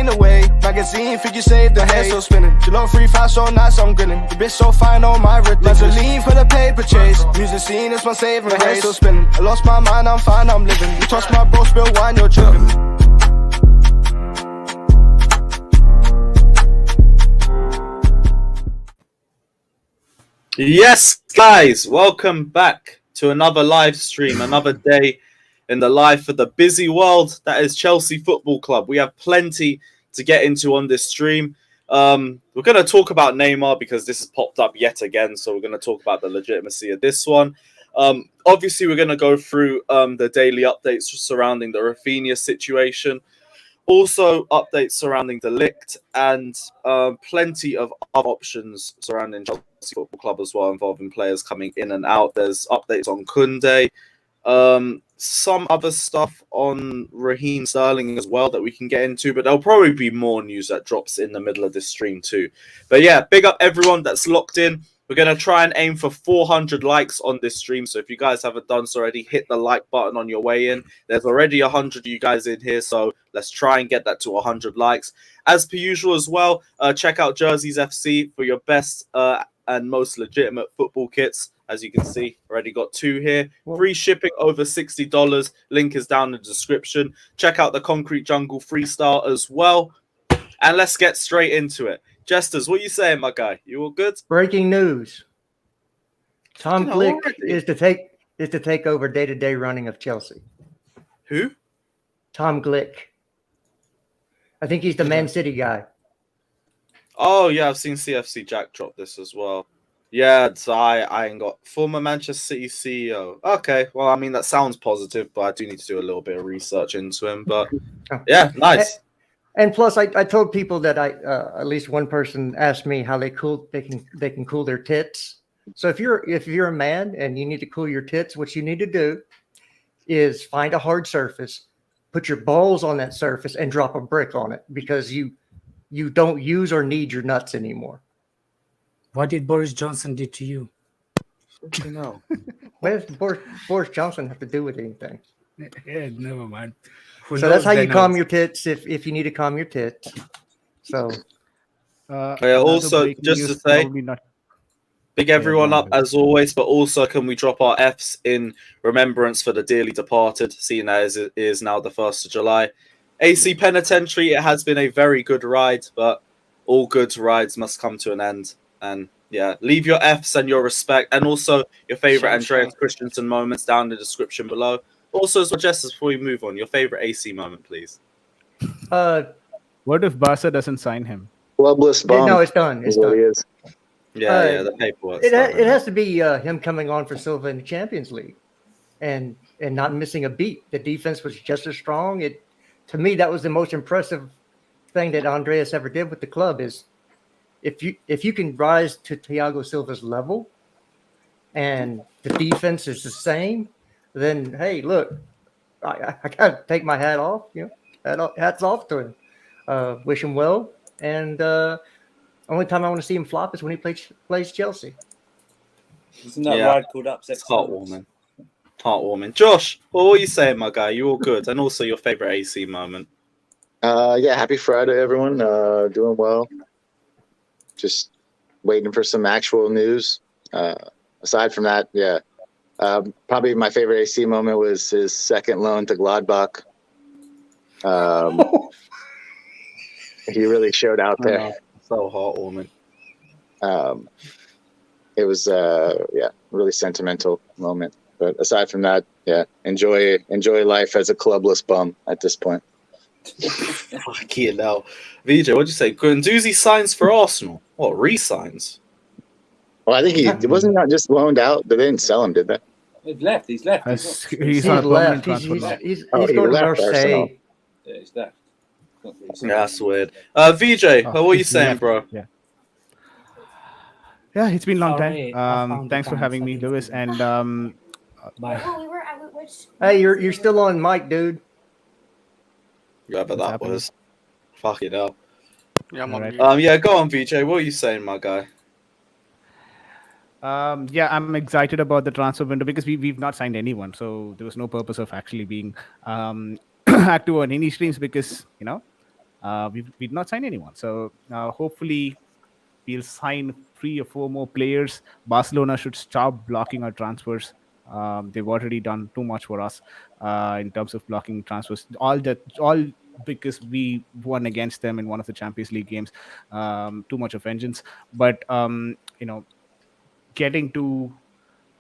chain away. Magazine, think you saved the head, so spinning. She love 3 5 so nice, I'm grinning. The bitch so fine on my wrist. Vaseline for the paper chase. Music scene is my saving grace, so spinning. I lost my mind, I'm fine, I'm living. You trust my bro, spill wine, you're tripping. Yes, guys, welcome back to another live stream, another day in the life of the busy world that is Chelsea Football Club. We have plenty to get into on this stream. We're going to talk about Neymar because this has popped up yet again, so we're going to talk about the legitimacy of this one. Obviously, we're going to go through the daily updates surrounding the Raphinha situation. Also, updates surrounding the Ligt and plenty of other options surrounding Chelsea Football Club as well, involving players coming in and out. There's updates on Kounde, some other stuff on Raheem Sterling as well that we can get into, but there'll probably be more news that drops in the middle of this stream too. But yeah, big up everyone that's locked in. We're going to try and aim for 400 likes on this stream. So if you guys haven't done so already, hit the like button on your way in. There's already 100 of you guys in here. So let's try and get that to 100 likes. As per usual as well, check out Jerseys FC for your best and most legitimate football kits. As you can see, already got 2 here. Free shipping over $60. Link is down in the description. Check out the Concrete Jungle Freestyle as well. And let's get straight into it. Jesters, what are you saying, my guy? You all good? Breaking news. Tom Glick is to take over day-to-day running of Chelsea. Who? Tom Glick. I think he's the Man City guy. Oh, yeah, I've seen CFC Jack drop this as well. Yeah, so I ain't got former Manchester City CEO. Okay, well, I mean, that sounds positive, but I do need to do a little bit of research into him. But yeah, nice. And plus, I told people that at least one person asked me how they can cool their tits. So if you're a man and you need to cool your tits, what you need to do is find a hard surface, put your balls on that surface, and drop a brick on it because you don't use or need your nuts anymore. What did Boris Johnson do to you? You know. What does Boris Johnson have to do with anything? Yeah, never mind. So that's how you calm your tits if you need to calm your tits. So also just to say, big everyone up as always, but also can we drop our Fs in remembrance for the dearly departed, seeing as it is now the 1st of July. AC Penitentiary, it has been a very good ride, but all good rides must come to an end. And yeah, leave your Fs and your respect, and also your favorite Andreas Christensen moments down in the description below. Also, as well, Jess, before we move on, your favorite AC moment, please. What if Barca doesn't sign him? Clubless bum. No, it's done. It's done. Yeah, the paperwork. It has to be him coming on for Silva in the Champions League, and not missing a beat. The defense was just as strong. To me, that was the most impressive thing that Andreas ever did with the club. Is if you can rise to Thiago Silva's level, and the defense is the same, then hey, look, I gotta take my hat off. Hats off to him. Wish him well. And only time I want to see him flop is when he plays Chelsea. Isn't that ride called Upset? It's heartwarming. Josh, what were you saying, my guy? You all good? And also your favorite AC moment. Yeah, happy Friday, everyone. Doing well. Just waiting for some actual news. Aside from that, yeah. Probably my favorite AC moment was his second loan to Gladbach. He really showed out there. So heartwarming. It was really sentimental moment. But aside from that, yeah, enjoy life as a clubless bum at this point. Fuck you now. VJ, what'd you say? Guendouzi signs for Arsenal. What, re-signs? Well, I think he wasn't not just loaned out. They didn't sell him, did they? He's left. He's left. He's not left. He's going to Marseille. Yeah, he's left. Yeah, that's weird. VJ, what were you saying, bro? Yeah, it's been a long Sorry, time. Thanks for having me, Lewis. And Bye. Hey, you're still on mic, dude. Whoever that was. Fuck it up. Yeah, I'm on mute. Yeah, go on, VJ. What are you saying, my guy? yeah, I'm excited about the transfer window because we've not signed anyone, so there was no purpose of actually being active on any streams because we've not signed anyone. So hopefully we'll sign 3 or 4 more players. Barcelona should stop blocking our transfers. They've already done too much for us in terms of blocking transfers. All because we won against them in one of the Champions League games. Too much of vengeance. But getting to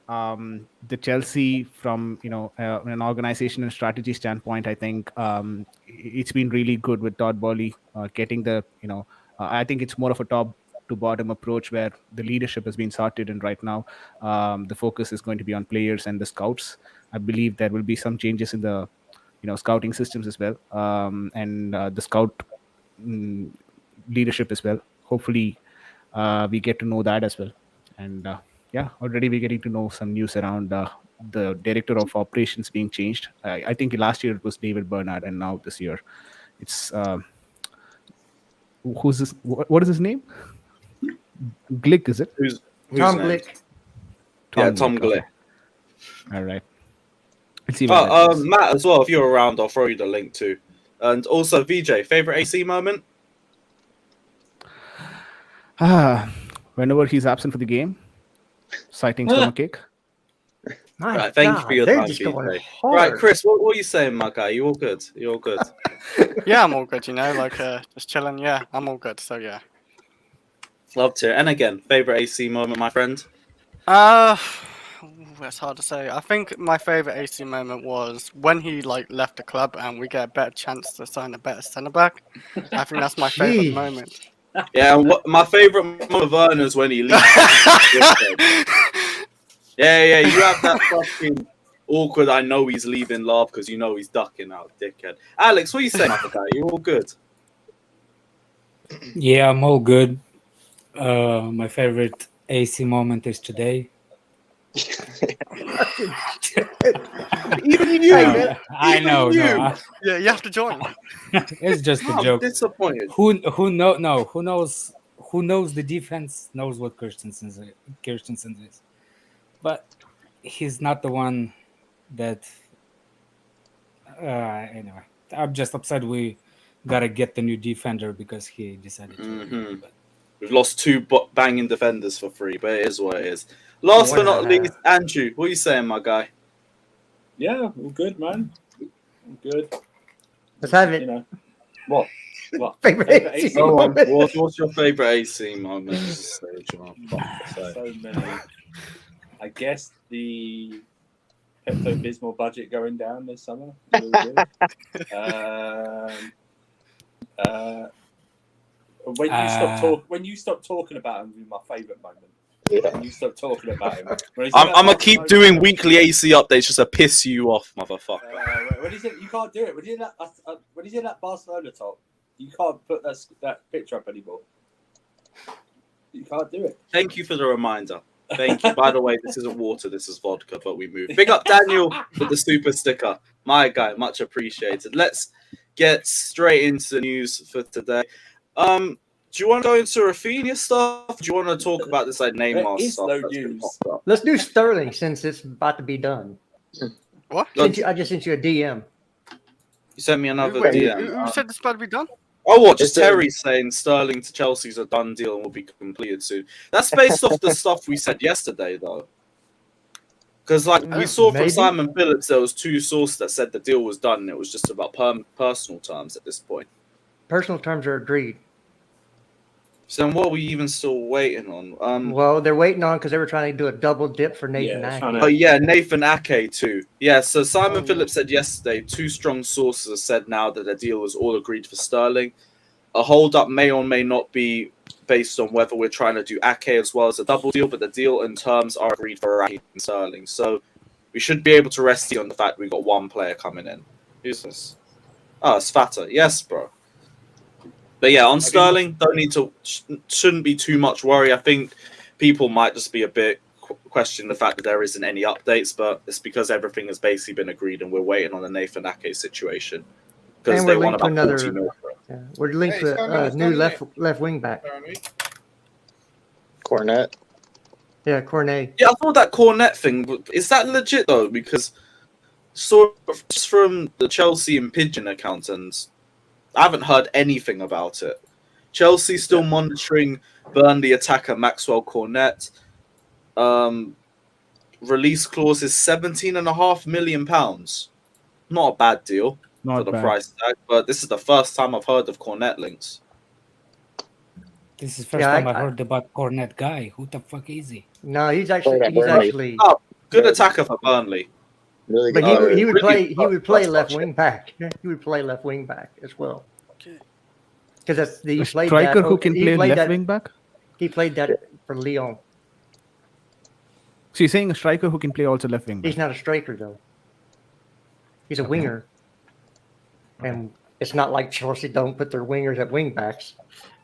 the Chelsea from an organization and strategy standpoint, I think it's been really good with Todd Bowley getting the I think it's more of a top to bottom approach where the leadership has been sorted, and right now the focus is going to be on players and the scouts. I believe there will be some changes in the scouting systems as well, and the scout leadership as well. Hopefully we get to know that as well. And already we're getting to know some news around the director of operations being changed. I think last year it was David Bernard, and now this year it's who's this? What is his name? Glick, is it? Who's Tom name? Glick. Tom Glick. Okay. All right. Let's see what that is. Matt, as well, if you're around, I'll throw you the link too. And also, VJ, favorite AC moment? Whenever he's absent for the game, citing stomachache. My Right, thank you God, for your they're time, just VJ. going hard. Right, Chris, what are you saying, my guy? You all good? You all good? Yeah, I'm all good, just chilling. Yeah, I'm all good. So yeah. Love to. And again, favorite AC moment, my friend? That's hard to say. I think my favorite AC moment was when he left the club and we get a better chance to sign a better centre back. I think that's my favorite Jeez. moment. Yeah, and my favorite moment of Werner's when he leaves. Yeah, you have that fucking awkward, I know he's leaving laugh because you know he's ducking out, dickhead. Alex, what are you saying, my guy? You all good? Yeah, I'm all good. My favorite AC moment is today. Even you, I know. No, Yeah, you have to join. it's just a I'm joke. disappointed. Who knows the defense knows what Christensen is, but he's not the one that. Anyway, I'm just upset we gotta get the new defender because he decided to. Mhm. We've lost 2 banging defenders for free, but it is what it is. Last but not least, Andrew, what are you saying, my guy? Yeah, all good, man. All good. Let's have it. You know what? Favorite Favorite AC AC Go on. moment. What's your favourite AC moment? Stage, So many. I guess the Pepto-Bismol budget going down this summer. Really good. When you stop talking about him, is my favourite moment. Yeah. When you stop talking about him. I'm gonna keep doing weekly AC updates just to piss you off, motherfucker. When he said you can't do it, when he's in that Barcelona top, you can't put that picture up anymore. You can't do it. Thank you for the reminder. Thank you. By the way, this isn't water, this is vodka, but we move. Big up Daniel with the super sticker. My guy, much appreciated. Let's get straight into the news for today. Do you want to go into Raphinha stuff? Do you want to talk about this Neymar There is stuff? no that's been news. popped up? Let's do Sterling since it's about to be done. What? I just sent you a DM. You sent me another Wait, DM. who said this about to be done? Oh, what? Just It's a- Terry saying Sterling to Chelsea's a done deal and will be completed soon. That's based off the stuff we said yesterday, though. Because, we saw from Maybe. Simon Phillips, there was 2 sources that said the deal was done, and it was just about personal terms at this point. Personal terms are agreed. So then what are we even still waiting on? Well, they're waiting on because they were trying to do a double dip for Nathan Yeah, Ake. trying Oh, yeah, Nathan Ake, too. Yeah, so Simon Phillips said yesterday, 2 strong sources have said now that the deal was all agreed for Sterling. A hold-up may or may not be based on whether we're trying to do Ake as well as a double deal, but the deal and terms are agreed for Ake and Sterling. So we should be able to rest easy on the fact we've got 1 player coming in. Who's this? Oh, it's Fatter. Yes, bro. But yeah, on Sterling, shouldn't be too much worry. I think people might just be a bit question the fact that there isn't any updates, but it's because everything has basically been agreed and we're waiting on the Nathan Ake situation. Because And they we're want linked to about 40 another. mil for it. Yeah, we're linked to a new left wing back. Cornet. Yeah, Cornet. Yeah, I thought that Cornet thing, is that legit though? Because sort of just from the Chelsea and Pigeon account and I haven't heard anything about it. Chelsea still monitoring Burnley attacker Maxwell Cornet. Release clause is £17.5 million. Not a bad deal Not for the bad. price tag, but this is the first time I've heard of Cornet links. This is the first Yeah, time I- I heard about Cornet guy. Who the fuck is he? No, he's Played at actually Burnley. Oh, good attacker for Burnley. Really but good. he would really play good left touch. wing back. He would play left wing back as well. Okay. Because that's the A striker who can play left wing back. He played that for Lyon. So you're saying a striker who can play also left wing back? He's not a striker though. He's a winger, and it's not like Chelsea don't put their wingers at wing backs.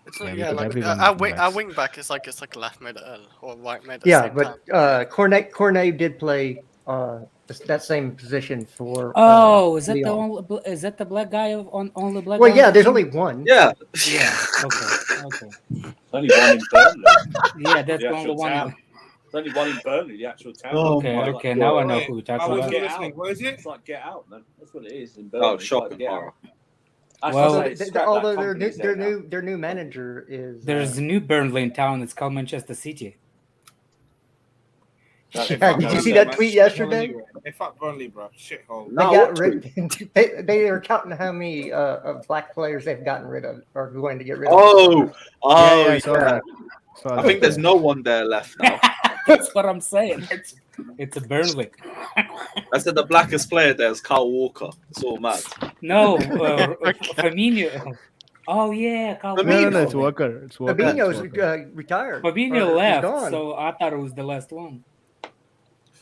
It's Yeah, like, we yeah, put like everyone our in wing, backs. our wing back is like it's like left mid or right mid. At the Yeah, same but time. Cornet did play that same position for. Oh, is that the Lyon. only? Is that the black guy on only black? Well, guy yeah, on there's the only team? one. Yeah. Yeah. Okay. There's only one in Burnley. Yeah, that's The the only actual one. town. There's only one in Burnley, the actual town. Oh Okay, my okay. God. Now I know Wait, who you're I talking wasn't about. listening. What is it? It's like Get Out, man. That's what it is in Burnley. Oh, It's shopping like Get Out. horror. That's Well- why they scrapped that Although company's their name now. their new manager is. There's a new Burnley in town. It's called Manchester City. Yeah, did you see that tweet yesterday? They fuck Burnley, bro. Shithole. They No, got what rid. They are counting how many black players they've gotten rid of or going to get rid of. Oh, I saw that. Saw I that. think there's no one there left now. That's what I'm saying. It's a Burnley. I said the blackest player there is Kyle Walker. It's all mad. No, Firmino. Oh yeah, Carl Firmino. No, it's Walker. It's Walker. Fabinho's It's Walker. retired. Fabinho Or he's left, gone. so I thought it was the last one.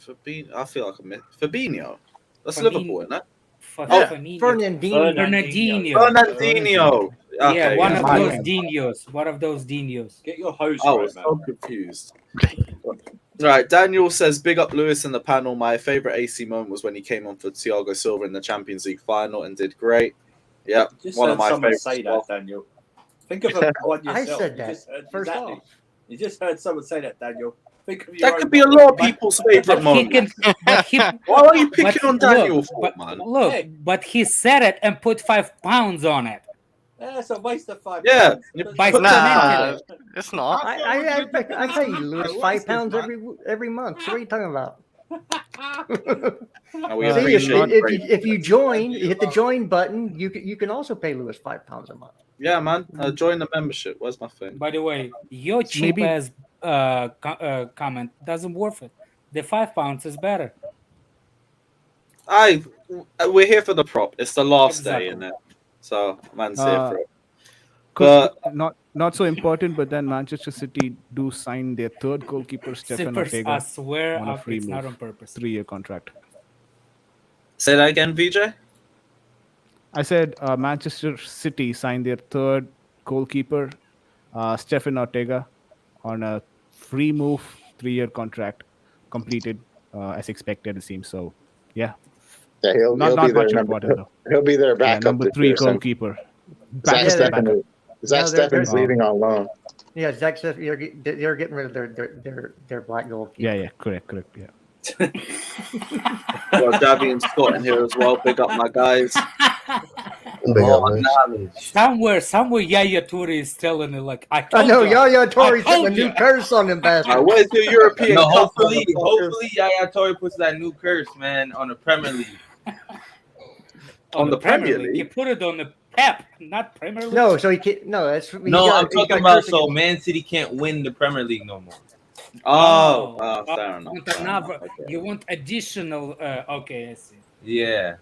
Fabinho, I feel like I missed Fabinho. That's Fabinho. Liverpool, isn't it? Fernandinho. Fernandinho. Fernandinho. Yeah, Okay, one yeah. of those Dinos. One of those Dinos. Get your hose I right, was man. so confused. Right, Daniel says, big up Lewis in the panel. My favourite AC moment was when he came on for Thiago Silva in the Champions League final and did great. Yeah, Just one heard of my someone favourites. say as well. that, Daniel. Think of a one I yourself. said You that just heard- first exactly. off. You just heard someone say that, Daniel. Think of your That own could be a one. lot of people's favourite But he moment. can. But he. Why are you picking on Daniel look, for, but, man? look, Hey. but he said it and put £5 on it. Yeah, it's a waste of £5. Yeah. By Nah, cemented it. it's not. I pay you, Lewis, £5 every month. So what are you talking about? And we See, See, appreciate if you join, you hit the join button. You can also pay Lewis £5 a month. Yeah, man. Join the membership. Where's my thing? By the way, your cheap Maybe- ass comment doesn't worth it. The £5 is better. We're here for the prop. It's the last day, Exactly. innit? So, man's here for it. But not so important. But then Manchester City do sign their third goalkeeper, Stefan Sippers, I Ortega, swear on a free it's not move. on purpose. 3-year contract. Say that again, VJ? I said Manchester City signed their third goalkeeper, Stefan Ortega, on a free move, 3-year contract, completed as expected. It seems so. Yeah, Yeah, he'll not be there. much important though. He'll be their Yeah, backup. number this 3 year, so goalkeeper. Zach Yeah, Steffen. No, Zach they're- Steffen's they're- leaving on loan. Yeah, Zach said they're getting rid of their black goalkeeper. Yeah, correct. Yeah. Got Davy and Scott in here as well. Big up my guys. Somewhere, Yaya Toure is telling it like I I told know you. Yaya Toure's I told putting a new ya. curse on them bastards. Where's your European No, Cup? hopefully Yaya Toure puts that new curse, man, on the Premier League. On the Premier He League? put it on the Pep, not Premier League. No, so he can't. No, that's No, he got- I'm he talking got about cursed so against- Man City can't win the Premier League no more. Fair enough. Want Fair another- enough. Okay. You want additional? Okay, I see. Yeah.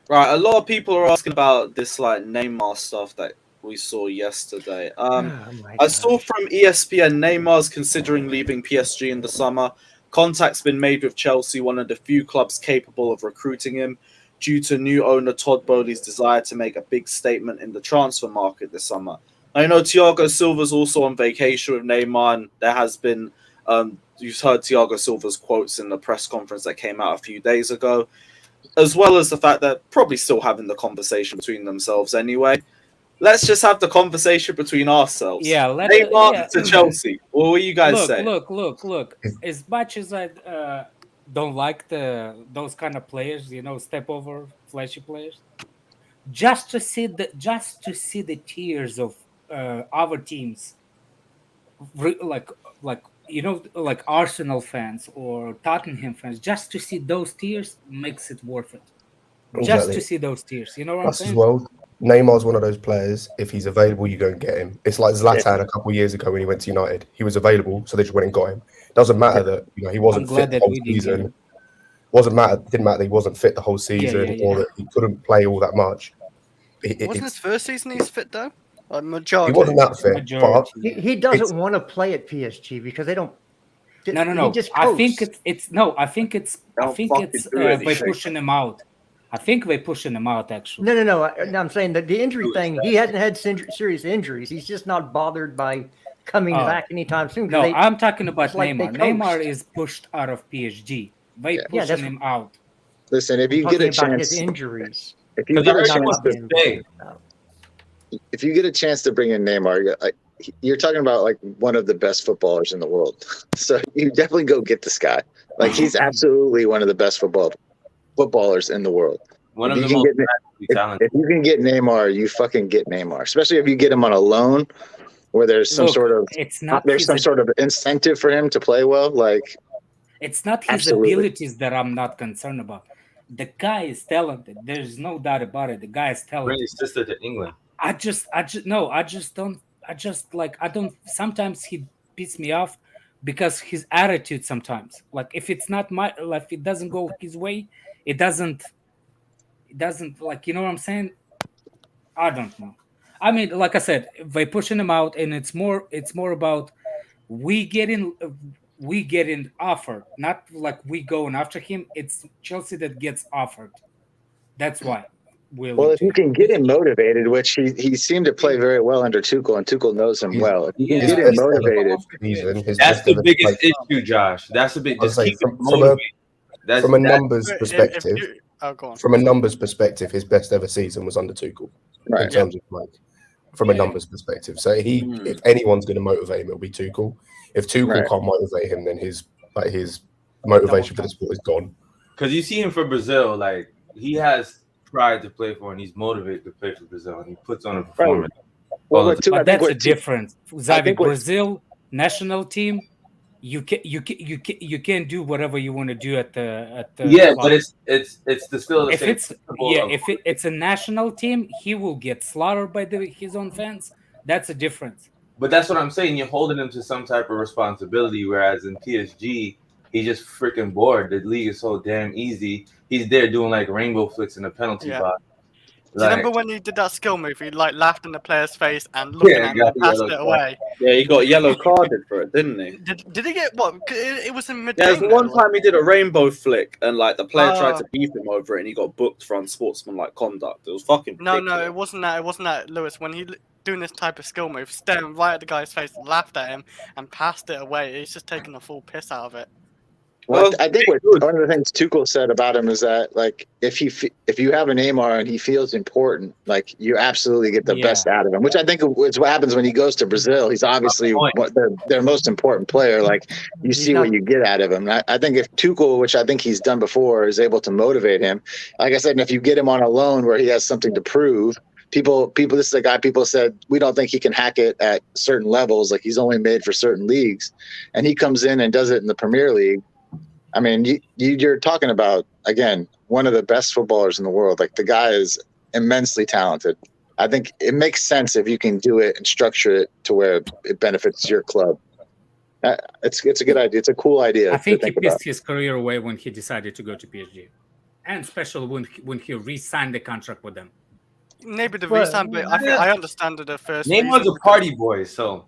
Right, a lot of people are asking about this like Neymar stuff that we saw yesterday. Oh my I saw gosh. from ESPN Neymar's considering leaving PSG in the summer. Contact's been made with Chelsea, one of the few clubs capable of recruiting him, due to new owner Todd Bowley's desire to make a big statement in the transfer market this summer. I know Thiago Silva's also on vacation with Neymar, and there has been, you've heard Thiago Silva's quotes in the press conference that came out a few days ago, as well as the fact that probably still having the conversation between themselves anyway. Let's just have the conversation between ourselves. Yeah, Neymar to Chelsea. What do you guys say? Look. As much as I don't like those kind of players, step over flashy players, just to see the tears of our teams, like like Arsenal fans or Tottenham fans, just to see those tears makes it worth it. Just Exactly. to see those tears, you know what I'm Us as saying? well. Neymar's one of those players. If he's available, you go and get him. It's like Zlatan a couple of years ago when he went to United. He was available, so they just went and got him. Doesn't matter that he wasn't I'm glad fit the that whole we didn't get season. him. Didn't matter that he wasn't fit the whole season or that he couldn't play all that much. Wasn't his first season he's fit though? Like He majority. wasn't that fit, but Majority. He doesn't want to play at PSG because they don't. No. He just I think coasts. it's do they're anything. pushing him out. I think they're pushing him out actually. No. I'm saying that the injury thing. He hasn't had serious injuries. He's just not bothered by coming back anytime soon. No, I'm talking about it's like they Neymar. Neymar coast. is pushed out of PSG. They Yeah, pushing that's- him out. Listen, if you talking get a about chance, his injuries. if you Because get I a heard he chance wants to to, stay. if you get a chance to bring in Neymar, you're talking about like one of the best footballers in the world. So you definitely go get this guy. Like he's absolutely one of the best footballers in the world. One If of you the can most get- talented. If you can get Neymar, you fucking get Neymar. Especially if you get him on a loan, where there's some Look, sort of it's not there's his some sort of incentive for him to play well. Like It's not his Absolutely. abilities that I'm not concerned about. The guy is talented. There's no doubt about it. The guy is Bring talented. his sister to England. I don't. Sometimes he pisses me off because his attitude. Sometimes, like if it's not if it doesn't go his way, it doesn't. Like you know what I'm saying. I don't know. I mean, like I said, they pushing him out, and it's more about we getting offered, not like we going after him. It's Chelsea that gets offered. That's why. well, if you can get him motivated, which he seemed to play very well under Tuchel, and Tuchel knows him well. If you can His get him best ever motivated, season, his That's best the ever biggest play. issue, Josh. That's the big. I'd Just say keep it from a motivated. That's from a that- numbers If perspective, you- oh, go on. from a numbers perspective, his best ever season was under Tuchel in right? terms of like from a numbers perspective. So if anyone's going to motivate him, it'll be Tuchel. If Tuchel Right. can't motivate him, then his motivation for the sport is gone. Because you see him for Brazil, like he has pride to play for, and he's motivated to play for Brazil, and he puts on a performance. Well, All what the too, I But think that's a what difference. I Zavi, think what- Brazil national team, you can't do whatever you want to do at the yeah, club. but it's still the if same. it's principle yeah of- if it's a national team, he will get slaughtered by his own fans. That's a difference. But that's what I'm saying. You're holding him to some type of responsibility, whereas in PSG, he's just freaking bored. The league is so damn easy. He's there doing like rainbow flicks in the penalty Yeah. box. Do you remember when he did that skill move? He like laughed in the player's face and looking Yeah, at him got and the passed yellow it card. away. Yeah, he got a yellow carded for it, didn't he? Did he get what? It was in mid. Yeah, there's one time he did a rainbow flick and like the player tried Oh. to beef him over it and he got booked for unsportsmanlike conduct. It was fucking No, ridiculous. it wasn't that. It wasn't that, Lewis. When he doing this type of skill move, staring right at the guy's face, laughed at him and passed it away. He's just taking the full piss out of it. Well, Well, I think good. one of the things Tuchel said about him is that, like, if you have a Neymar and he feels important, like, you absolutely get the Yeah. best out of him. Which I think is what happens when he goes to Brazil. He's obviously their most important player. Like, you He's see not- what you get out of him. And I think if Tuchel, which I think he's done before, is able to motivate him, like I said, and if you get him on a loan where he has something to prove. People. This is a guy. People said we don't think he can hack it at certain levels. Like he's only made for certain leagues, and he comes in and does it in the Premier League. I mean, you're talking about, again, one of the best footballers in the world. Like, the guy is immensely talented. I think it makes sense if you can do it and structure it to where it benefits your club. It's a good idea. It's a cool idea I think to he think about. pissed his career away when he decided to go to PSG, and especially when he re-signed the contract with them. Maybe the Well, reason, but I understand the first. Neymar's reason a party boy, so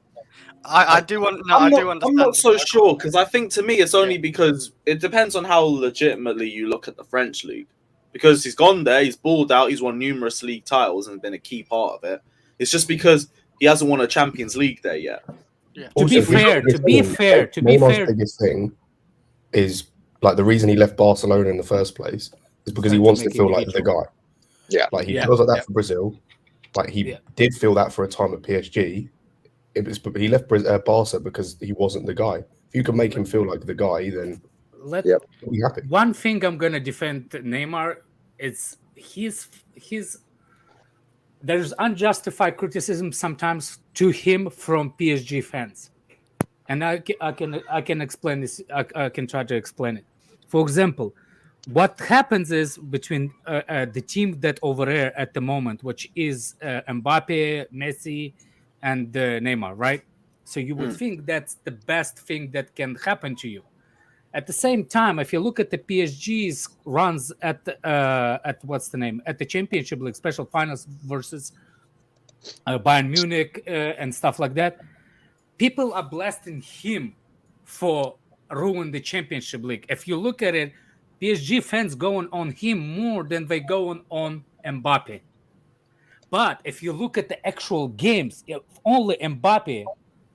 I do want. No, I'm I do not, understand. I'm not so the- sure because I think to me it's only because it depends on how legitimately you look at the French league. Because he's gone there, he's balled out, he's won numerous league titles and been a key part of it. It's just because he hasn't won a Champions League there yet. Yeah. To be fair, Neymar's biggest thing is like the reason he left Barcelona in the first place is because he Trying to wants to make feel like the individual. guy. Yeah. Like he Yeah. feels like that for Brazil. Like he Yeah. did feel that for a time at PSG. He left Barca because he wasn't the guy. If you can make him feel like the guy, then Yep. he'll be happy. One thing I'm gonna defend Neymar is his there's unjustified criticism sometimes to him from PSG fans, and I can explain this. I can try to explain it. For example, what happens is between the team that over there at the moment, which is Mbappe, Messi, and Neymar, right? So you would think that's the best thing that can happen to you. At the same time, if you look at the PSG's runs at what's the name, at the Championship League special finals versus Bayern Munich and stuff like that, people are blasting him for ruining the Championship League. If you look at it, PSG fans going on him more than they going on Mbappe. But if you look at the actual games, if only Mbappe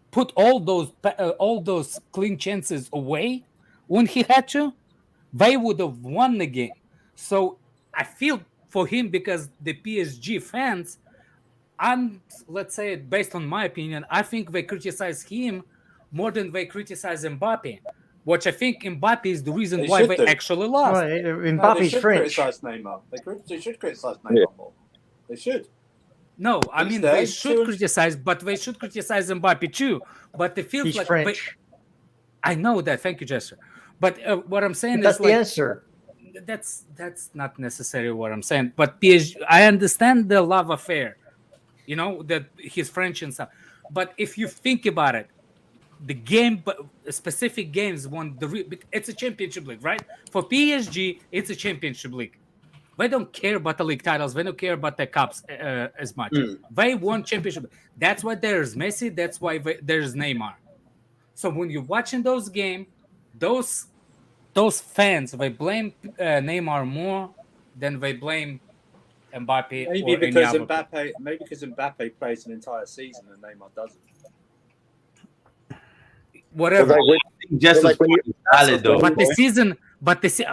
put all those clean chances away when he had to, they would have won the game. So I feel for him because the PSG fans, and let's say it based on my opinion, I think they criticize him more than they criticize Mbappe. Which I think Mbappe is the reason why they actually lost. Well, Mbappe's French. Criticize Neymar. They should criticize Neymar more. They should. No, I mean they should criticize, but they should criticize Mbappe too. But it feels like French. I know that. Thank you, Jester. But what I'm saying that's is like the answer. That's not necessarily what I'm saying. But PSG, I understand the love affair, you know, that he's French and stuff. But if you think about it, the game, specific games, it's a Championship League, right? For PSG, it's a Championship League. They don't care about the league titles. They don't care about the cups as much. They won Championship. That's why there's Messi. That's why there's Neymar. So when you're watching those games, those fans, they blame Neymar more than they blame Mbappe. Maybe because Mbappe plays an entire season and Neymar doesn't. Whatever. Just but the season,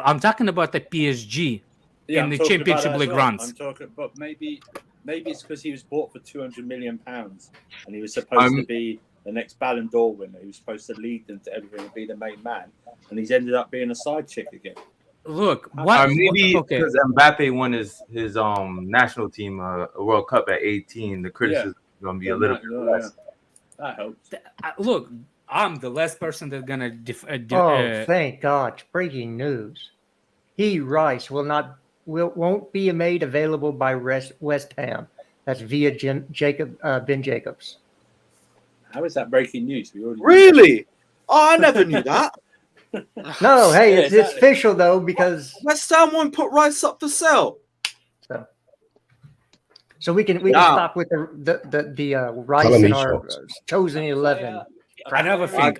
I'm talking about the PSG in the Championship League runs. I'm talking, but maybe it's because he was bought for £200 million and he was supposed to be the next Ballon d'Or winner. He was supposed to lead them to everything and be the main man, and he's ended up being a side chick again. Look, because Mbappe won his national team a World Cup at 18, the criticism is going to be a little bit less. That helps. Look, I'm the last person that's gonna. Thank God! Breaking news: Rice won't be made available by West Ham. That's via Ben Jacobs. How is that breaking news? Really? Oh, I never knew that. No, hey, it's official though because West Ham won't put Rice up for sale. So we can stop with the Rice in our chosen 11. I never think.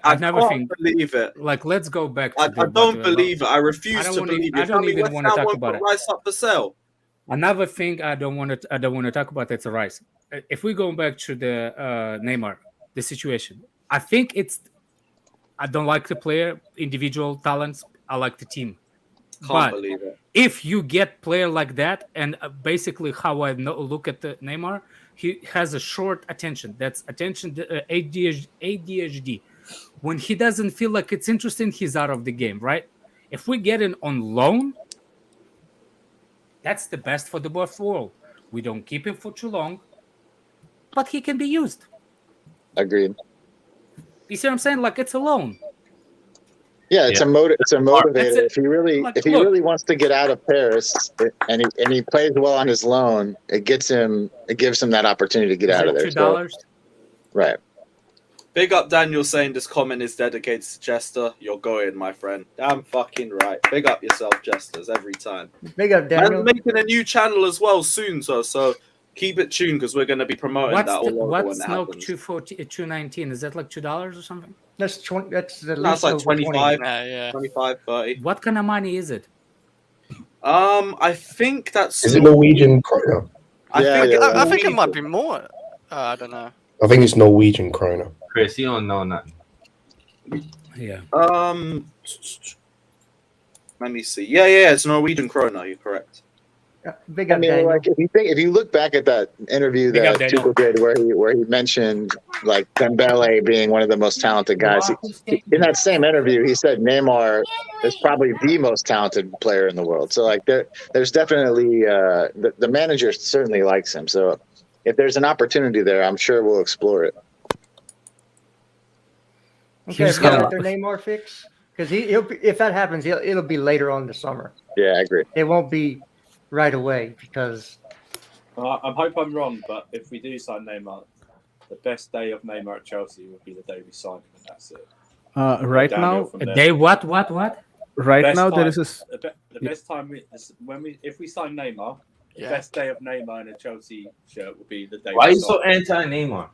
Believe it. Like, let's go back. I don't believe it. I refuse to believe it. I don't even want to talk about it. Rice up for sale. Another thing I don't want to talk about. It's a Rice. If we go back to the Neymar, the situation, I think I don't like the player, individual talents. I like the team. Can't believe it. If you get player like that, and basically how I look at the Neymar, he has a short attention. That's attention ADHD. When he doesn't feel like it's interesting, he's out of the game, right? If we get him on loan, that's the best for the both world. We don't keep him for too long, but he can be used. Agreed. You see what I'm saying? Like, it's a loan. Yeah, it's a motivator. If he really wants to get out of Paris and he plays well on his loan, it gives him that opportunity to get out of there. $2. Right. Big up Daniel saying this comment is dedicated to Jester. You're going, my friend. Damn fucking right. Big up yourself, Jesters, every time. Big up Daniel. I'm making a new channel as well soon, so keep it tuned because we're going to be promoting that all over when it happens. 219? Is that like $2 or something? That's 20. That's like 25, 20. 25, 30. What kind of money is it? I think that's. Is it Norwegian krona? I think it might be more. I don't know. I think it's Norwegian krona. Chris, you don't know nothing. Yeah. Let me see. Yeah, it's Norwegian krona. You're correct. Big up, Daniel. Like if you look back at that interview that Tuchel did, where he mentioned like Dembele being one of the most talented guys, in that same interview he said Neymar is probably the most talented player in the world. So like there's definitely the manager certainly likes him. So if there's an opportunity there, I'm sure we'll explore it. Okay, He's if they gonna- got their Neymar fix, because if that happens, it'll be later on in the summer. Yeah, I agree. It won't be right away because I hope I'm wrong, but if we do sign Neymar, the best day of Neymar at Chelsea would be the day we sign him, and that's it. Right Downhill now, from there. They what? right Best now there time- is this. The best time if we sign Neymar, the best day of Neymar in a Chelsea shirt would be the day. Why are we you so sign him. anti-Neymar?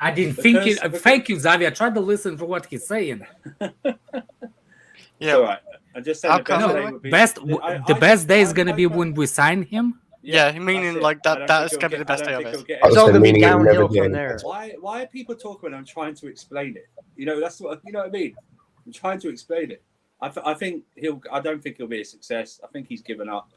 I didn't think it. Because- Thank you, Xavier. Try to listen to what he's saying. Yeah, All right. I'm just saying How the best come- day would be The best day is gonna be when we sign him. Yeah, meaning that's it. like I that. don't That think is he'll gonna be get- the best I day don't of think he'll it. get it's all Understand, going to be meaning it'll downhill never be from any there. better. Why are people talking when I'm trying to explain it? You know, that's what you know what I mean. I'm trying to explain it. I think I don't think he'll be a success. I think he's given up.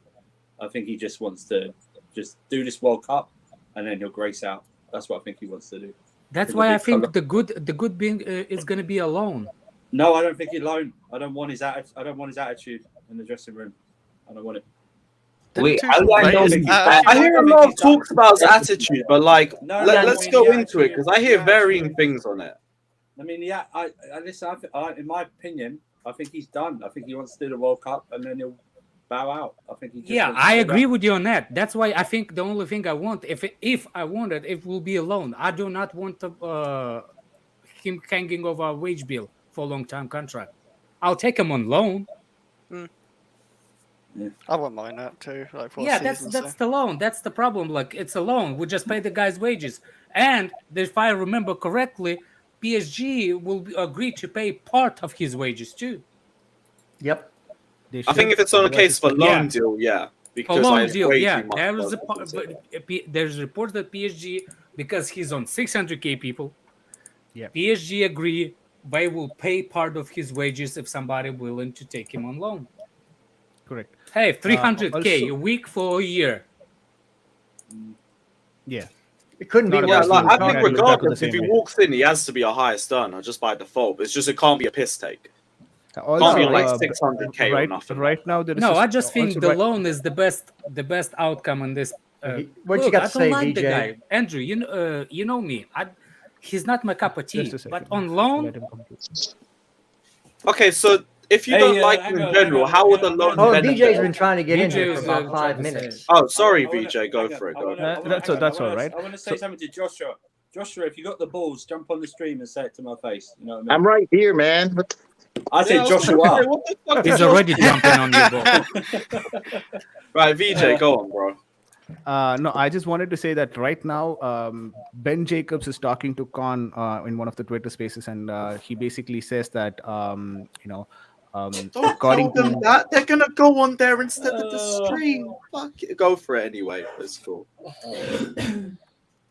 I think he just wants to just do this World Cup and then he'll grace out. That's what I think he wants to do. That's It'll why be I think colour- the good being is gonna be alone. No, I don't think he's alone. I don't want his attitude in the dressing room. I don't want it. Wait, Too I late. know. I hear a lot of talks about his attitude, but like, No, let's I mean, go the into it because I hear attitude- varying things on it. I mean, yeah, I listen. In my opinion, I think he's done. I think he wants to do the World Cup and then he'll bow out. I think he. Just Yeah, wants to I sit agree out. with you on that. That's why I think the only thing I want, if I want it, it will be a loan. I do not want him hanging over a wage bill for a long time contract. I'll take him on loan. I wouldn't mind that too. Like for a Yeah, season, that's so. the loan. That's the problem. Like it's a loan. We just pay the guy's wages. And if I remember correctly, PSG will agree to pay part of his wages too. Yep. I think if it's on a case for loan deal, yeah, For because loan like, deal, way yeah. too much There is work a into it. but there's reports that PSG, because he's on 600k people, Yeah. PSG agree they will pay part of his wages if somebody willing to take him on loan. Correct. Hey, 300k also- a week for a year. Yeah. It couldn't be Not a Yeah, worse. like, than I Yeah, think Lukaku the regardless, same if he way. walks in, he has to be a highest earner just by default. It's just it can't be a piss take. Also, Can't be on like uh, 600k or right, nothing. right now there is No, a- I just think also the right- loan is the best outcome in this. What you Look, got I to don't say, like the VJ? guy, Andrew. You know me. He's not my cup of tea. Just a But second. on loan, Let him complete. Okay, so if you Hey, don't like hang him in on, general, hang on, how would the hang loan on. Oh, benefit? DJ's been trying to get in VJ here for is, about trying 5 to say- minutes. Oh, sorry, I wanna- VJ, go hang for it. on, Go. I wanna- That's hang on, that's I all wanna- right. I want to say So- something to Joshua. Joshua, if you got the balls, jump on the stream and say it to my face. You know what I mean? I'm right here, man. What the- I said Yeah, Joshua. what the fuck he's is already Joshua? jumping on your ball. Right, VJ, go on, bro. No, I just wanted to say that right now, Ben Jacobs is talking to Khan in one of the Twitter spaces, and he basically says that Don't according tell them to that. They're gonna go on there instead of the stream. Fuck it. Go for it anyway. It's cool.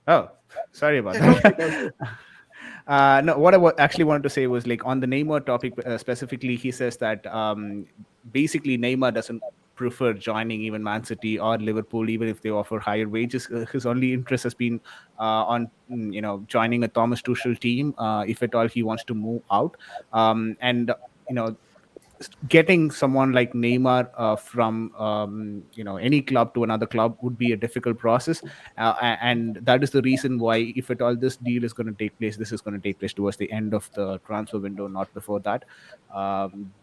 oh, sorry about Yeah, go for that. it, go for it. No, what I actually wanted to say was like on the Neymar topic specifically, he says that basically Neymar doesn't prefer joining even Man City or Liverpool, even if they offer higher wages. His only interest has been on joining a Thomas Tuchel team, if at all he wants to move out, and getting someone like Neymar from any club to another club would be a difficult process, and that is the reason why, if at all this deal is going to take place, this is going to take place towards the end of the transfer window, not before that.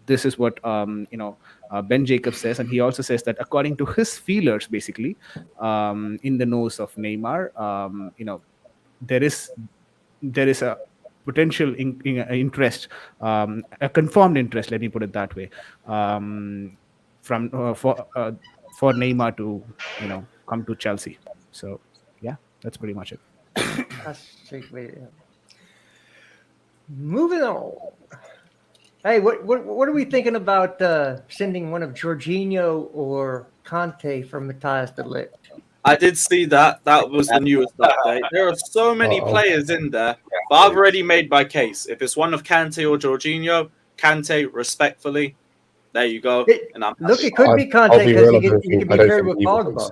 This is what Ben Jacobs says, and he also says that according to his feelers, basically in the nose of Neymar, there is a potential interest, a confirmed interest, let me put it that way, from for Neymar to come to Chelsea. So yeah, that's pretty much it. Moving on. Hey, what are we thinking about sending one of Jorginho or Conte for Matthias de Ligt? I did see that. That was the newest update. There are so many players in there, but I've already made my case. If it's one of Kante or Jorginho, Kante, respectfully, there you go. And I'm Look, it could be Conte I'll be because real, he I don't can be think- I don't paired think with either makes Pogba.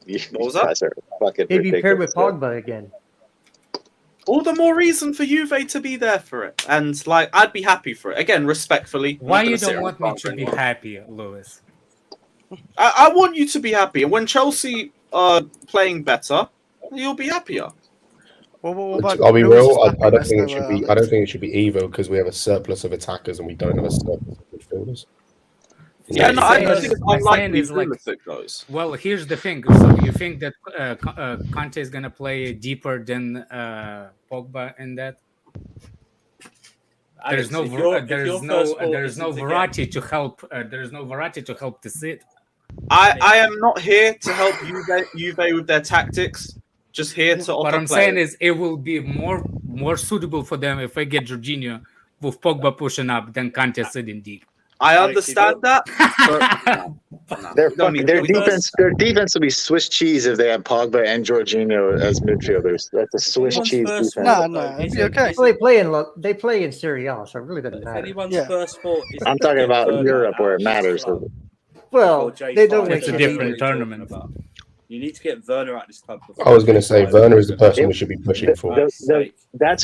sense. What was that? Guys are fucking He'd be paired with ridiculous. Pogba again. All the more reason for Juve to be there for it. And like, I'd be happy for it. Again, respectfully. I'm Why not you gonna sit don't here want and me bother to be anyone. happy, Lewis? I want you to be happy. And when Chelsea playing better, you'll be happier. What about I'll be Lewis real. is I don't happiness think it though, should be. I don't think it should be either because we have a surplus of attackers and we don't have a surplus of midfielders. Yeah, no, I saying don't is- think it's my saying unlikely is like- Pulisic goes. Well, here's the thing. So you think that Conte is gonna play deeper than Pogba in that? There's no variety to help. There's no variety to help the sit. I am not here to help Juve with their tactics. Just here to offer What I'm players. saying is, it will be more suitable for them if I get Jorginho with Pogba pushing up than Conte sitting deep. I understand that. Their defense will be Swiss cheese if they have Pogba and Jorginho as midfielders. That's a Swiss cheese defense. No, it'd be okay. Well, they play in Serie A, so it really doesn't If matter. anyone's Yeah. first thought is I'm talking about Europe where it matters. Well, they don't It's make a it different easy. tournament. You need to get Werner out of this club. I was going to say Werner is the person we should be pushing for. That's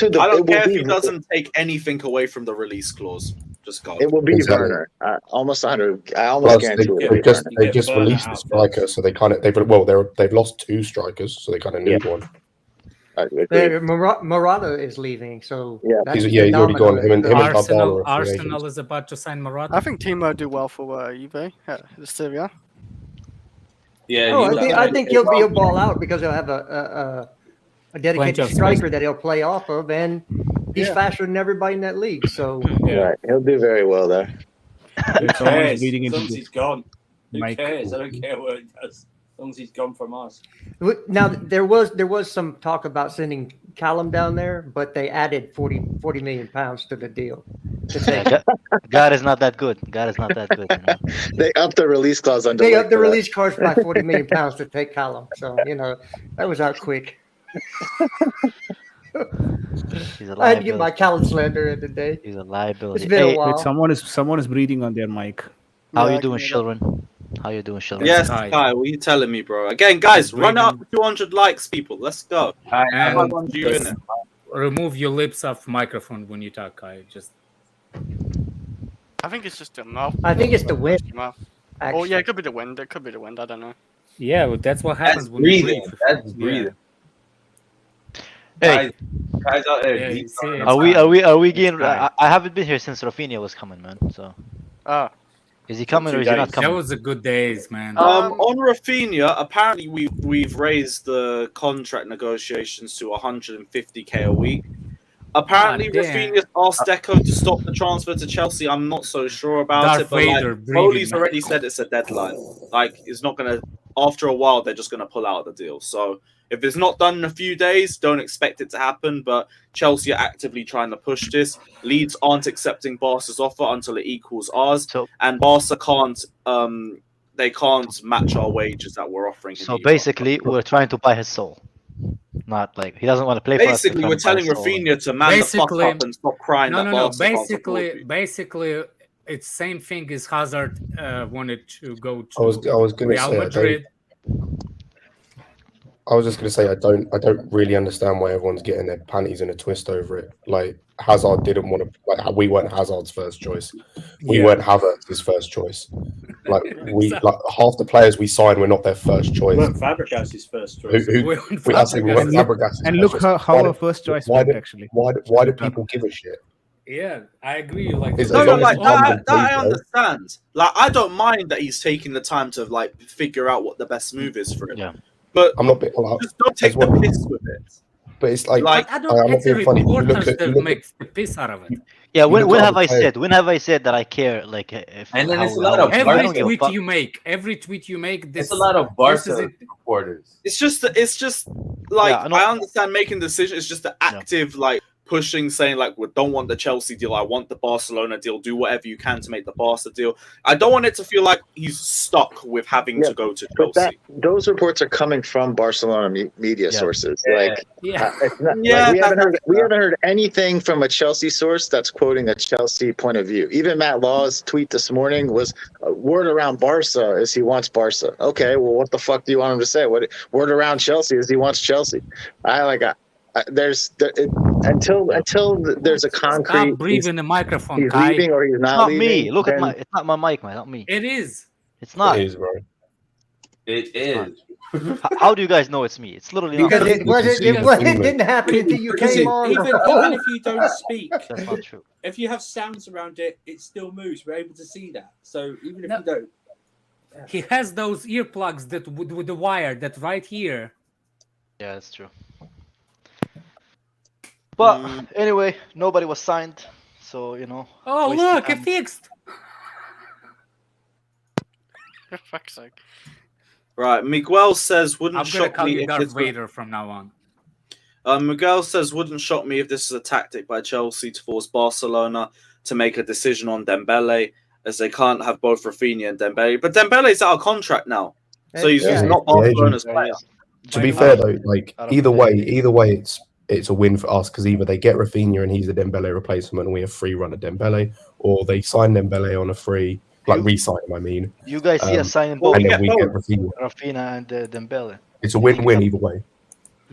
who the. I it don't will care if be- he doesn't take anything away from the release clause. Just go. It will be Exactly. Werner. Almost 100. I almost Plus, guarantee it will they be just Werner. they just released a striker, so they kind of they've lost 2 strikers, so they kind of need one. Morata is leaving, so Yeah. that's He's the already gone. domino. Him and Dybala Arsenal, are free Arsenal agents. is about to sign Morata. I think Timo do well for Juve. Yeah, the Serie A. Yeah, Oh, he- I think he'll be a ball out because he'll have a Plenty dedicated of striker space. that he'll play off of, and he's Yeah. faster than everybody in that league. So Right. He'll do very well there. Who Someone's cares? reading As into long as this he's gone. Who mic. cares? I don't care what he does. As long as he's gone from us. now there was some talk about sending Callum down there, but they added 40 million pounds to the deal. To take. God is not that good. God is not that good. You know? They upped the release clause on They Dijk upped the for that. release cost by 40 million pounds to take Callum. So that was out quick. He's a I had to get my liability. Callum slander in the day. He's a liability. It's been a Hey, while. Wait, someone is breathing on their mic. how Yeah, you I doing, can hear children? How you doing, children? Yes, Kai. Kai, what are you telling me, bro? Again, guys, Breathing. run up 200 likes, people. Let's go. I- I And want you in it. remove your lips off microphone when you talk, Kai. Just I think it's just the mouth. I think it's the wind. Mouth. Oh Actually. yeah, it could be the wind. It could be the wind. I don't know. yeah, well, that's what happens That's when you breathing. breathe. That's Yeah. breathing. Hey, Guys out there. Yeah, deep you see, down. it's are we getting? Kai. I haven't been here since Raphinha was coming, man. So Ah, is he coming or is he not days. That coming? was a good days, man. On Raphinha, apparently we've raised the contract negotiations to 150k a week. Apparently, damn. Raphinha asked Deco to stop the transfer to Chelsea. I'm not so sure about Darth it, but Vader like, breathing, Foley's man. already said it's a deadline. Like, it's not gonna. After a while, they're just gonna pull out of the deal. So if it's not done in a few days, don't expect it to happen. But Chelsea are actively trying to push this. Leeds aren't accepting Barca's offer until it equals ours, So and Barca can't. They can't match our wages that we're offering. him so either. basically, we're trying to buy his soul. Not like he doesn't want to play for us. Basically, we're telling Raphinha to man the fuck Basically- up and stop crying. No. that Barca can't support you. Basically, it's same thing as Hazard wanted to go to I was going to Real say Madrid. I was just going to say I don't really understand why everyone's getting their panties in a twist over it. Like Hazard didn't want to. Like we weren't Hazard's first choice. We Yeah. weren't Havertz's first choice. Like like half the players we signed were not their first choice. Weren't Fabregas' first choice? We actually we weren't Fabregas' And first look choice. how our first choice why went did- actually. Why do people give a shit? Yeah, I agree. Like, Is- No, as no, long as like he comes that, and that I plays, though. understand. Like, I don't mind that he's taking the time to like figure out what the best move is for him. Yeah. But I'm not. Like, just don't take as the well. piss with it. but it's like Like, I I'm don't. not It's the being funny. You reporters look at- that you look at- makes the piss out of it. Yeah, when look at have other I players. said? When have I said that I care? Like, if And then how- it's a lot how- of I Every don't give a tweet fuck. you make, this It's a lot of this is Barca it. reporters. It's just like Yeah, I know. I understand making decisions. It's just the active like pushing, saying like we don't want the Chelsea deal. I want the Barcelona deal. Do whatever you can to make the Barca deal. I don't want it to feel like he's stuck with having Yeah, to go to But Chelsea. those reports are coming from Barcelona media sources. Yeah. Like, Yeah, it's not, Yeah, like, that- we haven't heard anything from a Chelsea source that's quoting a Chelsea point of view. Even Matt Law's tweet this morning was word around Barca is he wants Barca. Okay, well, what the fuck do you want him to say? What word around Chelsea is he wants Chelsea? Until there's a concrete. stop breathing the microphone, He's Kai. leaving or he's It's not not leaving. me. Look at then- my. It's not my mic, man. Not me. It is. It's not. It is, bro. It is. How do you guys know it's me? It's literally not Because me. it didn't happen until you Because came on. even if you don't speak, That's not true. if you have sounds around it, it still moves. We're able to see that. So even if No. you don't, He has those earplugs that with the wire that right here. Yeah, that's true. But anyway, nobody was signed, so you know. Oh wasted look, it time. fixed. For fuck's sake. Right, Miguel says wouldn't I'm gonna shock call me you if Darth this was... Vader from now on. Miguel says wouldn't shock me if this is a tactic by Chelsea to force Barcelona to make a decision on Dembele, as they can't have both Raphinha and Dembele. But Dembele's out of contract now, so he's not Barcelona's player. To be fair though, like either way, it's a win for us because either they get Raphinha and he's the Dembele replacement and we have free run at Dembele, or they sign Dembele on a free, like re-sign him. I mean, You guys see us signing both, and then we get Raphinha. Rafinha and Dembele. It's a win-win either way.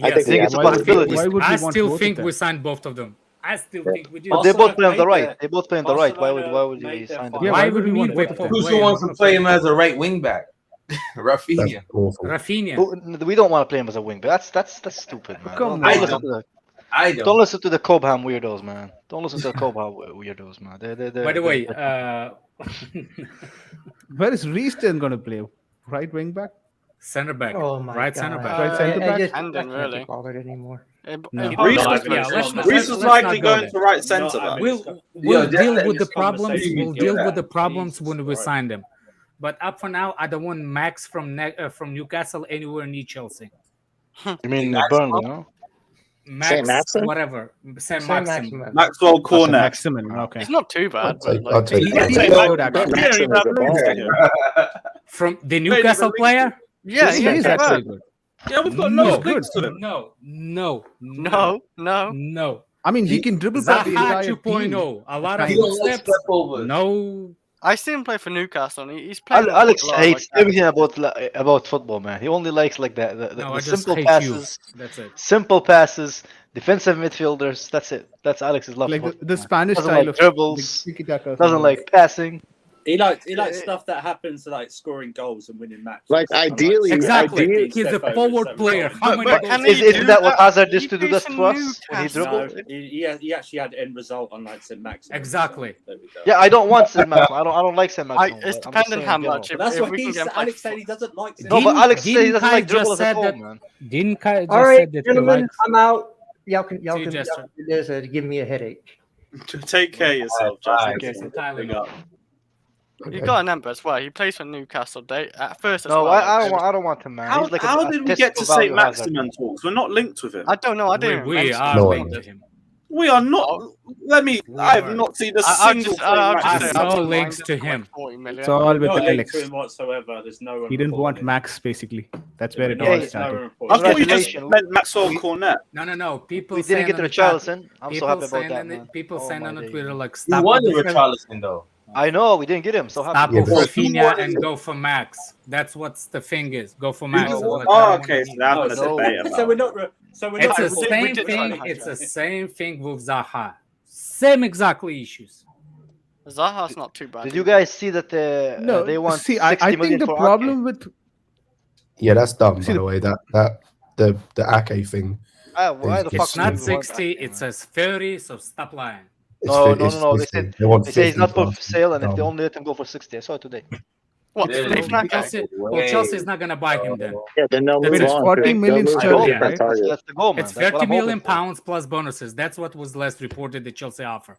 I think it's a possibility. I still think we signed both of them. I still think we do. But they both play on the right. They both play on the right. Why would you sign them? Why would we mean both of them? Who wants to play him as a right wing back? Raphinha. Raphinha. We don't want to play him as a wing, but that's stupid, man. Don't listen to the Cobham weirdos, man. Don't listen to the Cobham weirdos, man. By the way, where is Reeston going to play? Right wing back? Center back. Oh my right God. center back. Right center back? I Camden, can't really. be bothered anymore. No. Reece is likely going to right centre back. We'll deal with the problems. We'll deal with the problems when we sign them. But up for now, I don't want Max from Newcastle anywhere near Chelsea. You mean Burnley, no? Max, whatever. Sam Maximin. Maxwell Cornet. Maximin, okay. He's not too bad. I'll take From the Newcastle player? Yeah, he is actually good. Yeah, we've got no links to him. No. I mean, he can dribble Zaha the entire 2.0. team. A lot of He don't like steps. step overs. No. I see him play for Newcastle, and he's playing. Alex hates everything about football, man. He only likes like the simple passes. That's it. Simple passes, defensive midfielders. That's it. That's Alex's love. Like for the Spanish doesn't style like of dribbles. tiki-taka. Doesn't like passing. he likes stuff that happens like scoring goals and winning matches. Like ideally, Exactly. He's a forward player. How many goals? Isn't that what Hazard used to do this to us when he dribbled? No, he actually had end result on like St. Max. Exactly. There we go. Yeah, I don't want St. Maximin. I don't like St. Maximin. It's dependent how much. But that's if what we can he's. get him play Alex said he doesn't like. No, but Alex said he doesn't Kai like dribble just as a said whole, that- man. Didn't Kai just All right, said that he gentlemen, likes... I'm out. Y'all can See you, Jester. this give me a headache. Take care of yourself, Justin. You got an number as well. He plays for Newcastle. At first, No, I don't want him, man. How, He's like how a did we get to statistical St. value hazard. Maximin talks? We're not linked with him. I don't know. I didn't. We mention are No, linked no. to him. We are not. I have not seen a single I'll St. just say, Maximin. saw I'll links just to like him. 40 million. It's all with Not linked Alex. to him whatsoever. There's no one. He didn't want reporting Max, basically. That's where it Yeah, all he's started. I thought you just Congratulations. meant Maxwell Cornet. No. People We didn't get to saying the the chat- Charleston. I'm so people happy about saying that, on man. it- People Oh saying my on days. Twitter like You stop won with with this- Richarlison though. I know we didn't get him. So stop happy. with Yeah, but- Raphinha and go for Max. That's what the thing is. Go for Max. Oh, okay. So they're having a No. debate about So we're it. not. So we're It's not. the we same did try thing. to It's the hide it. same thing with Zaha. Same exactly issues. Zaha's not too bad. Did you guys see that No, they want see, 60 I million think the for problem with Yeah, that's dumb. See, By the way, the Ake thing. Why the It's fuck? It's not would we want 60. that, It man? says 30. So stop lying. No. They They say it's not for sale, and if they only let him go for 60. I saw it today. What? Yeah, Steve no, Nake? Well, Chelsea's not gonna buy him then. Yeah, then they'll That's move it. on. 40 They'll million move sterling, on yeah. that right? target. That's the goal, man. It's That's what 30 I'm million hoping for. pounds plus bonuses. That's what was last reported the Chelsea offer.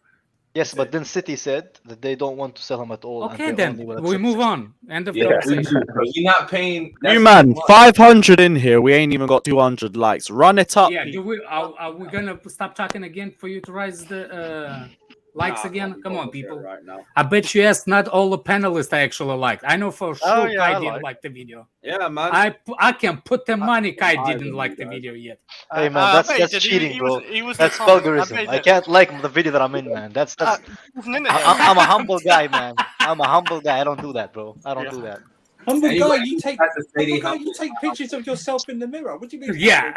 Yes, but then City said that they don't want to sell him at all. and Okay, they then only will we accept move 60. on. End of Yeah, conversation. you're not paying. New man, 500 in here. We ain't even got 200 likes. Run it up. Yeah, are we gonna stop talking again for you to rise the likes again? Come on, people. Right now. I bet you asked not all the panelists I actually liked. I know for sure Oh, yeah, Kai I didn't like. like the video. Yeah, man. I can put the money Kai I didn't didn't like the guys. video yet. Hey man, I bet he that's did. cheating, bro. He was That's the comment. vulgarism. I bet can't like the video that I'm in, man. That's wasn't in it. I'm a humble guy, man. I'm a humble guy. I don't do that, bro. I don't do that. Humble And guy, you you take. have to say they Humble guy, you take pictures of yourself in the mirror. What do you mean? Yeah.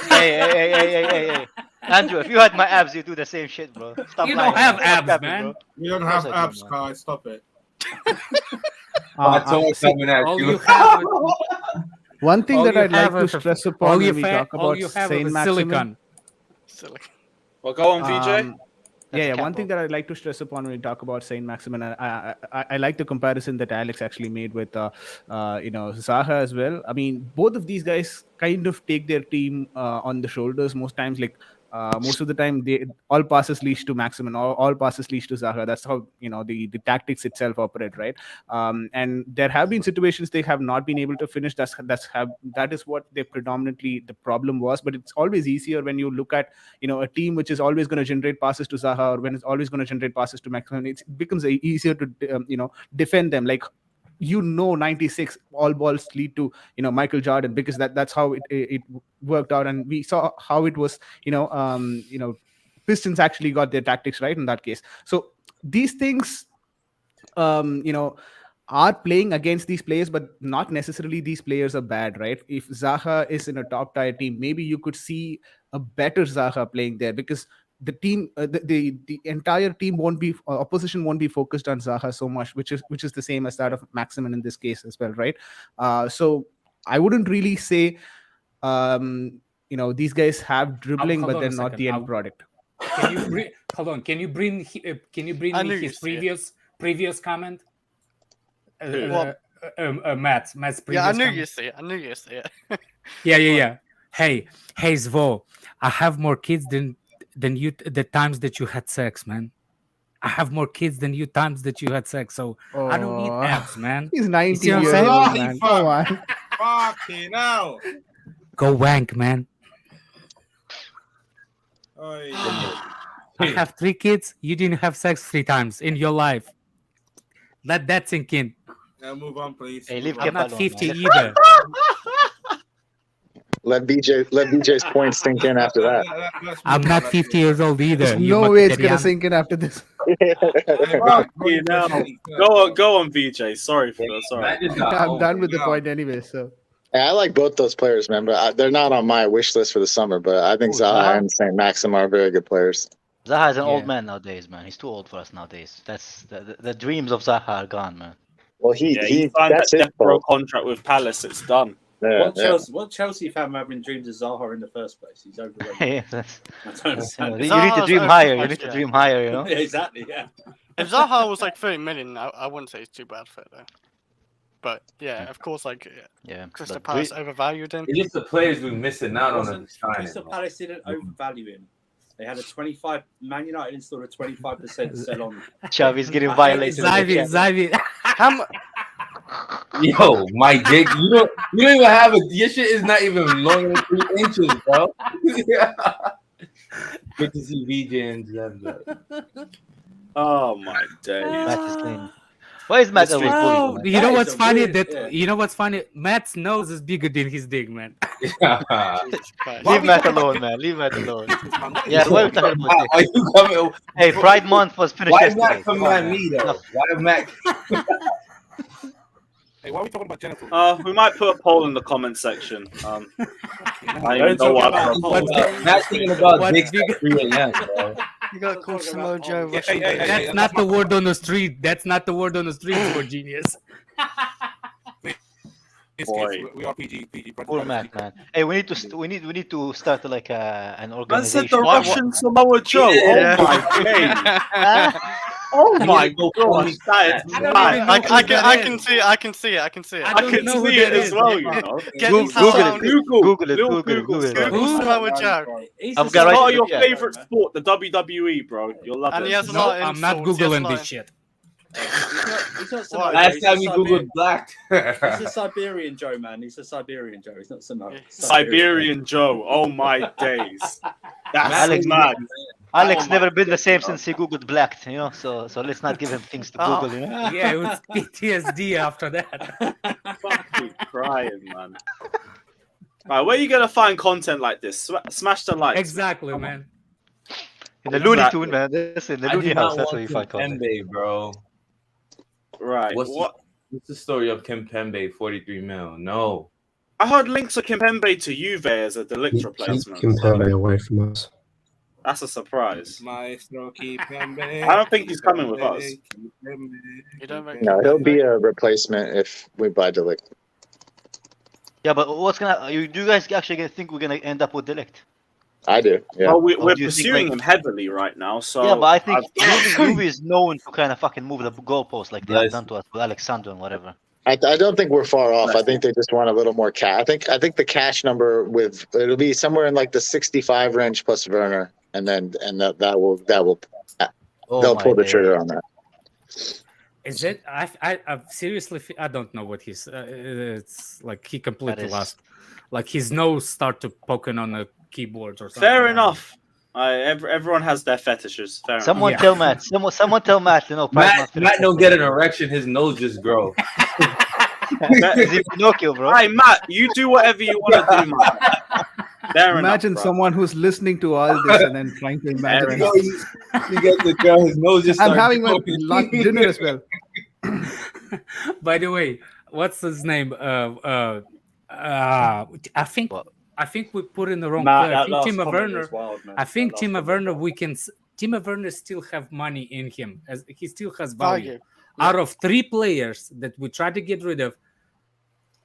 Hey. Andrew, if you had my abs, you'd do the same shit, bro. Stop You lying, don't have man. Stop abs, capping, man. bro. You don't Of have course I do, abs, man. Kai. Stop it. I told See, coming at all you. you have One thing All that you I'd like have to is- stress all upon you when we fa- talk all about you have Saint is Maximin. silicon. Well, go on, VJ. Yeah. One capital. thing that I'd like to stress upon when we talk about Saint Maximin, I like the comparison that Alex actually made with Zaha as well. I mean, both of these guys kind of take their team on the shoulders most times. Like most of the time, all passes leads to Maximin, all passes leads to Zaha. That's how the tactics itself operate, right? And there have been situations they have not been able to finish. That is what they predominantly the problem was. But it's always easier when you look at a team which is always going to generate passes to Zaha, or when it's always going to generate passes to Maximin. It becomes easier to defend them. Like 96 all balls lead to Michael Jordan, because that's how it worked out, and we saw how it was. Pistons actually got their tactics right in that case. So these things are playing against these players, but not necessarily these players are bad, right? If Zaha is in a top tier team, maybe you could see a better Zaha playing there, because the team, the entire team won't be opposition won't be focused on Zaha so much, which is the same as that of Maximin in this case as well, right? So I wouldn't really say these guys have dribbling, Hold but on they're a not second. the end product. Can you bring? Hold on. Can you bring I knew me his you'd say previous comment? What? Matt's previous. Yeah, I knew comment? you see it. I knew you see it. Yeah. Hey, Svo, I have more kids than you the times that you had sex, man. I have more kids than you times that you had sex, so I don't need abs, man. He's You 19 see what I'm years saying? old, man. Come on. Fucking hell. Go wank, man. Oi. I have 3 kids. You didn't have sex 3 times in your life. Let that sink in. Now move on, please. Hey, Move leave on. I'm not Kepa alone, 50 man. either. Let BJ's point sink in after that. Let's I'm move not on, 50 years old either. There's you no way it's gonna Mkhitaryan. sink in after this. Fucking hell. Go on, VJ. Sorry for that. Sorry. Matt just got I'm owned. done with the point anyway. So Yeah, I like both those players, man, but they're not on my wish list for the summer. But I think Who, Zaha Zaha? and Saint Maxim are very good players. Zaha is an old Yeah. man nowadays, man. He's too old for us nowadays. That's the dreams of Zaha are gone, man. Well, He he signed that's that his death row fault. contract with Palace. It's done. Yeah, What Chelsea fan having dreams of Zaha in the first place? He's overrated. Yeah, I don't understand. you need to Zaha's dream higher. You overpriced, need to yeah. dream higher. Yeah, exactly. Yeah. If Zaha was like 30 million, I wouldn't say it's too bad for it though. But yeah, of course, like Yeah. Crystal but Palace overvalued him. It's just the players we're missing out on Wasn't the signing. Crystal Palace didn't overvalue him. They had a 25. Man United installed a 25% sell on. Xavi's getting violated. in the chat. Xavi. How much? Yo, my dick, you don't even have your shit is not even longer than 3 inches, bro. Good to see VJ and Zeb. Oh my days. Matt is lame. Why is Matt always bullied, man? You know That what's is a funny? weird- You know what's funny? Matt's nose is bigger than his dick, man. Jesus Christ. Leave Matt alone, man. Leave Matt alone. Yeah, why are we talking about this? Why you coming? Hey, Pride Month was finished Why is yesterday. Matt coming Come on, at man. me though? Why is Matt? Hey, why are we talking about Jennifer? We might put a poll in the comment section. I don't even know talk why. about polls. Matt's thinking about What's dicks bigger? at 3 a.m. bro. You got called Samojo Hey, Russian. hey, hey, That's not the word on the street. That's not the word on the street for genius. Boy. We are PG. Poor Matt, man. Hey, we need to start like an Man said the organization. Russian Samoa Joe. Yeah. Oh my days. Oh my gosh, that is I don't mad. even know I can see it. I can see it. I I don't can know who see it that as is. well, you know. Get Google sound- it. Google it. Little Google it. Google Samoa Joe. I've It's got right part of here, your yeah. favorite sport, the WWE, bro. You'll love And it. he has a No, lot of I'm not insults. He has a googling lot this of- shit. He's not Samoa What? Joe, Last he's time a you Siberian- googled black. He's a Siberian Joe, man. He's a Siberian Joe. He's not Samoa. Siberian Joe. Oh my days. That's Alex- mad. Alex Oh never my been the same goodness, since he googled black, you know. So let's not give him things to Oh. Google, you know. Yeah, it was PTSD after that. Fucking crying, man. Alright, where are you gonna find content like this? Smash the likes. Exactly, man. In the Looney Exactly. Tune, man. This in the I Looney do House. not That's where want you find content. Kimpembe, bro. Right. What's What? the story of Kimpembe? 43 mil. No. I heard links of Kimpembe to Juve as a Ligt Keep replacement. Kimpembe away from us. That's a surprise. Maestro, keep him I don't think he's coming with us. You don't reckon? No, he'll be a replacement if we buy Dijk. Yeah, but what's gonna? Do you guys actually think we're gonna end up with Ligt? I do. Yeah. Well, we're do you think, pursuing like- him heavily right now. So Yeah, but I think Juve is known to kind of fucking move the goalpost like they have Nice. done to us with Alexander and whatever. I don't think we're far off. I think they just want a little more cash. I think the cash number it'll be somewhere in like the 65 range plus Werner, and that will they'll pull the trigger on that. Is it? I seriously, I don't know what he's. It's like he completely lost. Like his nose start to poking on the keyboard or something. Fair enough. Everyone has their fetishes. Fair Someone enough. tell Matt. Someone tell Matt. You know, Matt don't get an erection. His nose just grow. Is he Pinocchio, bro? Hey Matt, you do whatever you want to do, man. Fair Imagine enough, someone who's listening to all this and then trying to imagine. He gets the girl. His nose just. I'm starts having my poking. lunch dinner as well. By the way, what's his name? I think we put in the wrong player. I think Timo Werner. I think Timo Werner. Timo Werner still have money in him, as he still has value. Out of 3 players that we try to get rid of,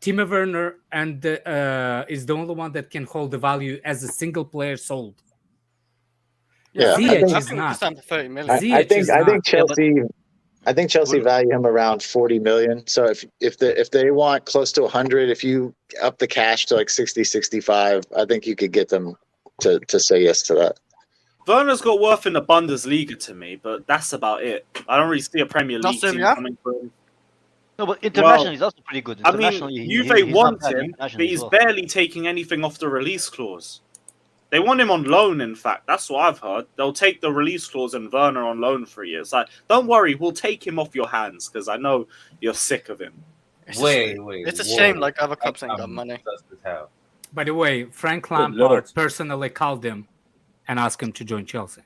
Timo Werner is the only one that can hold the value as a single player sold. Yeah, Ziyech is not. 30 million. I think Chelsea value him around 40 million. So if they want close to 100, if you up the cash to like 60, 65, I think you could get them to say yes to that. Werner's got worth in the Bundesliga to me, but that's about it. I don't really see a Premier League team coming for him. No, but internationally he's also pretty good. I mean, Juve want him, but he's barely taking anything off the release clause. They want him on loan, in fact. That's what I've heard. They'll take the release clause and Werner on loan for a year. It's like, don't worry, we'll take him off your hands because I know you're sick of him. Wait. It's a shame like other clubs ain't got money. By the way, Frank Lampard personally called him and asked him to join Chelsea.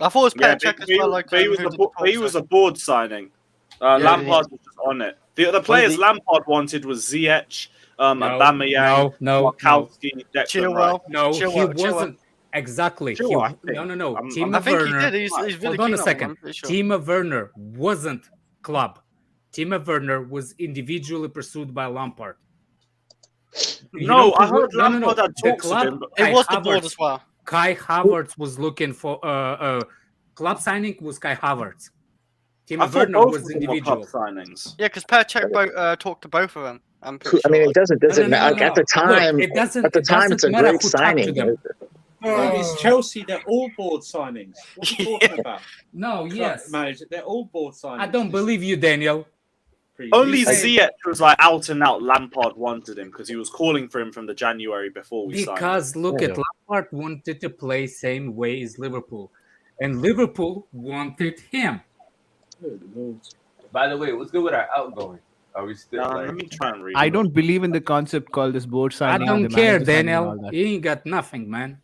I thought it was Petr as well. Like, he was a board signing. Lampard was just on it. The other players Lampard wanted was Ziyech, Aubameyang, Markowski, Declan Rice. No, he wasn't. Exactly. No. Timo I think Werner, he did. He's really hold on keen a second. him, I'm pretty sure. Timo Werner wasn't club. Timo Werner was individually pursued by Lampard. I heard Lampard had talks with him. It was the board as well. Kai Havertz was looking for club signing was Kai Havertz. Timo Werner was individual signings. Yeah, because Petr talked to both of them. I mean, it doesn't matter. At the time, Look, it's a great signing. It's Chelsea. They're all board signings. What are you talking about? No, yes. Manager, they're all board signings. I don't believe you, Daniel. Only Ziyech was like out and out. Lampard wanted him because he was calling for him from the January before we signed. Because look at Lampard wanted to play same way as Liverpool, and Liverpool wanted him. By the way, what's good with our outgoing? Are we still? Let me try and read. I don't believe in the concept called this board I signing. don't care, Daniel. You ain't got nothing, man.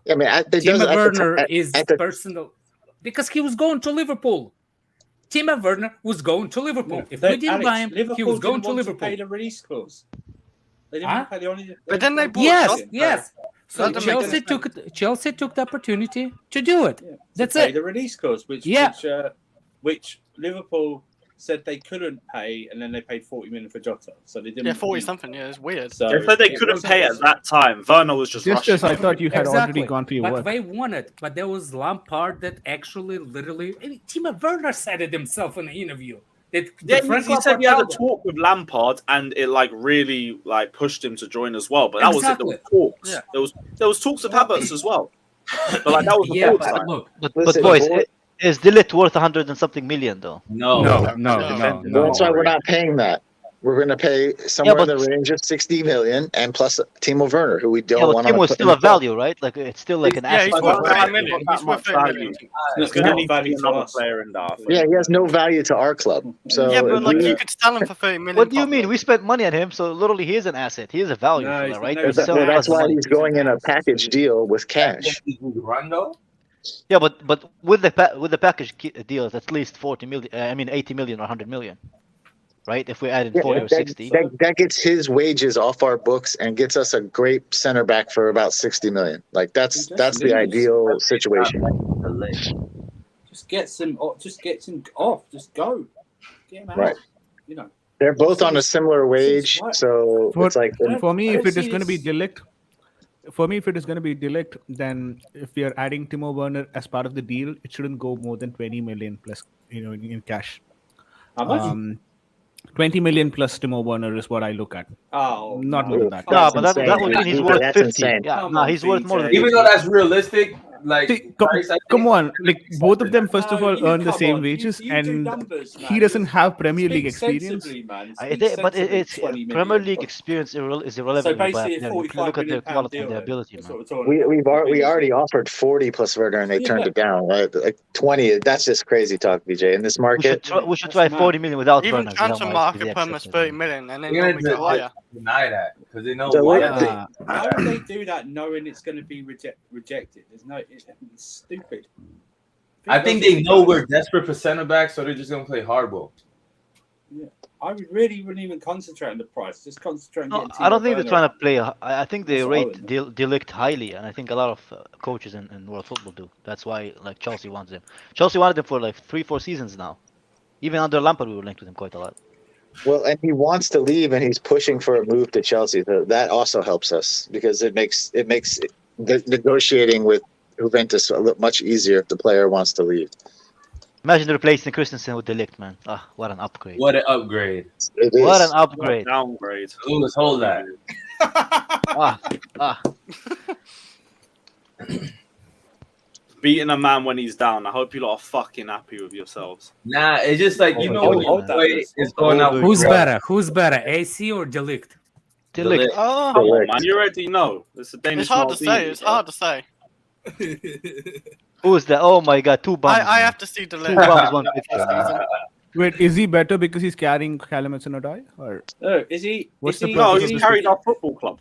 Yeah, I mean, Timo Werner is personal because he was going to Liverpool. Timo Werner was going to Liverpool. If we didn't buy him, he was going to Liverpool. Pay the release clause. They didn't pay the only. But then they bought yes. So Chelsea took the opportunity to do it. Yeah. That's pay it. The release clause, which Liverpool said they couldn't pay, and then they paid 40 million for Jota. So they didn't. Yeah, 40 something. Yeah, it's weird. So they said they couldn't pay at that time. Werner was just rushing. As I thought you had already gone to your but work. they won it. But there was Lampard that actually, literally, Timo Werner said it himself in the interview. He said he had a talk with Lampard, and it really pushed him to join as well. But that was it. There was talks. Yeah. There was talks of Havertz as well. But that was the but look. But boys, is Ligt worth 100 and something million though? No. That's why we're not paying that. We're going to pay somewhere in the range of 60 million and plus Timo Werner, who we don't want to. Timo is still a value, right? Like it's still like an asset. He's worth 5 million. He's worth 5 million. There's going to need to be another player in there. Yeah, he has no value to our club. So yeah, but you could sell him for 30 million. What do you mean? We spent money on him, so literally he is an asset. He is a value, right? That's why he's going in a package deal with cash. Yeah, but with the package deal, it's at least 40 million. 80 million or 100 million. Right, if we add in 40 or 60, that gets his wages off our books and gets us a great center back for about 60 million. Like that's the ideal situation. Just gets him off. Just go. Get him out. Right. They're both on a similar wage, so it's like For me, I if don't it is see going to be this- Ligt, then if we are adding Timo Werner as part of the deal, it shouldn't go more than 20 million plus, in cash. How much? 20 million plus Timo Werner is what I look at. Oh, Not more than that. No, but insane. that would mean he's worth That's 50. insane. Yeah, Come no, on, he's worth more than BJ. 50. Even though that's realistic, like See, Rice, I come think- on, like both of them, first of No, all, you earn the come same on. wages, You do and numbers, he man. doesn't have Premier League Speak experience. sensibly, man. But Speak sensibly, it's 20 Premier million. League experience is So irrelevant. basically, a You can 45 look at their million pound quality deal. and their then. ability, That's man. what we're talking about. We already offered 40 plus Werner, and they Yeah. turned it down. Right? Like 20. That's just crazy talk, BJ. In this market, We should try 40 million without Even Werner. transfer market permits 30 million, and then They're normally gonna go higher. deny that because they know So why. How would they do that knowing it's going to be rejected? It's stupid. I think they know we're desperate for center back, so they're just gonna play hardball. Yeah. I wouldn't even concentrate on the price. Just concentrate on No, getting I don't think Timo they're trying Werner. to play. I think they That's rate all. Delict highly, and I think a lot of coaches in world football do. That's why, like, Chelsea wants him. Chelsea wanted him for like 3-4 seasons now. Even under Lampard, we were linked with him quite a lot. well, and he wants to leave, and he's pushing for a move to Chelsea. So that also helps us because it makes the negotiating with Juventus a little much easier if the player wants to leave. Imagine replacing Christensen with Delict, man. Ah, what an upgrade! What an upgrade! It What is. an upgrade! Downgrade. Lewis, hold that. Ah. Beating a man when he's down. I hope you lot are fucking happy with yourselves. Nah, it's just like you know when you play, it's going out. Who's better? Who's better, AC or Delict? Delict. Oh, Come on, man. You already know. It's a Danish it's hard to say. Maldini, It's bro. hard to say. Who's that? Oh my God, 2 bums. I man. have to see the 2 list. bums, 1 picture. Wait, is he better because he's carrying Calamity and Dijk, or Oh, is he? What's is the he, No, purpose is he of he, carried our football club.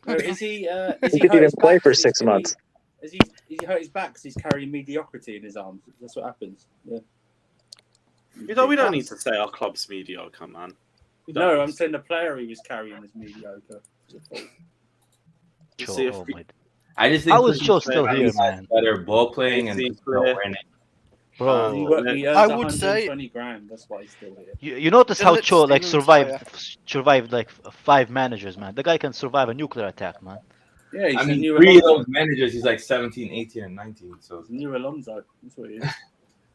is he? Is He he hurt his didn't play back for 'cause 6 months. Is he hurt his back because he's carrying mediocrity in his arms? That's what happens. Yeah. We don't need to say our club's mediocre, man. We don't No, need I'm to- saying the player he was carrying is mediocre. We'll see if Oh we- my- I just think How is Joe Christensen still here, has man? better ball playing and He's no clear. winning. Bro, He I earns would say- 120 grand. That's why he's still here. you notice how Delict Cho like still survived like 5 managers, man. The guy can survive a nuclear attack, man. Yeah, he's I a mean, new 3 of Alonso. those managers, he's like 17, 18, and 19. So He's a new Alonso. That's what he is.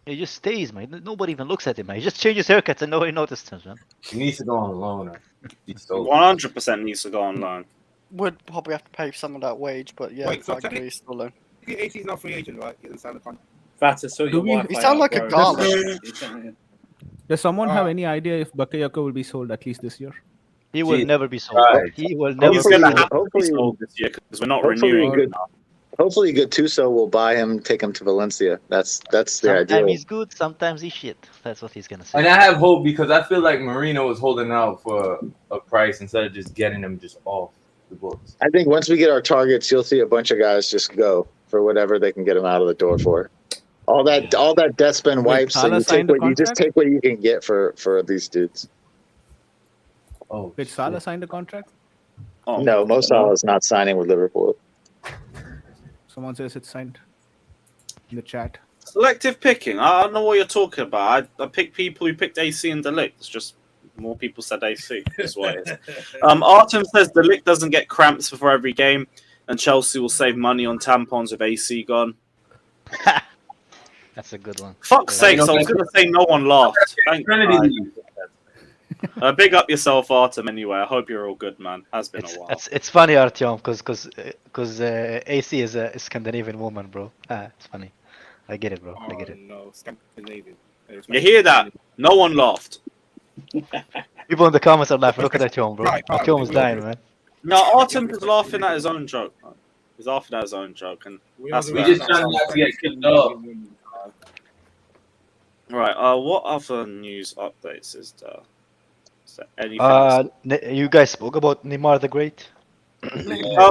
He just stays, man. Nobody even looks at him, man. He just changes haircuts and nobody notices him, man. he needs to go on loan or be sold. 100% needs to go on loan. Would probably have to pay some of that wage, but yeah, Wait, so I agree. He's still low. AC's not free agent, right? He doesn't sign the contract. Fata, so Do your we- wife. You sound like a garlic. does someone have any idea if Bakayoko will be sold at least this year? He will Gee, never be sold. right. He will never He's be going to sold. have to be hopefully- sold this year because we're not hopefully renewing. good- Hopefully, Gattuso will buy him, take him to Valencia. That's the Sometimes idea. he's good, sometimes he's shit. That's what he's gonna say. And I have hope because I feel like Marino was holding out for a price instead of just getting him just off the books. I think once we get our targets, you'll see a bunch of guys just go for whatever they can get him out of the door for. All that death's been wiped, so Salah you signed a you just contract? take what you can get for these dudes. Oh, Did Salah sign the contract? Oh, No, Mo Salah is not signing with Liverpool. Someone says it's signed in the chat. Selective picking. I don't know what you're talking about. I picked people who picked AC and Delict. It's just more people said AC. That's what it is. Artem says Delict doesn't get cramps before every game, and Chelsea will save money on tampons with AC gone. That's a good one. Fuck's sake! So I was going to say no one laughed. Thank Trinity God. League. Big up yourself, Artem. Anyway, I hope you're all good, man. Has been a while. It's funny, Artyom, because AC is a Scandinavian woman, bro. It's funny. I get it, bro. I get it. No, Scandinavian. You hear that? No one laughed. People in the comments are laughing. Look at Artyom, bro. Right, Artyom is dying, man. No, Artem is laughing at his own joke. Man. He's laughing at his own joke, and that's We fair just enough. trying not to get kicked off. Right. What other news updates is there? Is there anything else? You guys spoke about Neymar the Great.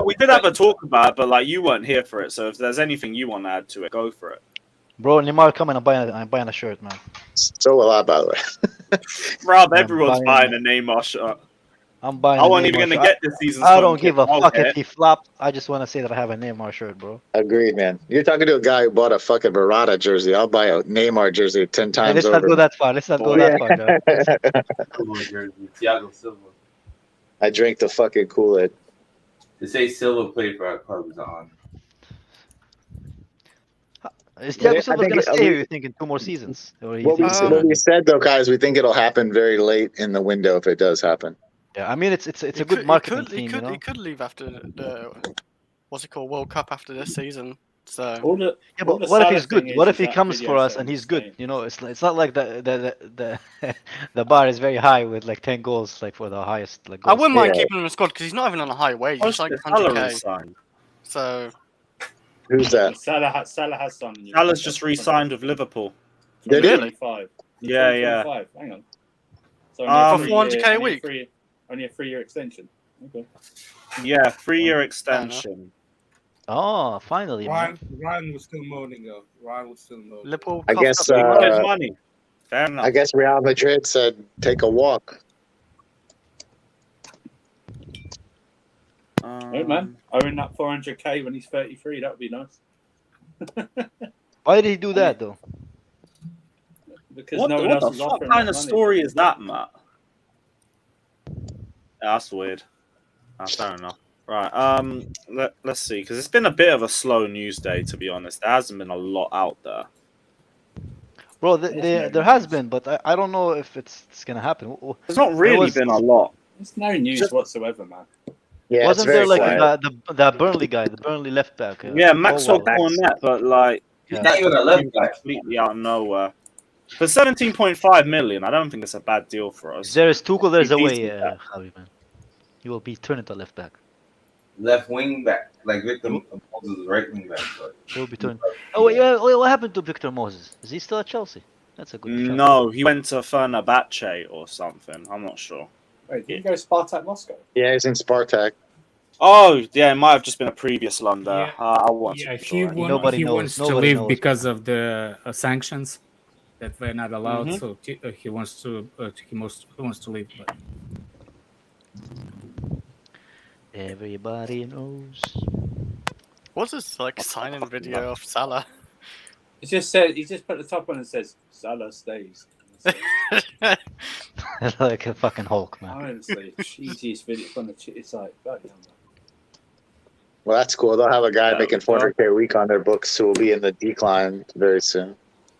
We did have a talk about it, but like you weren't here for it. So if there's anything you want to add to it, go for it. Bro, Neymar coming and buying a shirt, man. So will I, by the way. Rob, Yeah, everyone's buying buying a Neymar shirt. I'm buying. I a wasn't Neymar even going to shirt. get this season's I home don't kit. give a I'll fuck get if it. he flopped. I just want to say that I have a Neymar shirt, bro. Agreed, man. You're talking to a guy who bought a fucking Verrata jersey. I'll buy a Neymar jersey 10 Hey, times let's over. not go that far. Let's not go Yeah. that far, Josh. Silva jersey, Thiago Silva. I drank the fucking Kool-Aid. To say Silva played for our club is on. Is But Thiago I Silva think going to it- stay here, you think, in 2 more seasons? Or you What we, think he's Um, what gonna we leave? said though, guys, we think it'll happen very late in the window if it does happen. Yeah, I mean, it's a He good could- marketing he could, theme, you know? He could leave after the what's it called, World Cup after this season. So All the, Yeah, all but the what if Salah he's good? thing What is if he that comes video for us showing and the he's good? same. You know, it's not like the bar is very high with like 10 goals, like for the highest like I goals. wouldn't mind Yeah. keeping him in the squad because he's not even on a high wage. He's like Salah 100k. re-signed. So Who's that? Salah has signed. Salah's just re-signed with Liverpool. Did he? 2025. Yeah, yeah. 2025. Hang on. So For 400k a week? Only a 3-year extension. Okay. Yeah, 3-year extension. Oh, finally, man. Ryan was still moaning though. Ryan was still moaning. Liverpool. I coughed guess, up He wanted Uh, money. Fair enough. I guess Real Madrid said take a walk. Hey man, owing that 400k when he's 33, that would be nice. Why did he do that though? Because What, no one what else the is fuck offering kind that of money. story is that, Matt? Yeah, that's weird. Fair enough. Right. Let's see, because it's been a bit of a slow news day, to be honest. There hasn't been a lot out there. Bro, there has been, but I don't know if it's gonna happen. There's not really was- been a lot. There's no news Just- whatsoever, man. Yeah, Wasn't it's very there like quiet. the Burnley guy, the Burnley left back? Yeah, Maxwell Colwell? Cornet, but like Yeah. Not even a left back. completely out of nowhere. For 17.5 million, I don't think it's a bad deal for If us. there is Tuchel, there's a He way, beats that. Javi, man. He will be turned into left back. Left wing back, like Victor Moses is right wing back. But He will be turned. Oh, wait, what happened to Victor Moses? Is he still at Chelsea? That's a good shout. No, he went to Fenerbahce or something. I'm not sure. Wait, did you go Spartak Moscow? Yeah, he's in Spartak. Oh, yeah, it might have just been a previous loan there. Yeah. I wasn't Yeah, sure. Nobody he knows. wants to Nobody leave knows. because of the sanctions that were not allowed. Mhm. So he wants to leave. But Everybody knows. What's this like signing video of Salah? He just put the top on and says Salah stays. Like a fucking Hulk, man. Honestly, cheesiest video from the it's like bloody hell, man. Well, that's cool. They'll have a guy Yeah, making 400k a week on their books who will be in the decline very soon.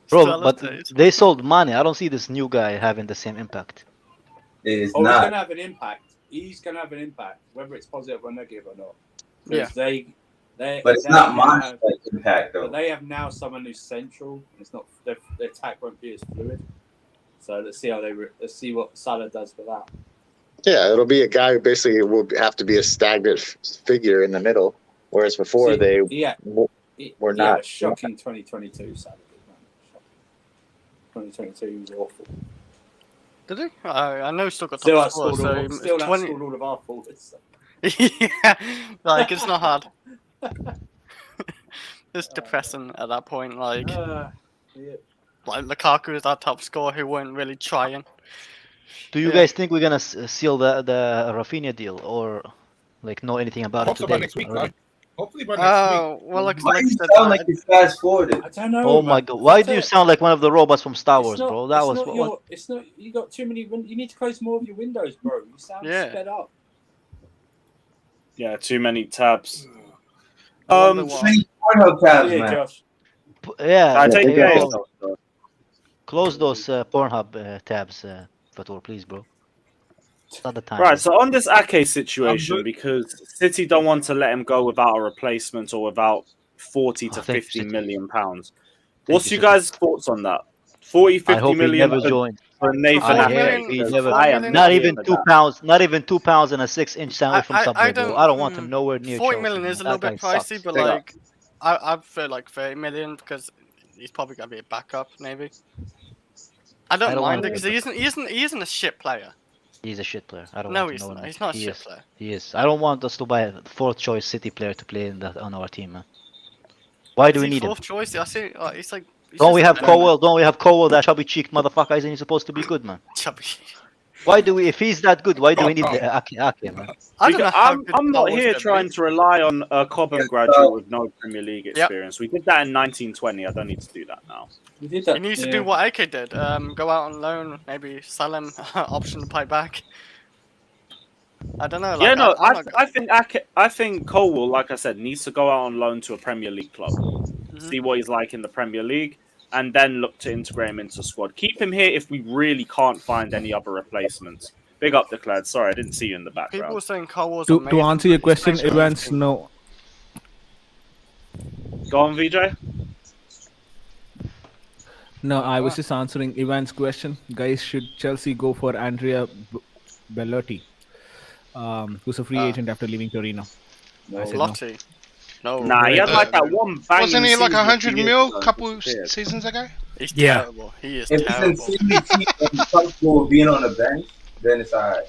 Bro, Salah but stays. they sold money. I don't see this new guy having the same impact. it is Oh, he's not. gonna have an impact. He's gonna have an impact, whether it's positive or negative or not. Yeah. Because they But it's they not now much have- like impact But though. they have now someone who's central. It's not their attack won't be as fluid. So let's see how let's see what Salah does for that. Yeah, it'll be a guy who basically will have to be a stagnant figure in the middle, whereas before See, they yeah, were yeah, not. a shocking 2022 Salah did, man. Shocking. 2022 was awful. Did he? I know he still got Still top score. So still 20... outscored all of our forwards. yeah, like it's not hard. It's depressing at that point. Like Yeah. Lukaku is our top scorer who weren't really trying. Do you Yeah. guys think we're gonna seal the Raphinha deal, or like know anything about it Hopefully by today? next week, already? man. Hopefully by next Oh, well, like Why I you said, sound like you fast forwarded? I don't know. Oh man. my god! Why It's do you a- sound like one of the robots from Star it's Wars, not- bro? That it's was not what? your- It's not. You got too many. You need to close more of your windows, bro. You sound Yeah. sped up. Yeah, too many tabs. I wonder why. Many Pornhub tabs, Yeah, man. Josh. Yeah, I take they care go. of yourself, though. close those Pornhub tabs, Fatur, please, bro. It's not the time. Right, so on this Ake situation, good. because City don't want to let him go without a replacement or without 40 to Oh, thank you, 50 City. million pounds. Thank What's you, you City. guys' thoughts on that? 40, I 50 hope he million never joined. for Nathan I Ake? hope he because never- I am Not Not here even for £2. that. Not even £2 and a 6-inch sandwich from Subway, I bro. don't. I don't want him nowhere near 40 Chelsea, million man. is a little That bit guy pricey, sucks. but Big up. like I'd feel like 30 million because he's probably gonna be a backup, maybe. I don't don't mind want it because he isn't a shit player. He's a shit player. I don't No, want he's to know not. him. He's not a He shit is. player. He is. I don't want us to buy a fourth choice City player to play on our team, man. Why do Is we he need him? fourth choice? I see. He's like. he's Don't we just have a Cowell? Don't we have Cowell? That chubby cheeked motherfucker isn't he supposed to be good, man? chubby. Why do we? If he's that good, why do we need the Ake, man? I don't know how good I'm not Cole was here gonna trying be. to rely on a Cobham graduate with no Premier League experience. We did that in 1920. I don't need to do that now. We did He that. needs to do what AK did. Go out on loan, maybe sell him, option to buy back. I don't know. Like, Yeah, no, I'm not I think Colwell, like I said, needs to go out on loan to a Premier League club, see what he's like in the Premier League, and then look to integrate him into the squad. Keep him here if we really can't find any other replacements. Big up, Declan. Sorry, I didn't see you in the background. People were saying Cole was To amazing. answer your but he's question, special. Evans, no. Go on, VJ. No, I was just answering Ivan's question. Guys, should Chelsea go for Andrea Bellotti, who's a free agent after leaving Torino? I said no. Lottie. No. Nah, he had like that one banging Wasn't he like season 100 a few mil years ago. couple Yeah. seasons ago? He's Yeah. terrible. He is If he's terrible. insanely cheap and comfortable being on the bench, then it's alright.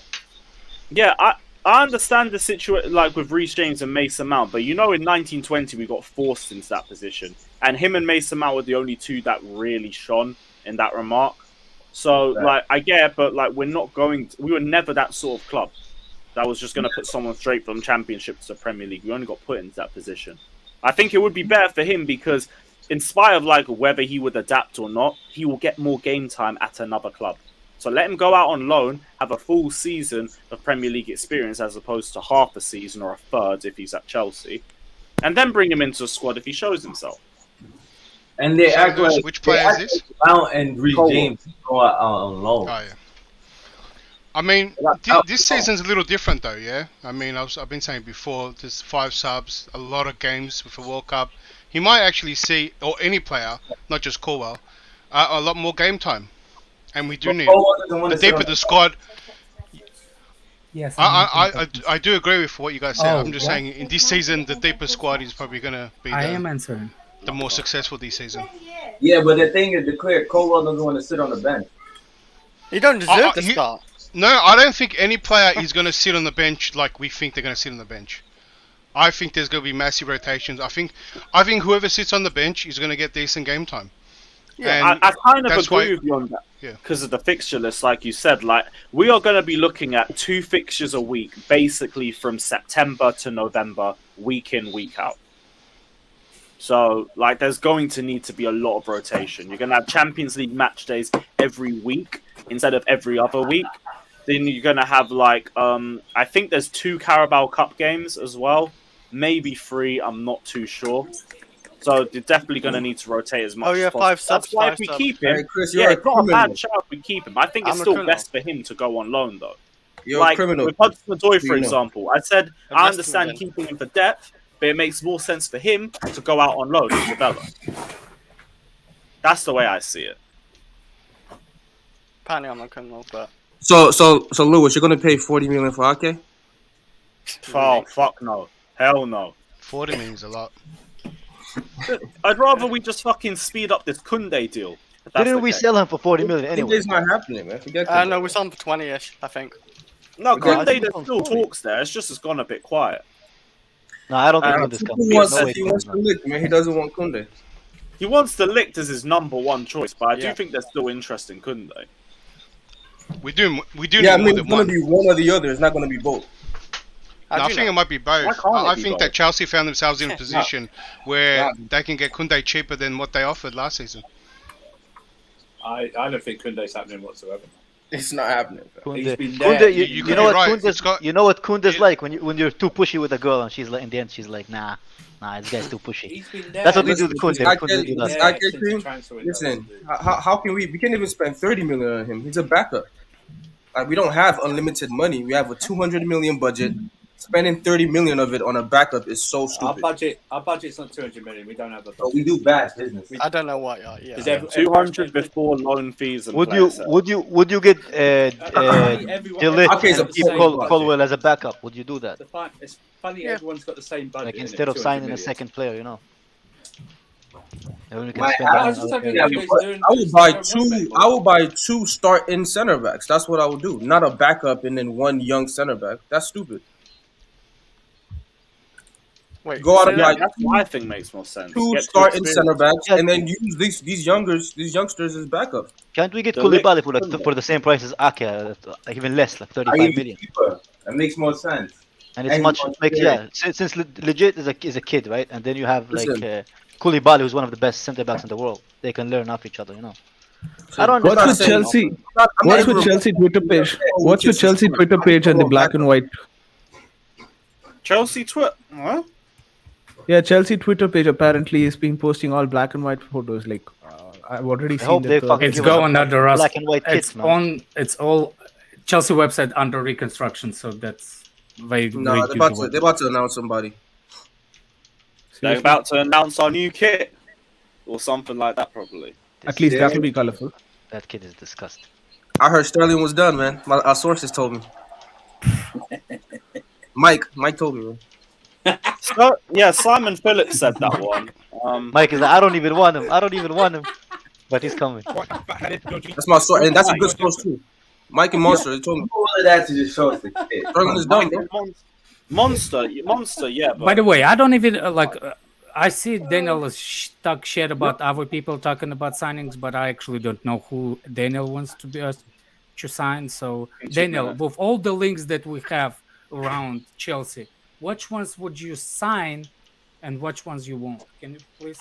Yeah, I understand the situation, like with Reece James and Mason Mount, but you know, in 1920 we got forced into that position, and him and Mason Mount were the only two that really shone in that remark. So, Right. like, I get it, but like, we were never that sort of club that was just going to put someone straight from Championship to the Premier League. We only got put into that position. I think it would be better for him because, in spite of like whether he would adapt or not, he will get more game time at another club. So let him go out on loan, have a full season of Premier League experience as opposed to half a season or a third if he's at Chelsea, and then bring him into a squad if he shows himself. And they So act who's- like which player is this? Mount and Reece Colwell. James go out on loan. Oh yeah. I mean, Yeah. this season's a little different though, yeah. I mean, I've been saying before, there's 5 subs, a lot of games with the World Cup. He might actually see, or any player, not just Colwell, a lot more game time, and we do But need Colwell doesn't want the to sit deeper on the squad. Yes. I do agree with what you guys said. Oh, I'm just what? saying, in this season, the deeper squad is probably gonna be I am the answering. more successful this season. Yeah, but the thing is, declared Colwell doesn't want to sit on the bench. He don't deserve to he- start. No, I don't think any player is going to sit on the bench like we think they're going to sit on the bench. I think there's going to be massive rotations. I think whoever sits on the bench is going to get decent game time. Yeah, And I kind of that's agree why- with you on that Yeah. because of the fixture list, like you said. Like we are going to be looking at 2 fixtures a week, basically from September to November, week in, week out. So, like, there's going to need to be a lot of rotation. You're going to have Champions League match days every week instead of every other week. Then you're going to have, like, I think there's 2 Carabao Cup games as well. Maybe 3, I'm not too sure. So, you're definitely going to need to rotate as much Oh, yeah, as possible. 5 subs, That's why 5 if we subs. keep him, Hey, Chris, yeah, you're a it's not a criminal. bad shout if we keep him. I think it's I'm a still criminal. best for him to go on loan, though. You're Like, a criminal. with Hudson-Odoi, for You know. example, I said The I rest of understand them. keeping him for depth, but it makes more sense for him to go out on loan and develop. That's the way I see it. Apparently I'm a criminal, but So Lewis, you're gonna pay 40 million for Ake? Oh, fuck no. Hell no. 40 means a lot. I'd rather we just fucking speed up this Kounde deal. if that's Didn't the we case. sell him for 40 million anyway? It's not happening, man. Forget no, we saw him for 20-ish, I think. No, Okay, I Kounde, think there's it's still on 40. talks there. It's just it's gone a bit quiet. No, I don't think Uh, Kounde's He coming. wants, No way he wants Kounde's to lick, man. He doesn't want Kounde. He wants the Ligt as his number 1 choice, but I do Yeah. think there's still interest in Kounde. We do Yeah, I need mean, more it's than gonna one. be one or the other. It's not gonna be both. How No, do I you think know? it might be both. Why can't I it be think both? that Chelsea found themselves in a position where Nah. they can get Kounde cheaper than what they offered last season. I don't think Kounde's happening whatsoever. It's not happening. Bro. He's Kounde, been there. Kounde, You you could know be what right. Kounde's, It's got- you know what Kounde's it- like when you're too pushy with a girl and she's like, in the end she's like, nah, this guy's too pushy. He's been there. That's what we Listen, do with Kounde. I Kounde get- do listen, that. I get since the you. transfer window. Listen, how can we can't even spend 30 million on him? He's a backup. Like, we don't have unlimited money. We have a 200 million budget. Spending 30 million of it on a backup is so Our stupid. budget's not 200 million. We don't have a But budget. we do bad business. I don't know what. Yeah. Is every- 200 before loan fees and Would player sales. you get everyone- Glick Okay, so and keep budget. Colwell as a backup? Would you do that? It's funny Yeah. everyone's got the same budget. Like innit? instead of 200 signing a million. second player, you know? Everyone can My spend house- on I just other don't think players. Kounde's doing- I would buy doing two. rugby, I would buy 2 start-in center backs. That's what I would do. Not a backup and then 1 young center back. That's stupid. Wait, Go out say of that like That's what I think makes more sense. two Get starting experience. center backs, Yeah. and then use these youngsters as backups. Can't we get The Ligt- Koulibaly for the same price as Ake, even less, like 35 million? Cheaper. That makes more sense. And it's And much more makes experience. since legit is a kid, right? And then you have like Listen. Koulibaly, who's one of the best center backs in the world. They can learn off each other, you know. I don't What's understand. with Chelsea? I'm not What's even with Chelsea Twitter page? Oh, What's with just- Chelsea Twitter page and the black and white? Chelsea Twitter. What? Yeah, Chelsea Twitter page apparently has been posting all black and white photos. Like I've already seen hope they that. fucking It's give us going under us. black and white It's kits, man. It's all Chelsea website under reconstruction, so that's very No, great. they're about to announce somebody. They're about to announce our new kit or something like that, probably. At least that will be colorful. That kid is disgusting. I heard Sterling was done, man. Our sources told me. Mike told me, man. So, yeah, Simon Phillips said that one. Mike is like, I don't even want him, but he's coming. That's my source, and that's a good source too. Mike and Monster, they told me. All of that to just show us the kid. Sterling is done, bro. Monster, yeah. But By the way, I don't even I see Daniel is talk shit about other people talking about signings, but I actually don't know who Daniel wants to sign. So, Daniel, with all the links that we have around Chelsea, which ones would you sign, and which ones you won't? Can you please,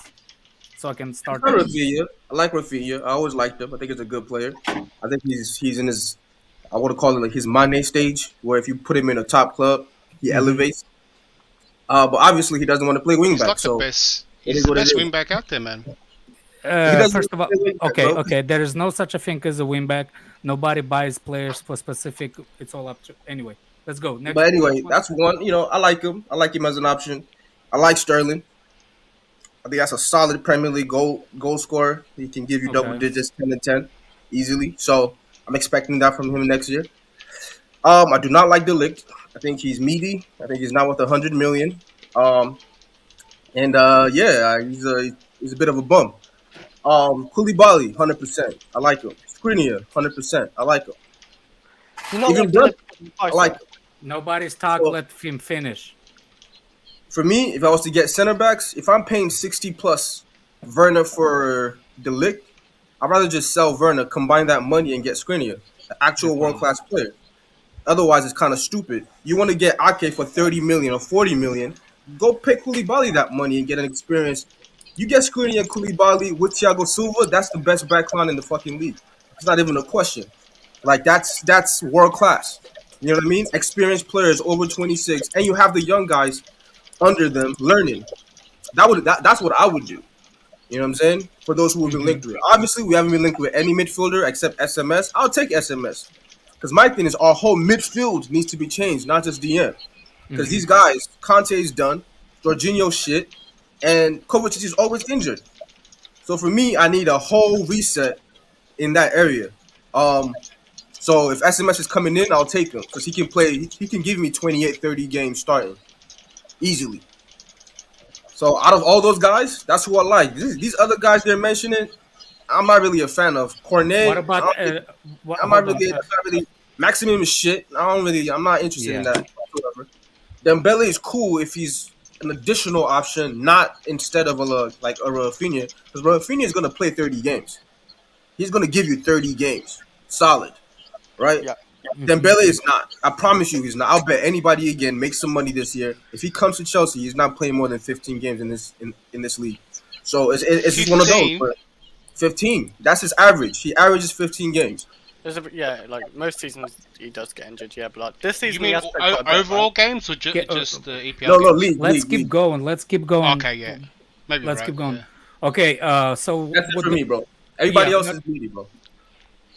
so I can start? Raphinha. I like Raphinha. I always liked him. I think he's a good player. I think he's in his, I want to call it like his Mane stage, where if you put him in a top club, he elevates. But obviously he doesn't want to play wing He's back. like So the best. it He's is the what it best is. wing back out there, man. doesn't First of all, play wing back, bro. okay, there is no such a thing as a wing back. Nobody buys players for specific. It's all up to anyway. Let's go next. But anyway, next one. that's one. I like him. I like him as an option. I like Sterling. I think that's a solid Premier League goal scorer. He can give you double Okay. digits, 10 and 10, easily. So I'm expecting that from him next year. I do not like Ligt. I think he's meaty. I think he's not worth 100 million. He's a bit of a bum. Koulibaly, 100%. I like him. Skriniar, 100%. I like him. Even Burnley, I like him. Nobody's talk. So- Let him finish. For me, if I was to get center backs, if I'm paying 60 plus Werner for Ligt, I'd rather just sell Werner, combine that money, and get Skriniar, an actual world class player. Otherwise, it's kind of stupid. You want to get Ake for 30 million or 40 million, go pay Koulibaly that money and get an experience. You get Skriniar and Koulibaly with Thiago Silva, that's the best backline in the fucking league. It's not even a question. Like that's world class. You know what I mean? Experienced players over 26, and you have the young guys under them learning. That's what I would do. You know what I'm saying? For those who have been linked with it. Obviously, we haven't been linked with any midfielder except SMS. I'll take SMS. Because my thing is our whole midfield needs to be changed, not just DM. Because these guys, Conte is done, Jorginho shit, and Kovacic is always injured. So for me, I need a whole reset in that area. So if SMS is coming in, I'll take him. Because he can play, he can give me 28, 30 games starting. Easily. So out of all those guys, that's who I like. These other guys they're mentioning, I'm not really a fan of. Cornet, What about? I'm not really. Maximum is shit. I'm not interested in that whatsoever. Dembele is cool if he's an additional option, not instead of a Raphinha. Because Raphinha is gonna play 30 games. He's gonna give you 30 games, solid, right? Yeah. Dembele is not. I promise you, he's not. I'll bet anybody again make some money this year. If he comes to Chelsea, he's not playing more than 15 games in this league. So it's just one of those. 15? But 15. That's his average. He averages 15 games. Like most seasons he does get injured, but like this season You mean he has played quite a bit, overall right? games or Yeah, just the EPL? No, games? league. Let's keep going. Let's keep going. Okay, yeah. Maybe Let's right, keep going. yeah. Okay. So That's it what for the- me, bro. Everybody Yeah, else no- is greedy, bro.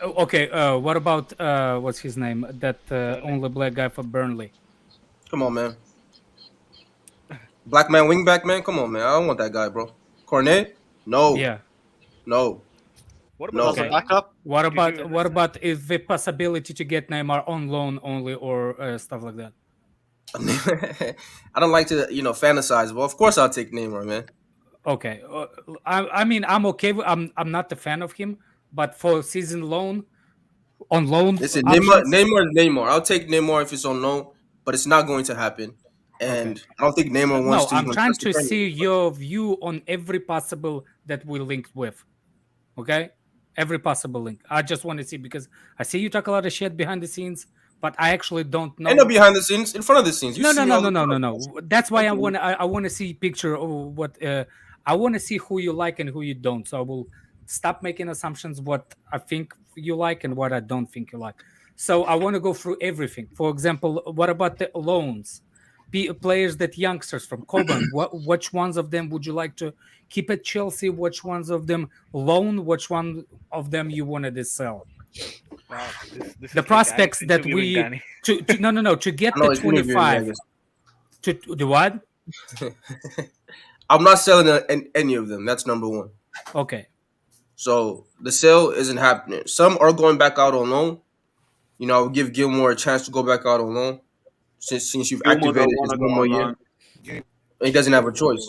Okay. What about what's his name? That only black guy for Burnley. Come on, man. Black man, wingback, man. Come on, man. I don't want that guy, bro. Cornet? No. Yeah. No. What No. about as a backup? What about if the possibility to get Neymar on loan only or stuff like that? I don't like to, fantasize. Well, of course I'll take Neymar, man. Okay. I mean I'm okay. I'm not a fan of him, but for season loan, on loan. Listen, options- Neymar. I'll take Neymar if it's on loan, but it's not going to happen. And I don't think Neymar No, wants to. I'm even trying touch the to Premier see League. your view on every possible that we linked with. Okay, every possible link. I just want to see because I see you talk a lot of shit behind the scenes, but I actually don't know. And not behind the scenes, in front of the scenes. You No, see no, me no, all no, the no, time. no, no. That's why I want to see picture of what I want to see who you like and who you don't. So I will stop making assumptions what I think you like and what I don't think you like. So I want to go through everything. For example, what about the loans? Players that youngsters from Coburn, which ones of them would you like to keep at Chelsea? Which ones of them loan? Which one of them you wanted to sell? Wow, this The is like prospects Alex that interviewing we Danny. no to get I know to he's interviewing me, I 25 guess. to the what? I'm not selling any of them. That's number one. Okay. So the sale isn't happening. Some are going back out on loan. You know, I would give Gilmore a chance to go back out on loan since you've Gilmore don't activated want his to go 1 more on year. loan. He doesn't have a choice.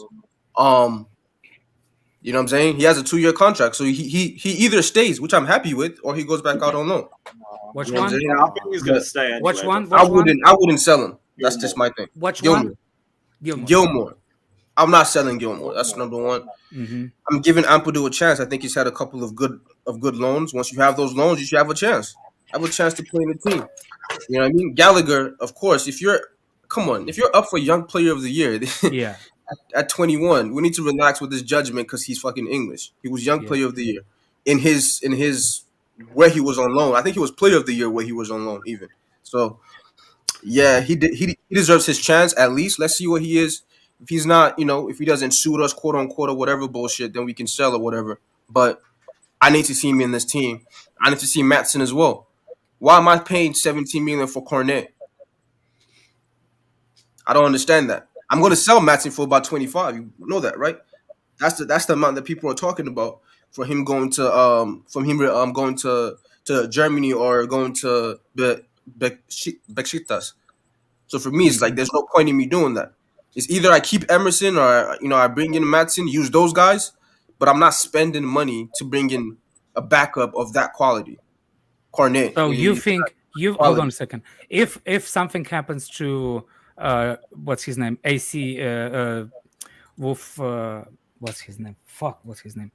You know what I'm saying? He has a 2-year contract, so he either stays, which I'm happy with, or he goes back out on loan. Which You know what I'm one? saying? Yeah, I think he's gonna stay anyway. Which one? but- Which I wouldn't sell him. That's Gilmore. just my thing. Which Gilmore. one? Gilmore. I'm not selling Gilmore. That's number one. Mm-hmm. I'm giving Ampadu a chance. I think he's had a couple of good loans. Once you have those loans, you should have a chance. Have a chance to play in the team. You know what I mean? Gallagher, of course. If you're up for Young Player of the Year, Yeah. at 21, we need to relax with this judgment because he's fucking English. He was Young Player of the Year in his where he was on loan. I think he was Player of the Year where he was on loan even. So yeah, he deserves his chance at least. Let's see what he is. If he's not, if he doesn't suit us, quote unquote, or whatever bullshit, then we can sell or whatever. But I need to see him in this team. I need to see Maatsen as well. Why am I paying 17 million for Cornet? I don't understand that. I'm going to sell Maatsen for about 25. You know that, right? That's the amount that people are talking about for him going to going to Germany or going to Besiktas. So for me, it's like there's no point in me doing that. It's either I keep Emerson or I bring in Maatsen, use those guys, but I'm not spending money to bring in a backup of that quality. Cornet. So you think hold on a second. If something happens to what's his name? AC Wolf what's his name? What's his name?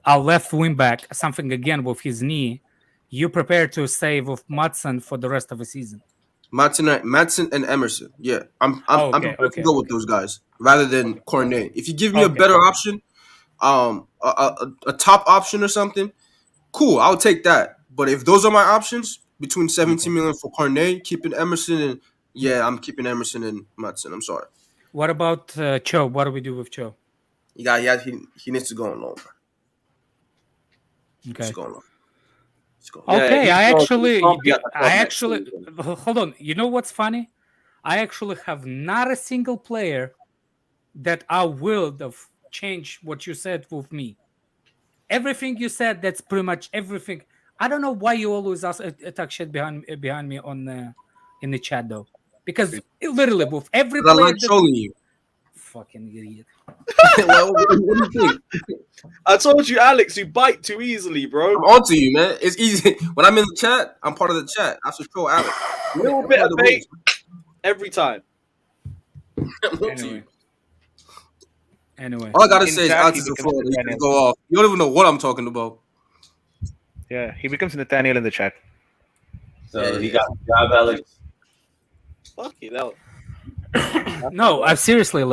Our left wing back, something again with his knee, you prepare to save with Maatsen for the rest of the season. Maatsen and Emerson. Yeah. I'm prepared to go with those guys rather than Cornet. If you give me a better option, a top option or something, cool, I'll take that. But if those are my options between 17 million for Cornet, keeping Emerson and I'm keeping Emerson and Maatsen. I'm sorry. What about Cho? What do we do with Cho? He needs to go on loan. Okay. Okay, I actually hold on. You know what's funny? I actually have not a single player that I will have changed what you said with me. Everything you said, that's pretty much everything. I don't know why you always attack shit behind me on in the chat though, because literally with every player, I like trolling you. Fucking idiot. What do you think? I told you, Alex, you bite too easily, bro. I'm onto you, man. It's easy. When I'm in the chat, I'm part of the chat. I should troll Alex. Little bit of bait every time. Anyway. All I gotta say is Alex is a fraud. You can go off. You don't even know what I'm talking about. Yeah, he becomes Nathaniel in the chat. So he got the job, Alex. Fucking hell. No, I seriously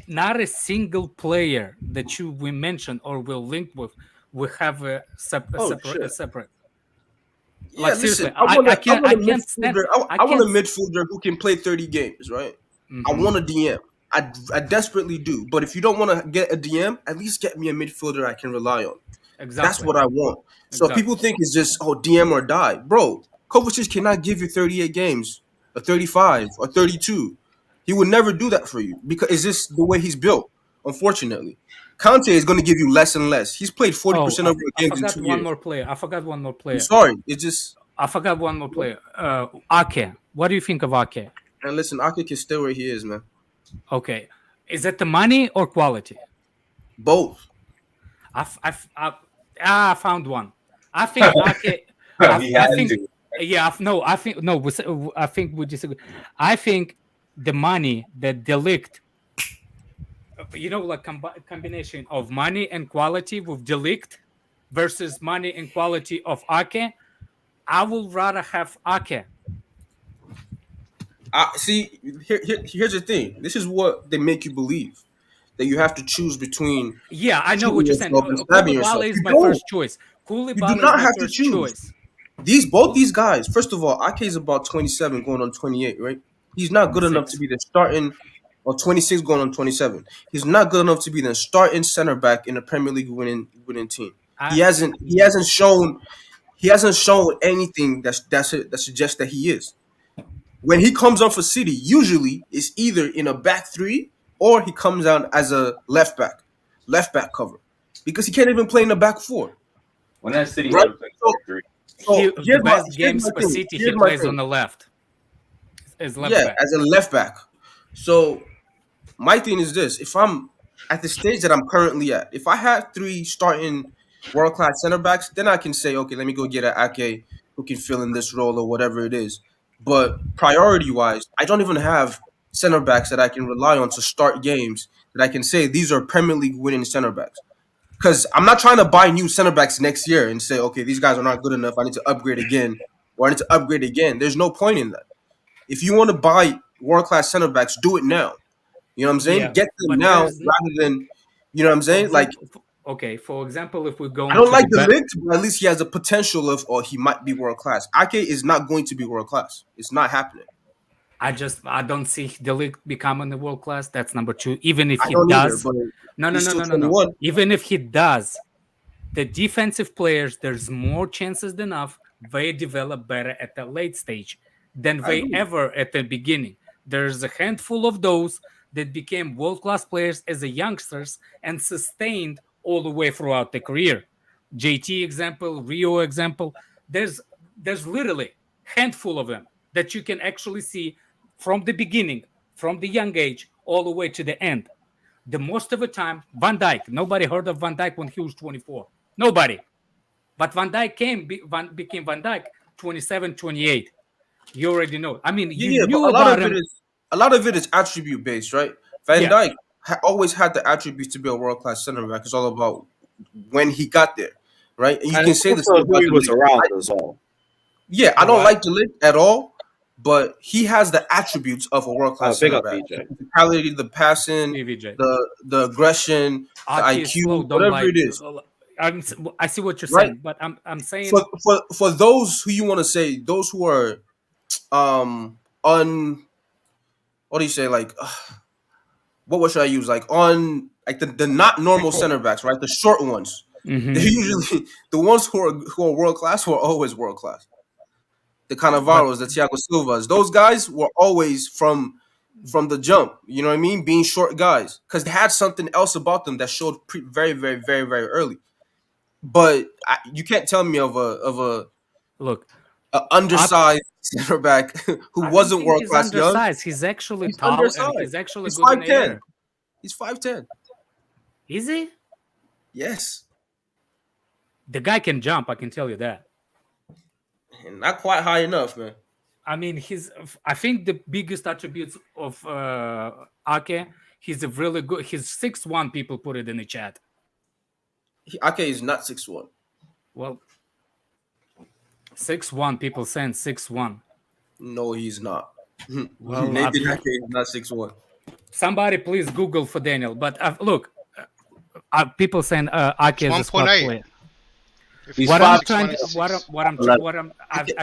not a single player that we mentioned or will link with will have a separate. Yeah, Like, listen, seriously, I want a a midfielder who can play 30 games, right? Mm-hmm. I want a DM. I desperately do. But if you don't want to get a DM, at least get me a midfielder I can rely on. Exactly. That's what I want. So people think it's just, DM or die. Bro, Kovacic cannot give you 38 games, or 35, or 32. He would never do that for you because it's just the way he's built, unfortunately. Conte is going to give you less and less. He's played 40% of your games in 2 years. I forgot one more player. I'm sorry. I forgot one more player. Ake. What do you think of Ake? And listen, Ake can stay where he is, man. Okay. Is it the money or quality? Both. I found one. I think Ake. I think we disagree. I think the money that Ligt, like combination of money and quality with Ligt versus money and quality of Ake, I would rather have Ake. See, here's the thing. This is what they make you believe, that you have to choose between. Yeah, I know what you're saying. And stabbing yourself. Koulibaly is You my don't. first choice. You do Koulibaly is not my have to first choose. choice. Both these guys. First of all, Ake is about 27, going on 28, right? He's not good enough to be the starting, or 26 going on 27. He's not good enough to be the starting center back in a Premier League winning team. He hasn't shown anything that suggests that he is. When he comes on for City, usually it's either in a back three or he comes out as a left back cover, because he can't even play in the back four. When that City right? three. The best games for City, he plays on the left. As left back. As a left back. So my thing is this: if I'm at the stage that I'm currently at, if I had 3 starting world-class center backs, then I can say, okay, let me go get an Ake who can fill in this role or whatever it is. But priority-wise, I don't even have center backs that I can rely on to start games that I can say these are Premier League winning center backs. Because I'm not trying to buy new center backs next year and say, okay, these guys are not good enough. I need to upgrade again, or I need to upgrade again. There's no point in that. If you want to buy world-class center backs, do it now. You know what I'm saying? Yeah, Get them now rather than, you know what I'm saying? Okay, for example, if we're going, I don't like the Ligt, but at least he has a potential of, or he might be world class. Ake is not going to be world class. It's not happening. I don't see Ligt becoming the world class. That's number 2. Even if he either, does, but no. Even if he does, the defensive players, there's more chances than enough they develop better at the late stage than they ever at the beginning. There's a handful of those that became world-class players as a youngsters and sustained all the way throughout the career. JT example, Rio example. There's literally handful of them that you can actually see from the beginning, from the young age, all the way to the end. The most of the time, Van Dijk. Nobody heard of Van Dijk when he was 24. Nobody. But Van Dijk became Van Dijk 27, 28. You already know. I mean, you knew about him. A lot of it is attribute based, right? Van Dijk always had the attributes to be a world class center back. It's all about when he got there, right? And you can say this who he was around as well. Yeah, I don't like Glick at all, but he has the attributes of a world class center back. The physicality, the passing, the aggression, the IQ, whatever it is. I see what you're saying, but I'm saying for those who you want to say, those who are what do you say, like what should I use, like on like the not normal center backs, right? The short ones. Mm-hmm. They're usually the ones who are world class, who are always world class. The Cannavaros, the Thiago Silvas, those guys were always from the jump. You know what I mean? Being short guys, because they had something else about them that showed very, very, very, very early. But you can't tell me of a undersized center back who wasn't world class young. He's actually tall. And he's actually good 5'10". in the air. He's 5'10". Is he? Yes. The guy can jump. I can tell you that. And not quite high enough, man. I mean, I think the biggest attributes of Ake, he's a really good. He's 6'1". People put it in the chat. Ake is not 6'1". Well, 6'1". People saying 6'1". No, he's not. Well, Nathan Ake is not 6'1". Somebody please Google for Daniel. But look, people saying Ake is a squad player. I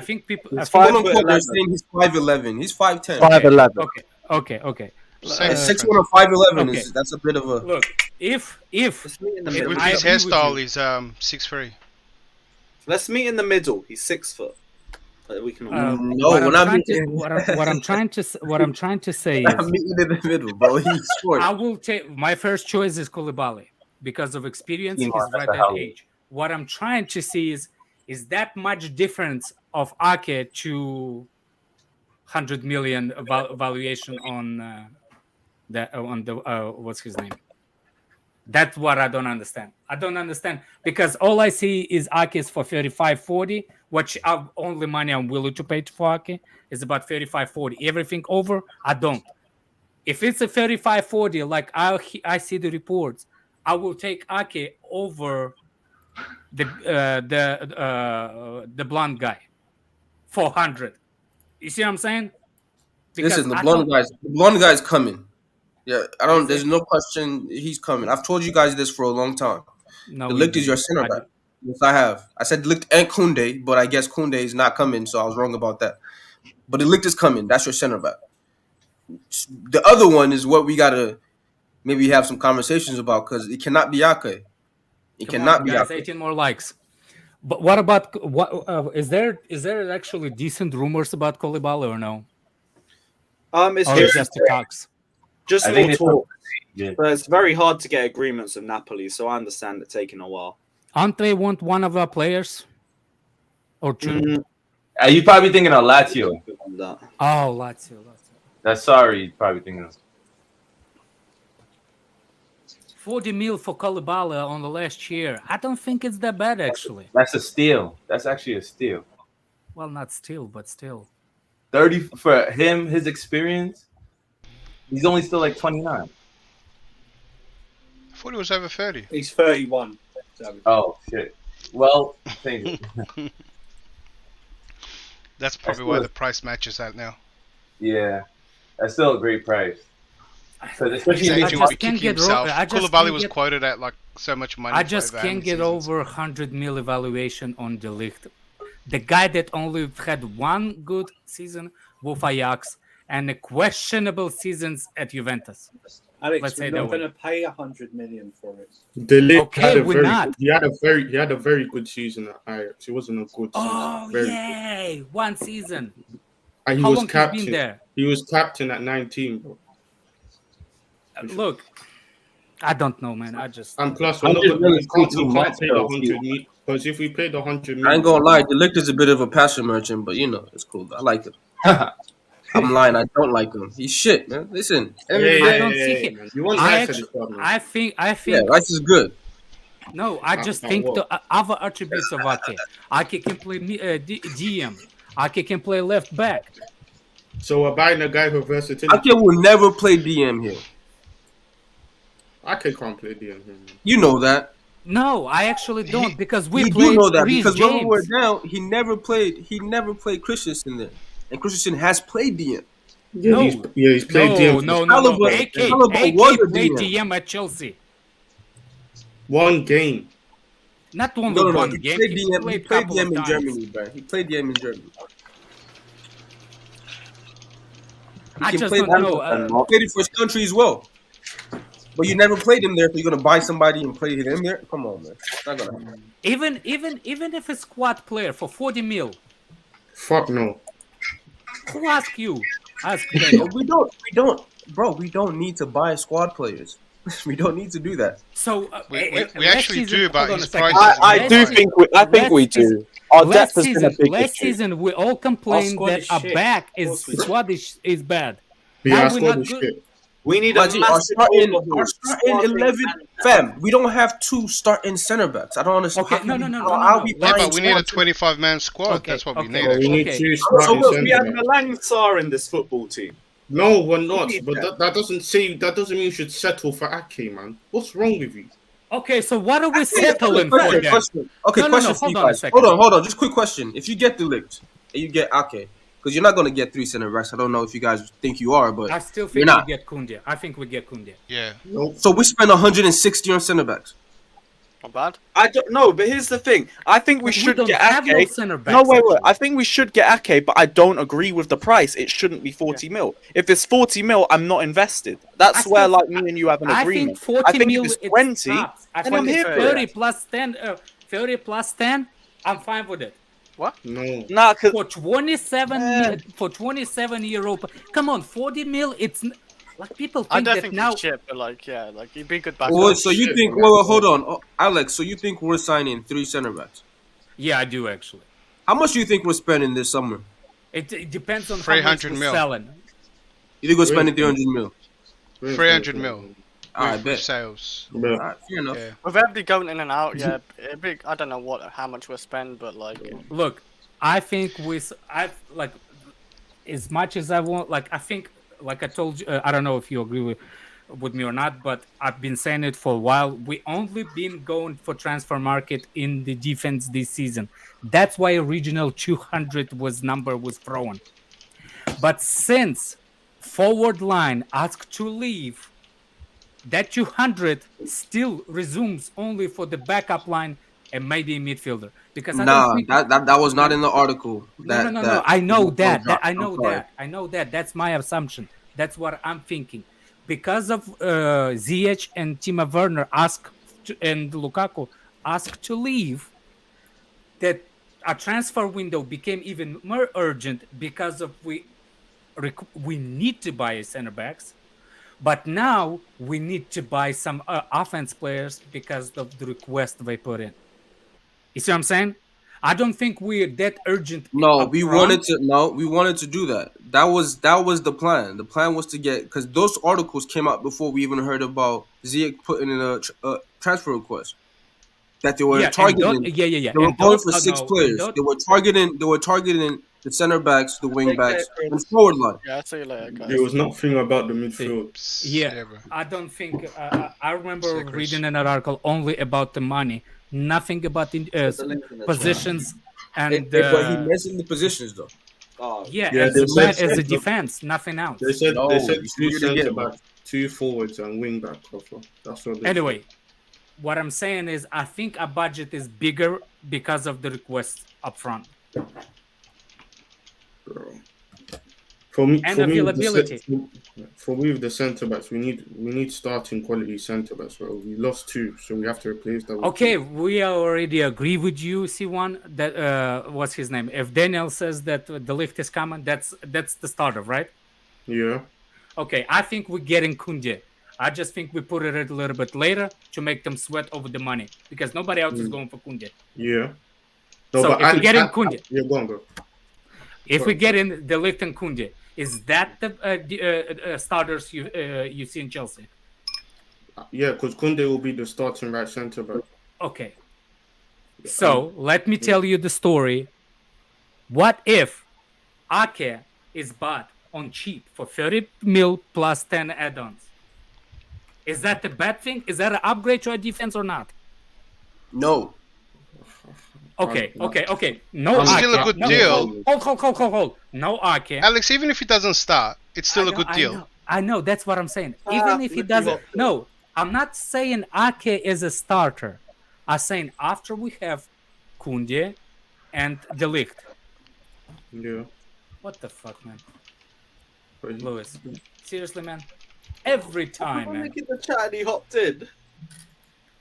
think people. He's 5'11". He's 5'10". 5'11". Okay. 6'1" or 5'11" is that's a bit of a look. If with his hairstyle, he's 6'3". Let's meet in the middle. He's 6 foot. We can. What I'm trying to say is, I'm meeting in the middle, bro. He's short. I will take my first choice is Koulibaly because of experience. He's right at age. What I'm trying to see is that much difference of Ake to 100 million valuation on the what's his name? That's what I don't understand. I don't understand because all I see is Ake is for 35-40, which only money I'm willing to pay for Ake is about 35-40. Everything over, I don't. If it's a 35-40, like I see the reports, I will take Ake over the blonde guy, 400. You see what I'm saying? Listen, the blonde guy's coming. Yeah, there's no question he's coming. I've told you guys this for a long time. No, the Ligt is your center back. Yes, I have. I said Ligt and Kounde, but I guess Kounde is not coming, so I was wrong about that. But the Ligt is coming. That's your center back. The other one is what we gotta maybe have some conversations about because it cannot be Ake. It cannot be Ake. 18 more likes. But what about is there actually decent rumors about Koulibaly or no? It's just the talks. Just more talk. But it's very hard to get agreements with Napoli, so I understand it taking a while. Aren't they want one of our players? Or two? You probably thinking of Lazio. Oh, Lazio. That's sorry, you're probably thinking of. 40 mil for Koulibaly on the last year. I don't think it's that bad, actually. That's a steal. That's actually a steal. Well, not steal, but still. 30 for him, his experience. He's only still like 29. I thought he was over 30. He's 31. Oh, shit. Well, thank you. That's probably why the price matches that now. Yeah. That's still a great price. His agent will be kicking himself. Koulibaly was quoted at like so much money. I just can't get over 100 mil evaluation on the Ligt. The guy that only had one good season with Ajax and a questionable seasons at Juventus. Alex, we're not going to pay 100 million for it. The Ligt had a very good season at Ajax. It wasn't a good season. Oh, yay! One season. And How long has he been there? He was captain at 19, bro. Look, I don't know, man. And plus, we're not going to pay the 100 million. Because if we paid the 100 million... I ain't gonna lie, the Ligt is a bit of a passion merchant, but you know, it's cool. I like it. I'm lying, I don't like him. He's shit, man. Listen. I don't see him. I think... Yeah, Rice is good. No, I just think the other attributes of Ake. Ake can play DM. Ake can play left back. So we're buying a guy with versatility. Ake will never play DM here. Ake can't play DM here. You know that. No, I actually don't because we played. You do know that because James. when we were down, he never played Christensen there, and Christensen has played DM. Yeah, he's played DM. No. AK played DM at Chelsea. One game. Not only one game. He played DM in Germany, bro. He played DM in Germany. I just don't know. He played it for his country as well. But you never played him there, so you're gonna buy somebody and play him there? Come on, man. It's not gonna happen. Even if a squad player for 40 mil. Fuck no. Who asked you? We don't, bro. We don't need to buy squad players. We don't need to do that. So we actually do, but his price. I think we do. Our depth has been a big last season we all complained that our back squad is bad. Yeah, our squad is shit. We need a starting 11, fam. We don't have two starting center backs. I don't understand. Okay, no. But we need a 25-man squad. Okay, that's what we need. We need two starting center backs. We have Malang Sarr in this football team. No, we're not. But that doesn't mean you should settle for Ake, man. What's wrong with you? Okay, so what are we settling for? Question for you guys. Hold on. Just quick question. If you get the Ligt and you get Ake, because you're not going to get three center backs. I don't know if you guys think you are, but I still think we get Kounde. I think we get Kounde. Yeah. Nope. So we spend 160 on center backs. Not bad. I don't know, but here's the thing. I think we should get Ake. No, wait. I think we should get Ake, but I don't agree with the price. It shouldn't be 40 mil. If it's 40 mil, I'm not invested. That's where like me and you have an agreement. I think if it's 20, and I'm here 30 plus 10, 30 plus 10, I'm fine with it. What? No. Nah, cause for 27 euro. Come on, 40 mil. It's like people think I don't that think now. he's cheap, but like he'd be good back. Well, so you think? Well, hold on, Alex. So you think we're signing three center backs? Yeah, I do actually. How much do you think we're spending this summer? It depends on how much we're selling. You think we're spending 300 mil? 300 mil. I bet. Sales. Right, fair enough. Yeah. With everybody going in and out, I don't know how much we'll spend, but like. Look, I think as much as I want, like I think like I told you, I don't know if you agree with me or not, but I've been saying it for a while. We only been going for transfer market in the defense this season. That's why original 200 number was thrown. But since forward line asked to leave, that 200 still resumes only for the backup line and maybe a midfielder. Because I don't Nah, think that was not in the article. no. I know that. I I'm know sorry. that. I know that. That's my assumption. That's what I'm thinking. Because of Ziyech and Timo Werner and Lukaku asked to leave, that a transfer window became even more urgent because of we need to buy center backs, but now we need to buy some offense players because of the request they put in. You see what I'm saying? I don't think we're that urgent. No, up we front. wanted to do that. That was the plan. The plan was to get, because those articles came out before we even heard about Ziyech putting in a transfer request. That they were targeting. Yeah. They were And going those, for six no, players. and They were targeting the center backs, the wing backs, and forward line. Yeah, I'll see you later, guys. There was nothing about the midfield. Yeah, bro. I don't think. I remember Chris. reading an article only about the money, nothing about the positions and. But he mentioned the positions though. Yeah, Yeah, as they a said- as a defense, nothing else. They said No, they said it's two weird again, centre bro. backs, 2 forwards, and wing back cover. That's what. They Anyway, what I'm saying is, I think our budget is bigger because of the requests up front said, bro. For me, and for me, availability. for me, with the centre backs, we need starting quality centre backs. Bro, we lost 2, so we have to replace that. with Okay, 2. we already agree with you, C1. That what's his name? If Daniel says that the Ligt is coming, that's the starter, right? Yeah. Okay, I think we're getting Kounde. I just think we put it a little bit later to make them sweat over the money because nobody else is going for Kounde. Yeah. So if we get in Kounde, you're going, bro. if we get in the Ligt and Kounde, is that the starters you see in Chelsea? Yeah, because Kounde will be the starting right centre back. Okay. So let me tell you the story. What if Ake is bought on cheap for 30 mil plus 10 add-ons? Is that a bad thing? Is that an upgrade to our defense or not? No. Okay. No, It's still a good deal. Hold. No, Ake. Alex, even if he doesn't start, it's still a good deal. I know. That's what I'm saying. Even if he doesn't. No, I'm not saying Ake is a starter. I'm saying after we have Kounde and the Ligt. Yeah. What the fuck, man? Lewis. Seriously, man? Every time, man. Making the chat and he hopped in.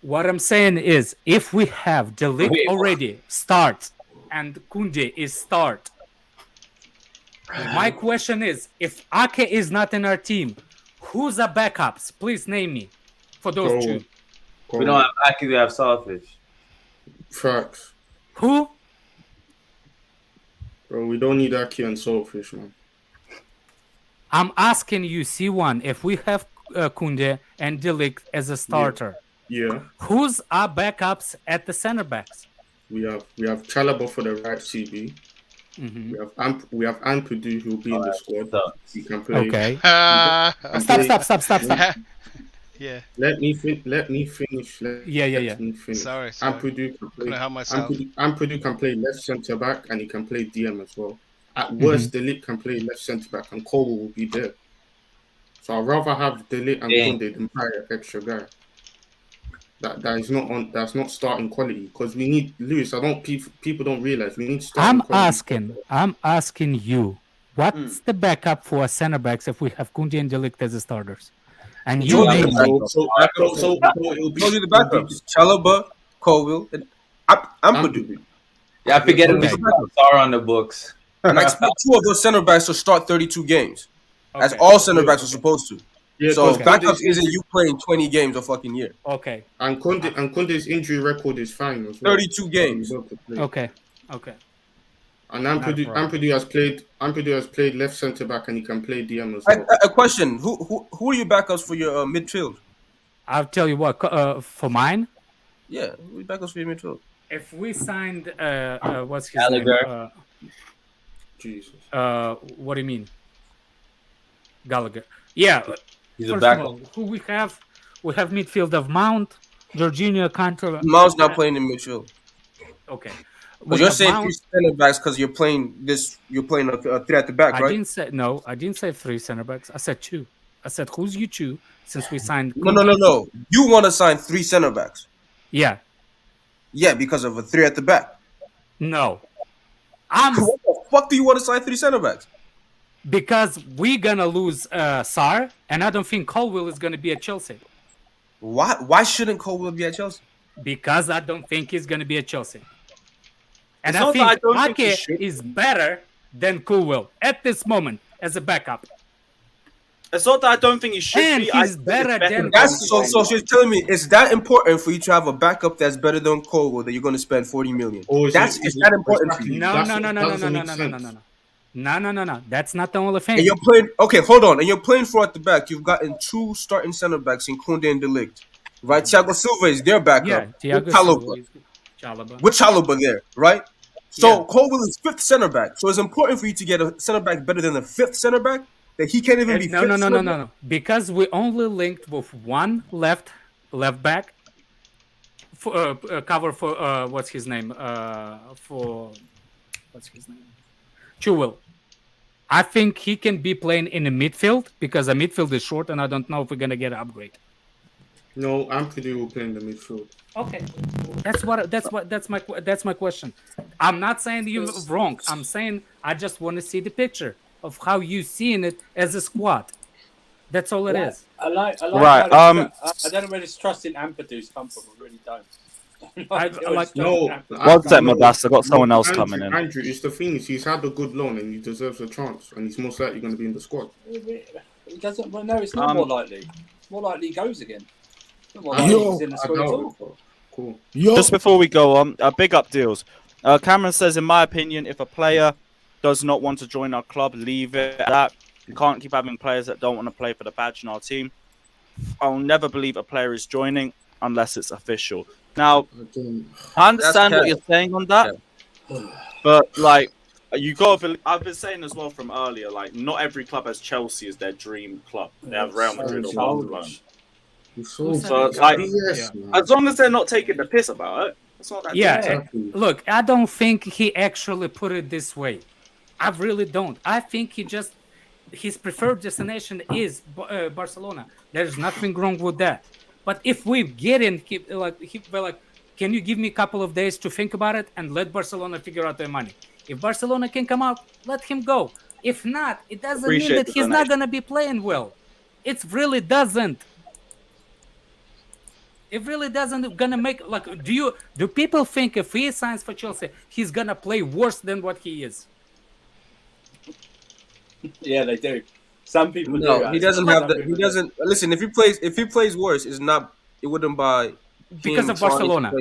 What I'm saying is, if we have the Ligt already start and Kounde is start, my question is, if Ake is not in our team, who's the backups? Please name me for those two. We don't have Aki, we have Saltfish. Facts. Who? Bro, we don't need Aki and Saltfish, man. I'm asking you, C1, if we have Kounde and De Ligt as a starter, Yeah. who's our backups at the center backs? We have Chalaba for the right CB. Mm-hmm. We have Ampadu who will be in the squad. He can play. Okay. Stop. Yeah. Let me finish. Let me finish. Sorry. Ampadu can play. Couldn't help myself. Ampadu can play left centre back and he can play DM as well. At worst, Ligt can play left centre back and Cole will be there. So I'd rather have Ligt and Kounde than buy an extra guy. That is not on. That's not starting quality because we need Lewis. People don't realize we need starting quality. I'm asking you, what's the backup for our center backs if we have Kounde and De Ligt as the starters? And you name me. So it'll be the backups: Chalaba, Colville, and Ampadu. Yeah, I forget we are on the books. And I expect 2 of those center backs to start 32 games, as all center backs are supposed to. Yeah, so okay. backups isn't you playing 20 games a fucking year. Okay. And Kounde's injury record is fine as well. 32 games. Okay. And Ampadu has played left centre back and he can play DM as well. A question: Who are your backups for your midfield? I'll tell you what. For mine. Yeah, who are your backups for your midfield? If we signed, what's his Gallagher. name? Jesus. What do you mean? Gallagher. Yeah. He's a First backup. of all, who we have? We have midfield of Mount, Jorginho, Cantor. Mount's not playing in midfield. Okay. But you're saying three center backs because you're playing a three at the back, right? I didn't say three center backs. I said two. I said who's you two since we signed. No. You want to sign three center backs? Yeah. Yeah, because of a three at the back. No. What the fuck do you want to sign three center backs? Because we're gonna lose Sar, and I don't think Colwill is gonna be at Chelsea. Why shouldn't Colwill be at Chelsea? Because I don't think he's gonna be at Chelsea. And It's I not that I think don't think he Ake should. is better than Colwill at this moment as a backup. It's not that I don't think he should And be. he's better than. So she's telling me it's that important for you to have a backup that's better than Colwill that you're going to spend 40 million. Or is that important for you? No. That's not the only thing. And you're playing. Okay, hold on. And you're playing four at the back. You've gotten two starting center backs in Kounde and Ligt. Right, Thiago Silva is their backup. Yeah, with Chalobah. With Chalobah there, right? So Colwill is fifth center back. So it's important for you to get a center back better than the fifth center back that he can't even be. No. Because we only linked with one left back for cover for what's his name? Chilwell. I think he can be playing in the midfield because the midfield is short, and I don't know if we're gonna get an upgrade. No, Anthony will play in the midfield. Okay, that's my question. I'm not saying you're wrong. I'm saying I just want to see the picture of how you seeing it as a squad. That's all it is. I like Right, I don't know where this trust in Ampadu's come from. I really don't. One sec, my boss. I got someone else coming in. Andrew, it's the thing is he's had a good loan and he deserves a chance, and he's most likely going to be in the squad. He doesn't. Well, no, it's not more likely. It's more likely he goes again. It's not more likely he's in the squad at all. Cool. Just before we go on, big up deals. Cameron says, in my opinion, if a player does not want to join our club, leave it at that. You can't keep having players that don't want to play for the badge in our team. I'll never believe a player is joining unless it's official. Now, I understand what you're saying on that, but like, you got to. I've been saying as well from earlier, like, not every club has Chelsea as their dream club. They have Real Madrid or Barcelona. So, like, as long as they're not taking the piss about it, it's not that. Look, I don't think he actually put it this way. I really don't. I think his preferred destination is Barcelona. There's nothing wrong with that. But if we get in, can you give me a couple of days to think about it and let Barcelona figure out their money? If Barcelona can come out, let him go. If not, it doesn't mean that he's not going to be playing well. It really doesn't. It really doesn't gonna make do people think if he signs for Chelsea, he's gonna play worse than what he is? Yeah, they do. Some people do. No, he doesn't have the. He doesn't listen. If he plays worse, it wouldn't buy because of Barcelona.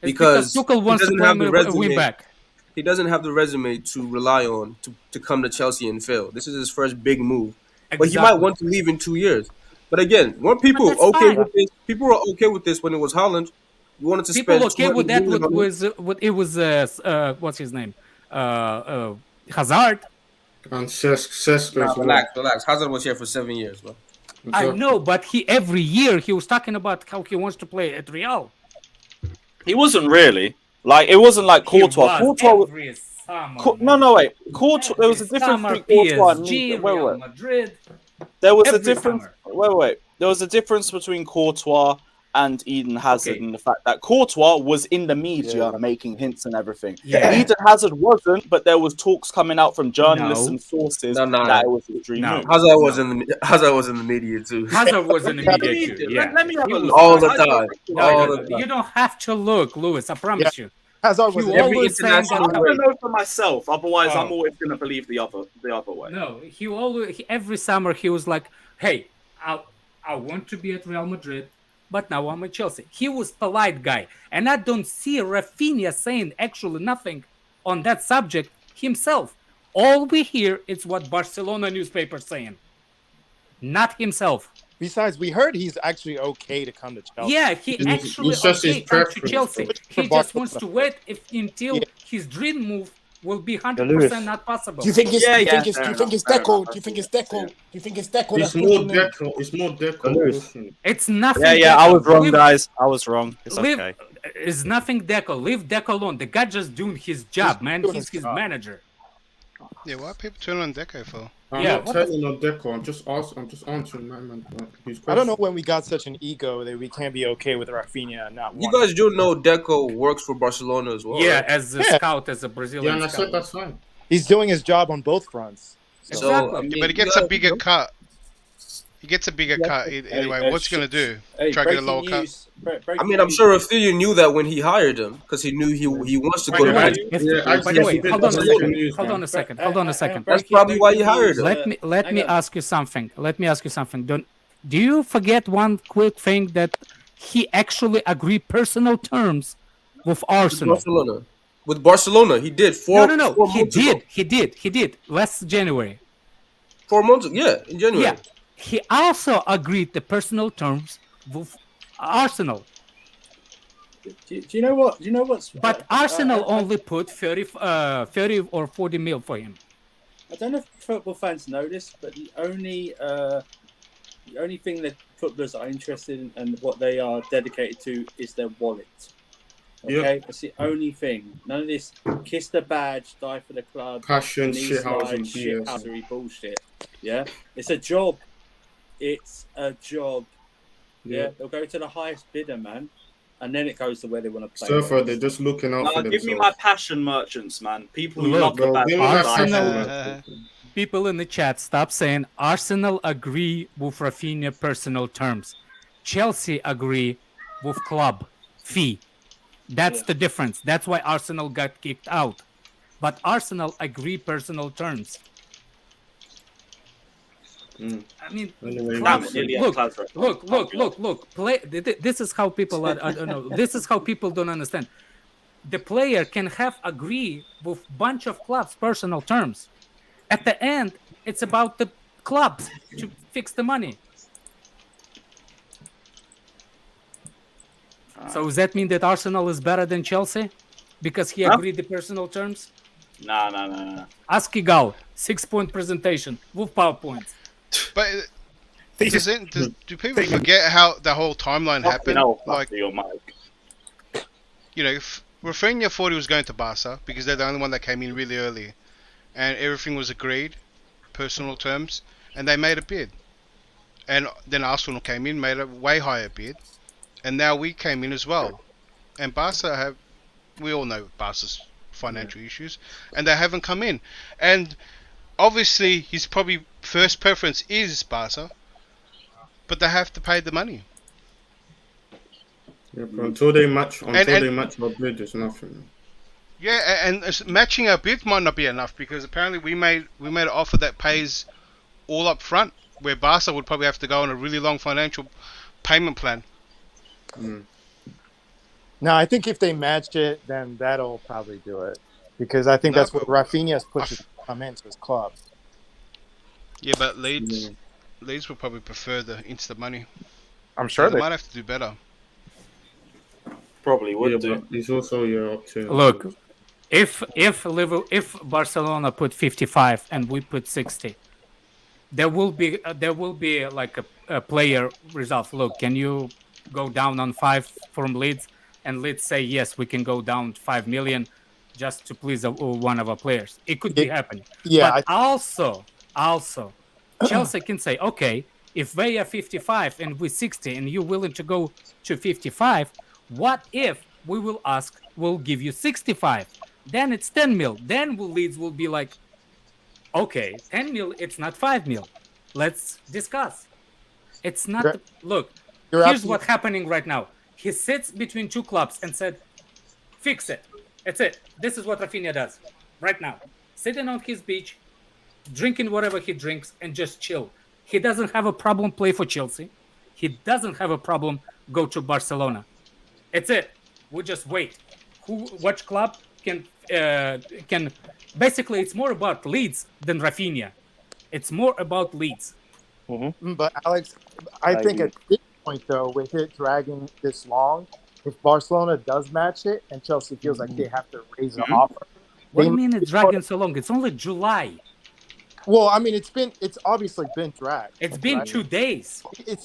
Because Tuchel wants to play win back. He doesn't have the resume to rely on to come to Chelsea and fail. This is his first big move, but he might want to leave in 2 years. But again, weren't people okay with this? People were okay with this when it was Haaland. You wanted to spend. People okay with that? It was what's his name? Hazard. And Cesc. Relax. Hazard was here for 7 years, bro. I know, but every year he was talking about how he wants to play at Real. He wasn't really. Like, it wasn't like Courtois. Wait. Courtois. There was a difference between Courtois and Real Madrid. There was a difference. Wait. There was a difference between Courtois and Eden Hazard in the fact that Courtois was in the media making hints and everything. Eden Hazard wasn't, but there was talks coming out from journalists and sources that it was a dream move. Hazard was in the media too. Hazard was in the media too. Yeah. Let me have a look. All the time. You don't have to look, Lewis. I promise you. Hazard was always saying I'm gonna know for myself. Otherwise, I'm always gonna believe the other way. No, every summer he was like, "Hey, I want to be at Real Madrid, but now I'm at Chelsea." He was polite guy, and I don't see Raphinha saying actually nothing on that subject himself. All we hear is what Barcelona newspaper saying, not himself. Besides, we heard he's actually okay to come to Chelsea. Yeah, he actually okay to come to Chelsea. He just wants to wait until his dream move will be 100% not possible. Do you think it's? Yeah, do you yeah, think it's? Do fair you think enough, it's fair Deco? enough. Do you think it's Deco? Do you think it's Deco? It's That's more pushing him? Deco. It's more Deco. It's nothing. Yeah, I Deco. was wrong, Leave- guys. I was wrong. It's leave- okay. It's nothing Deco. Leave Deco alone. The guy just doing his job, man. doing He's his his job. manager. Yeah, why are people turning on Deco for? I'm Yeah, not what telling on Deco. I'm just answering my man. His I don't know question. when we got such an ego that we can't be okay with Raphinha not You wanting. guys do know Deco works for Barcelona as well. Yeah, right? as a Yeah. scout, as a Brazilian Yeah, and I scout. said that's fine. He's doing his job on both fronts. So, So, Exactly. I mean, But he you gets a guys- bigger cut. He gets a bigger cut anyway. What's he gonna do? Try to get a lower cut? I mean, I'm sure Raphinha knew that when he hired him because he knew he wants to go to Wait, Manchester. if- Yeah, by actually, the way, it's a bit hold on a breaking second. news, Hold man. on a second. Hold on a second. That's probably why he hired him. Let me ask you something. Do you forget one quick thing that he actually agreed personal terms with Arsenal? With Barcelona, he did No. 4 He months ago. did. He did. Last January. 4 months ago. Yeah, in January. Yeah. He also agreed the personal terms with Arsenal. Do you know what? Do you know what's? But Arsenal only put 30 or 40 mil for him. I don't know if football fans know this, but the only thing that footballers are interested in and what they are dedicated to is their wallet. Okay, that's the only thing. None of this kiss the badge, die for the club, Passion, knee shithousery, slide, BS. shithousery bullshit. Yeah, it's a job. It's a job. Yeah, they'll go to the highest bidder, man, and then it goes to where they want to play. Surfer, they're just looking out for Give themselves. me my passion merchants, man. People who Look, love the bro, bad give me my Arsenal, passion, people in the chat, stop saying Arsenal agree with Raphinha personal terms. Chelsea agree with club fee. That's the difference. That's why Arsenal got kicked out. But Arsenal agree personal terms. I mean, Anyway, clubs- that's look. This is how people are. I don't know. This is how people don't understand. The player can have agree with bunch of clubs' personal terms. At the end, it's about the clubs to fix the money. So does that mean that Arsenal is better than Chelsea because he agreed the personal terms? No. Ask Igal, 6-point presentation with PowerPoint. But do people forget how the whole timeline happened? Like, your mic. you know, Raphinha thought he was going to Barca because they're the only one that came in really early, and everything was agreed, personal terms, and they made a bid. And then Arsenal came in, made a way higher bid, and now we came in as well. And Barca we all know Barca's financial issues, and they haven't come in. And obviously, his probably first preference is Barca, but they have to pay the money. Yeah, but until they match our bid, there's nothing. Yeah, and matching our bid might not be enough because apparently we made an offer that pays all up front, where Barca would probably have to go on a really long financial payment plan. no, I think if they match it, then that'll probably do it because I think that's what Raphinha's pushed to come into his club. Yeah, but Leeds will probably prefer the instant money. I'm sure they might have to do better. Probably would do. But he's also up to. Look, if Barcelona put 55 and we put 60, there will be like a player result. Look, can you go down on 5 from Leeds? And Leeds say yes, we can go down 5 million just to please one of our players. It could be happening. Yeah, but also, Chelsea can say, okay, if they are 55 and we're 60 and you're willing to go to 55, what if we will ask, we'll give you 65? Then it's 10 mil. Then Leeds will be like, okay, 10 mil, it's not 5 mil. Let's discuss. It's not, look, here's what's happening right now. He sits between two clubs and said, fix it. That's it. This is what Raphinha does right now. Sitting on his beach, drinking whatever he drinks and just chill. He doesn't have a problem play for Chelsea. He doesn't have a problem go to Barcelona. It's it. We just wait. Which club can basically it's more about Leeds than Raphinha. It's more about Leeds. But Alex, I think at this point though, with it dragging this long, if Barcelona does match it and Chelsea feels like they have to raise an offer, What do you mean it's dragging so long? It's only July. Well, I mean, it's obviously been dragged. It's been right? 2 days.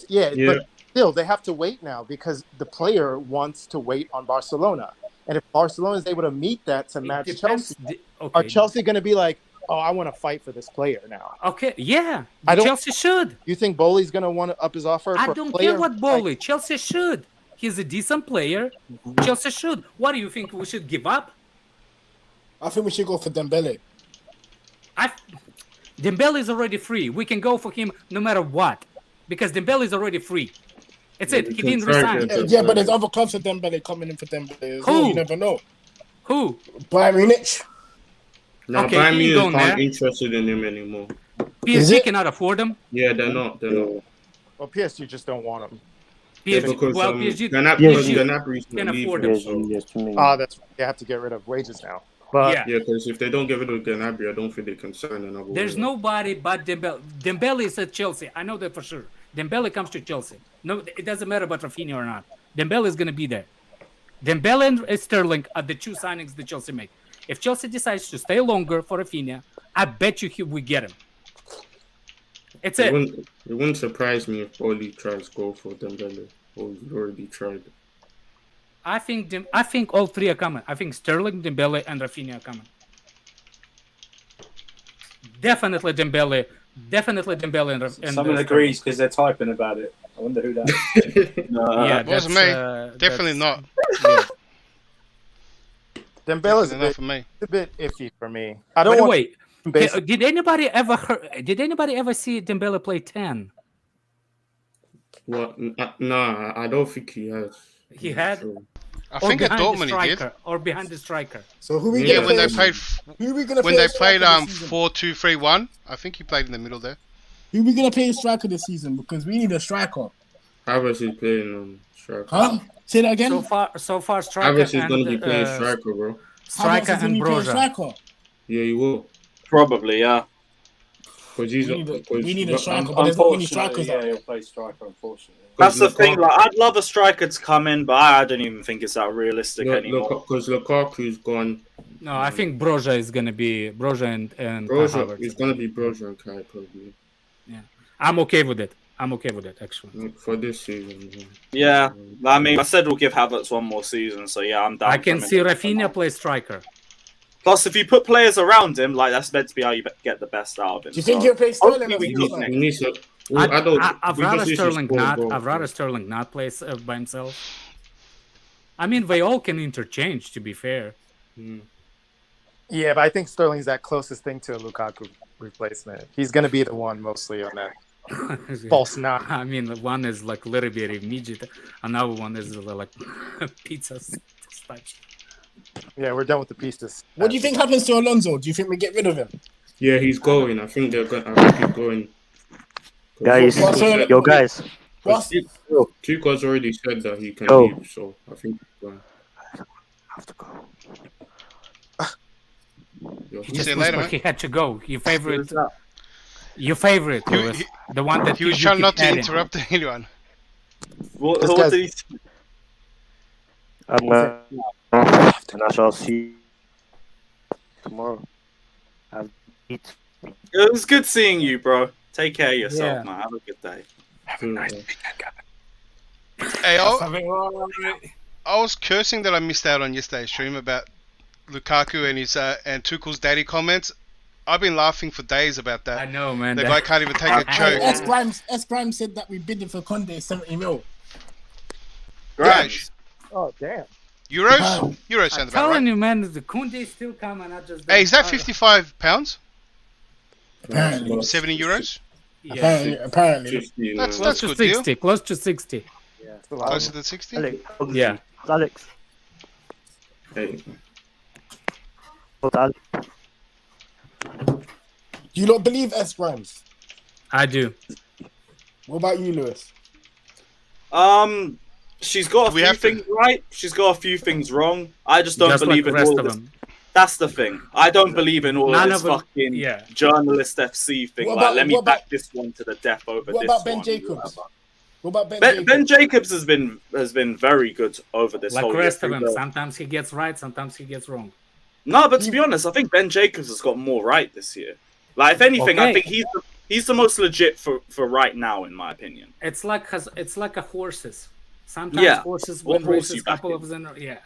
Yeah, but still, they have to wait now because the player wants to wait on Barcelona. And if Barcelona is able to meet that to match Chelsea, are Chelsea going to be like, oh, I want to fight for this player now? Okay, yeah. Chelsea should. You think Bowley's going to want to up his offer? I for don't a player? care what Bowley. Chelsea should. He's a decent player. Chelsea should. What do you think? We should give up? I think we should go for Dembele. Dembele is already free. We can go for him no matter what. Because Dembele is already free. It's it. He didn't resign. Yeah, but there's other clubs for Dembele coming in for Dembele as well. You never know. Who? Bayern Munich. No, Okay, Bayern he Munich going aren't there. interested in him anymore. PSG cannot afford him. Yeah, they're not. Well, PSG just don't want him. Because PSG Gnabry's can leaving, afford him. so- That's they have to get rid of wages now. But yeah, because if they don't get rid of Gnabry, I don't think they can sign another. There's nobody but Dembele. Dembele is at Chelsea. I know that for sure. Dembele comes to Chelsea. No, it doesn't matter about Raphinha or not. Dembele is going to be there. Dembele and Sterling are the 2 signings that Chelsea make. If Chelsea decides to stay longer for Raphinha, I bet you we get him. It's it. It wouldn't surprise me if Oli tries to go for Dembele. Or he's already tried. I think all 3 are coming. I think Sterling, Dembele, and Raphinha are coming. Definitely Dembele. Definitely Dembele and Someone agrees because they're typing about it. I wonder who that is. Yeah, it wasn't me. Definitely not. Yeah. Dembele's Definitely not for me. a bit iffy for me. By the way, did anybody ever see Dembele play 10? What? Nah, I don't think he has. He had. I think at Dortmund he did. Or behind the striker. So who we Yeah, gonna when play? they played Who we gonna when play they as striker played this season? 4-2-3-1, I think he played in the middle there. Who we gonna play as striker this season? Because we need a striker. Havertz is playing striker. Huh? Say that again. So far, striker. Havertz is and, going to be playing striker, bro. Striker and Broja. Striker. Yeah, he will. Probably, yeah. Because he's we need a striker, but there's not many strikers. Yeah, he'll play striker, unfortunately. That's the thing. Like, I'd love a striker to come in, but I don't even think it's that realistic anymore. Because Lukaku's gone. No, I think Broja is going to be Broja and Broja Havertz. is going to be Broja and Kai probably. Yeah, I'm okay with it. Actually. For this season. Yeah, I mean, I said we'll give Havertz 1 more season, so yeah, I'm down. I can see Raphinha play striker. Plus, if you put players around him, like that's meant to be how you get the best out of him. Do you think he'll play Sterling? He needs to. I'd rather Sterling not. I'd rather Sterling not play by himself. I mean, they all can interchange. To be fair. Yeah, but I think Sterling's that closest thing to a Lukaku replacement. He's going to be the one mostly on that false nine. I mean, one is like a little bit immediate. Another one is like pizza touch. Yeah, we're done with the pieces. What do you think happens to Alonso? Do you think we get rid of him? Yeah, he's going. I think they're going. I think he's going. Guys, yo, guys. Tuchel's already said that he can leave, so I think he's going. I have to go. He just whispered he had to go. Your favorite, Lewis. The one that he was trying not to interrupt anyone. What did he say? And I shall see you tomorrow. It was good seeing you, bro. Take care of yourself, Yeah. man. Have a good day. Have a nice weekend, Hey, I was cursing that I missed out on yesterday's stream about Lukaku and his and Tuchel's daddy comments. I've been laughing for days about that. I know, man. The guy can't even take a joke. S Grimes said that we bidding for Kounde 70 mil. Grimes. Oh, damn. Euros? Euros sounds I'm about telling right. you, man, the Kounde is still coming. I just. Hey, is that £55? Apparently. 70 euros? Yeah. Apparently. That's Close to good 60. deal. Close to 60. Yeah, Closer to 60? Yeah. Alex. Hey. Alex. Do you not believe S Grimes? I do. What about you, Lewis? She's got a few things right. She's got a few things wrong. I just don't Just believe like in the rest all of this. them. That's the thing. I don't believe in all None this of them- fucking yeah. journalist FC thing. What Like, about- let me what back about- this one to the death over What this about Ben one. Jacobs? What about Ben Jacobs? Ben Jacobs has been very good over this Like whole the rest of year. them. Sometimes he gets right, sometimes he gets wrong. No, but to be honest, I think Ben Jacobs has got more right this year. Like, if anything, I think he's the most legit for right now, in my opinion. It's like a horses. Sometimes horses win races, couple of them. Yeah.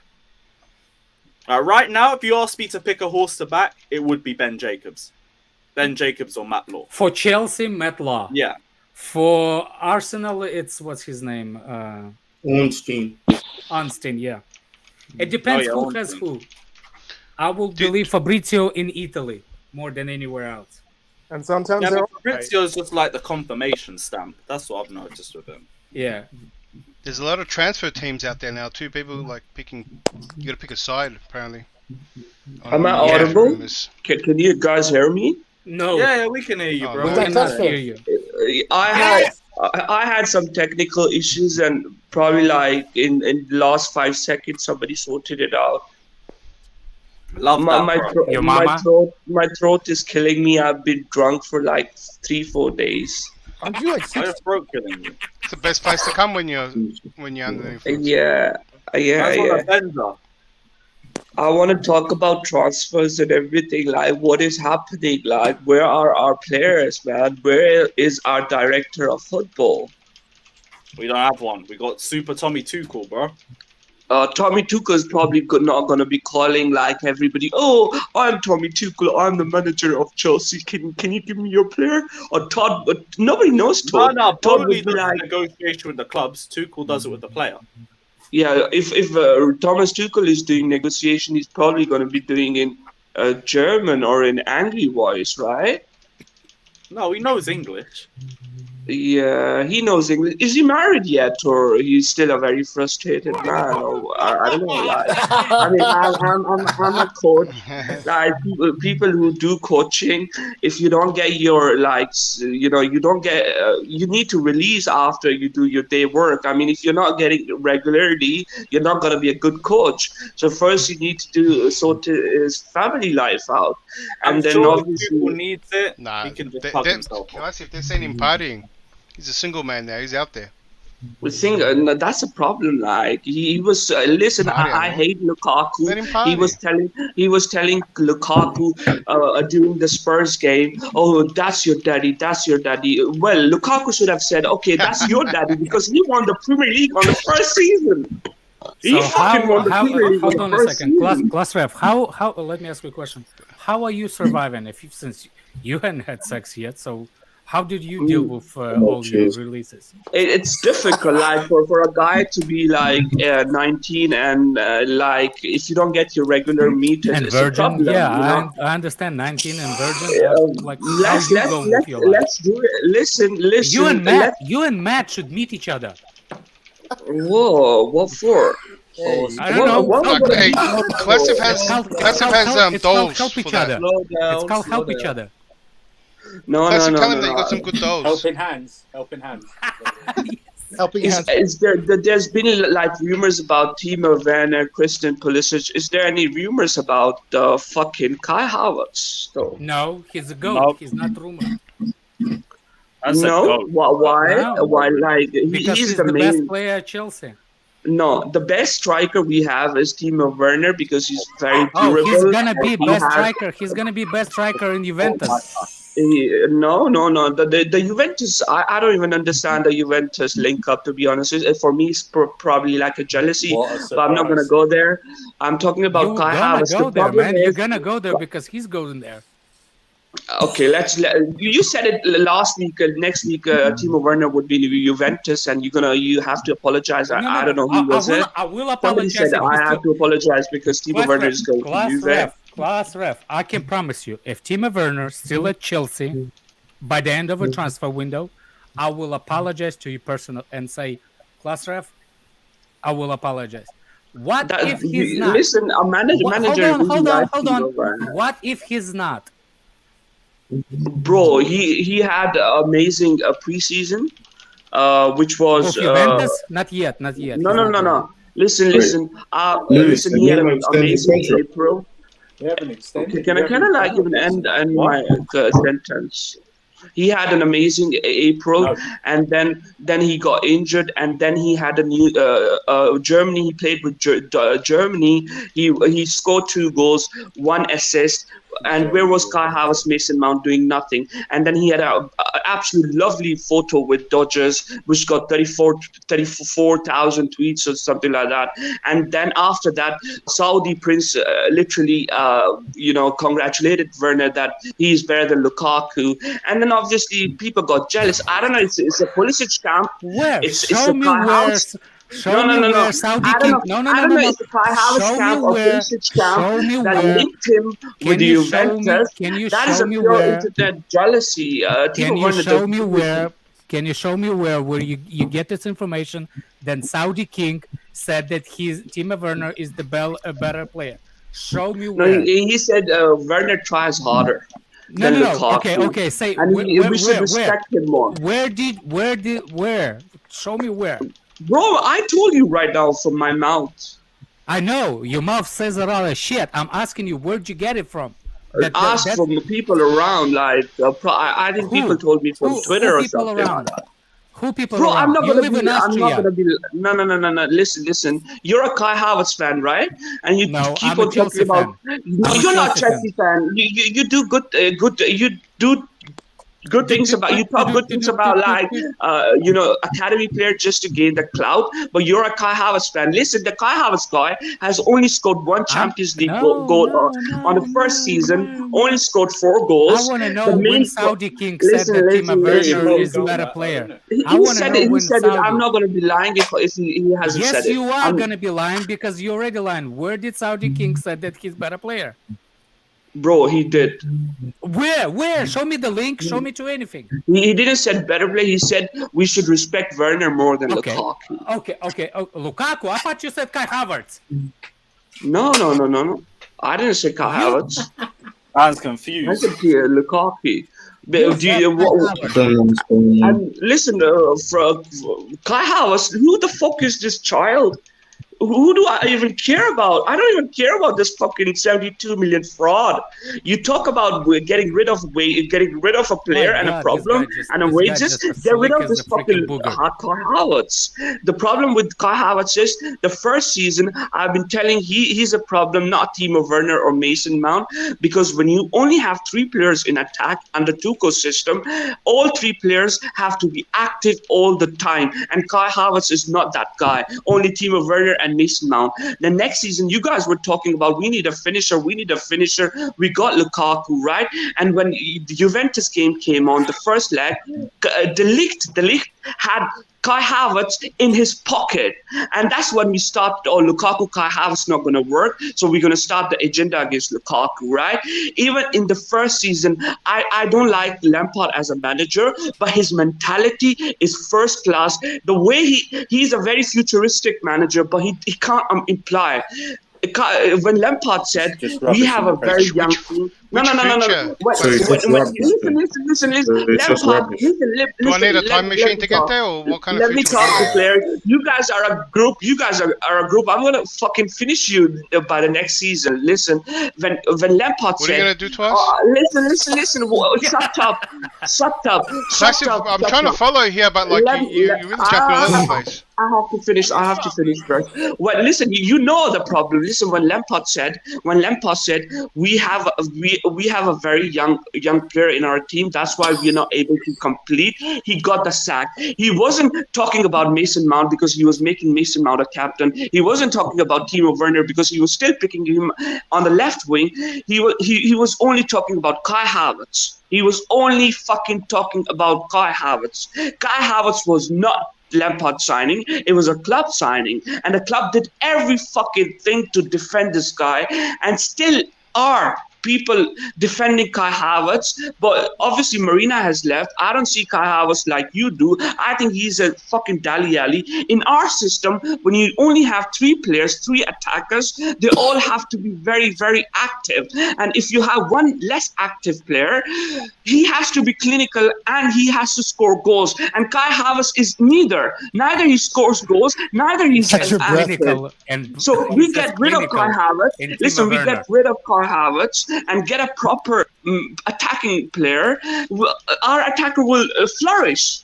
Right now, if you ask me to pick a horse to back, it would be Ben Jacobs. Ben Jacobs or Matt Law. For Chelsea, Matt Law. Yeah. For Arsenal, it's what's his name? Ornstein. Ornstein, yeah. It depends who has who. I will believe Fabrizio in Italy more than anywhere else. And sometimes Fabrizio is just like the confirmation stamp. That's what I've noticed with him. Yeah. There's a lot of transfer teams out there now too. People like picking. You got to pick a side apparently. Am I audible? Can you guys hear me? No. Yeah, we can hear you, bro. We cannot hear you. I had some technical issues, and probably like in the last 5 seconds somebody sorted it out. My throat is killing me. I've been drunk for like 3-4 days. Aren't you like six? Throat killing you. It's the best place to come when you're under the influence. Yeah. I want to talk about transfers and everything. Like, what is happening? Like, where are our players, man? Where is our director of football? We don't have one. We got Super Tommy Tuchel, bro. Tommy Tuchel is probably not going to be calling like everybody. Oh, I'm Tommy Tuchel. I'm the manager of Chelsea. Can you give me your player? Or Todd? But nobody knows Todd. No, Todd Burnley does the negotiation with the clubs. Tuchel does it with the player. Yeah, if Thomas Tuchel is doing negotiation, he's probably going to be doing in German or in angry voice, right? No, he knows English. Yeah, he knows English. Is he married yet, or he's still a very frustrated man? Or I don't know. Like, I mean, I'm a coach. Like people who do coaching, if you don't get your you don't get. You need to release after you do your day work. I mean, if you're not getting regularly, you're not gonna be a good coach. So first, you need to sort his family life out, and then obviously people needs it. Nah, he can just fuck himself. If they're saying him partying. He's a single man now. He's out there. No, that's a problem. Like he was. Listen, I hate Lukaku. He was telling Lukaku during the Spurs game. Oh, that's your daddy. That's your daddy. Well, Lukaku should have said, okay, that's your daddy because he won the Premier League on the first season. Hold on a second, Class Ref. How? Let me ask you a question. How are you surviving? Since you hadn't had sex yet, so. How did you deal with all your releases? It's difficult, like for a guy to be like 19 and like if you don't get your regular meet, and it's virgin. a problem. Yeah, I understand 19 and virgin. Like let's do it. Listen. You and Matt should meet each other. Whoa, what for? I don't know. Hey, Classic has dolls. Help each other. It's called help each other. No. Tell him that you got some good dolls. Helping hands. Helping hands. There's been like rumors about Timo Werner, Christensen, Pulisic. Is there any rumors about fucking Kai Havertz? No, he's a goat. No. He's not rumored. No, why? No. Why? Like because he's the best player at Chelsea. No, the best striker we have is Timo Werner because he's very durable. Oh, he's gonna be best striker. He's gonna be best striker in Juventus. No. The Juventus, I don't even understand the Juventus link up, to be honest. For me, it's probably like a jealousy, but I'm not going to go there. I'm talking about Kai Havertz. You're going to go there because he's going there. Okay, you said it last week. Next week, Timo Werner would be Juventus, and you have to apologize. I don't know who was it. I will apologize. Somebody said I have to apologize because Timo Werner is going to Juventus. Class Ref, I can promise you, if Timo Werner is still at Chelsea by the end of a transfer window, I will apologize to you personally and say, Class Ref, I will apologize. What if he's not? Listen, a manager. Hold on. What if he's not? Bro, he had amazing preseason, which was Juventus? Not yet. No. Listen. He had an amazing April. We haven't extended. Okay, can I kind of like even end my sentence? He had an amazing April, and then he got injured, and then he had a new Germany. He played with Germany. He scored 2 goals, 1 assist. And where was Kai Havertz, Mason Mount doing nothing? And then he had an absolute lovely photo with Dodgers, which got 34,000 tweets or something like that. And then after that, Saudi Prince literally, congratulated Werner that he's better than Lukaku. And then obviously people got jealous. I don't know. It's a Pulisic camp. Where? It's Show a me Kai where. Havertz. Show me where Saudi King. I don't know. It's the Kai Havertz camp or Pulisic camp that linked him with the Juventus. That is a pure internet jealousy. Can you show me where? Can you show me where you get this information? Then Saudi King said that Timo Werner is a better player. Show me where. No, he said Werner tries harder. No. Okay. Say and we should respect him more. Where? Show me where. Bro, I told you right now from my mouth. I know your mouth says a lot of shit. I'm asking you, where'd you get it from? Ask from the people around. Like, I think people told me from Twitter or something. Around? Who people Bro, around? I'm not you gonna live in Austria. I'm not gonna be. No. Listen. You're a Kai Havertz fan, right? And you keep on talking about. No, you're not a Chelsea fan. You do good. You do. Good things about you talk good things about academy player just to gain the clout, but you're a Kai Havertz fan. Listen, the Kai Havertz guy has only scored 1 Champions League goal on the first season. Only scored 4 goals. I want to know when Saudi King said that Timo Werner is a better player. He said it. I'm not going to be lying if he hasn't said it. Yes, you are going to be lying because you already lying. Where did Saudi King said that he's a better player? Bro, he did. Where? Show me the link. Show me to anything. He didn't say better play. He said we should respect Werner more than Lukaku. Okay. Lukaku. I thought you said Kai Havertz. No. I didn't say Kai Havertz. I was confused. I said Lukaku. And listen, for Kai Havertz, who the fuck is this child? Who do I even care about? I don't even care about this fucking 72 million fraud. You talk about getting rid of a player and a problem and a wages. Get rid of this fucking Kai Havertz. The problem with Kai Havertz is the first season I've been telling he's a problem, not Timo Werner or Mason Mount, because when you only have 3 players in attack under Tuchel's system, all 3 players have to be active all the time, and Kai Havertz is not that guy. Only Timo Werner and Mason Mount. The next season, you guys were talking about we need a finisher. We got Lukaku, right? And when the Juventus game came on, the first leg, the Ligt had Kai Havertz in his pocket. And that's when we stopped, Lukaku, Kai Havertz not going to work. So we're going to start the agenda against Lukaku, right? Even in the first season, I don't like Lampard as a manager, but his mentality is first class. The way he's a very futuristic manager, but he can't imply. When Lampard said, we have a very young team. No. Listen. Lampard, do I need a time machine to get there, or what kind of Let me talk to players. You guys are a group. I'm going to fucking finish you by the next season. Listen, when Lampard said... What are you going to do to us? Listen. Shut up. I'm trying to follow here, but you really jump all over the place. I have to finish first. Well, listen, you know the problem. Listen, when Lampard said we have a very young player in our team, that's why we're not able to complete. He got the sack. He wasn't talking about Mason Mount because he was making Mason Mount a captain. He wasn't talking about Timo Werner because he was still picking him on the left wing. He was only talking about Kai Havertz. He was only fucking talking about Kai Havertz. Kai Havertz was not Lampard signing. It was a club signing, and the club did every fucking thing to defend this guy, and still are people defending Kai Havertz. But obviously Marina has left. I don't see Kai Havertz like you do. I think he's a fucking dally alley. In our system, when you only have 3 players, 3 attackers, they all have to be very, very active. And if you have one less active player, he has to be clinical and he has to score goals. And Kai Havertz is neither. Neither he scores goals, neither he's clinical. So we get rid of Kai Havertz. Listen, we get rid of Kai Havertz. and get a proper attacking player, our attacker will flourish.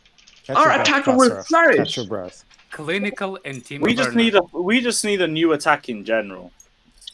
Our attacker will flourish. Catch your breath. Clinical and Timo We just Werner. need a new attack in general.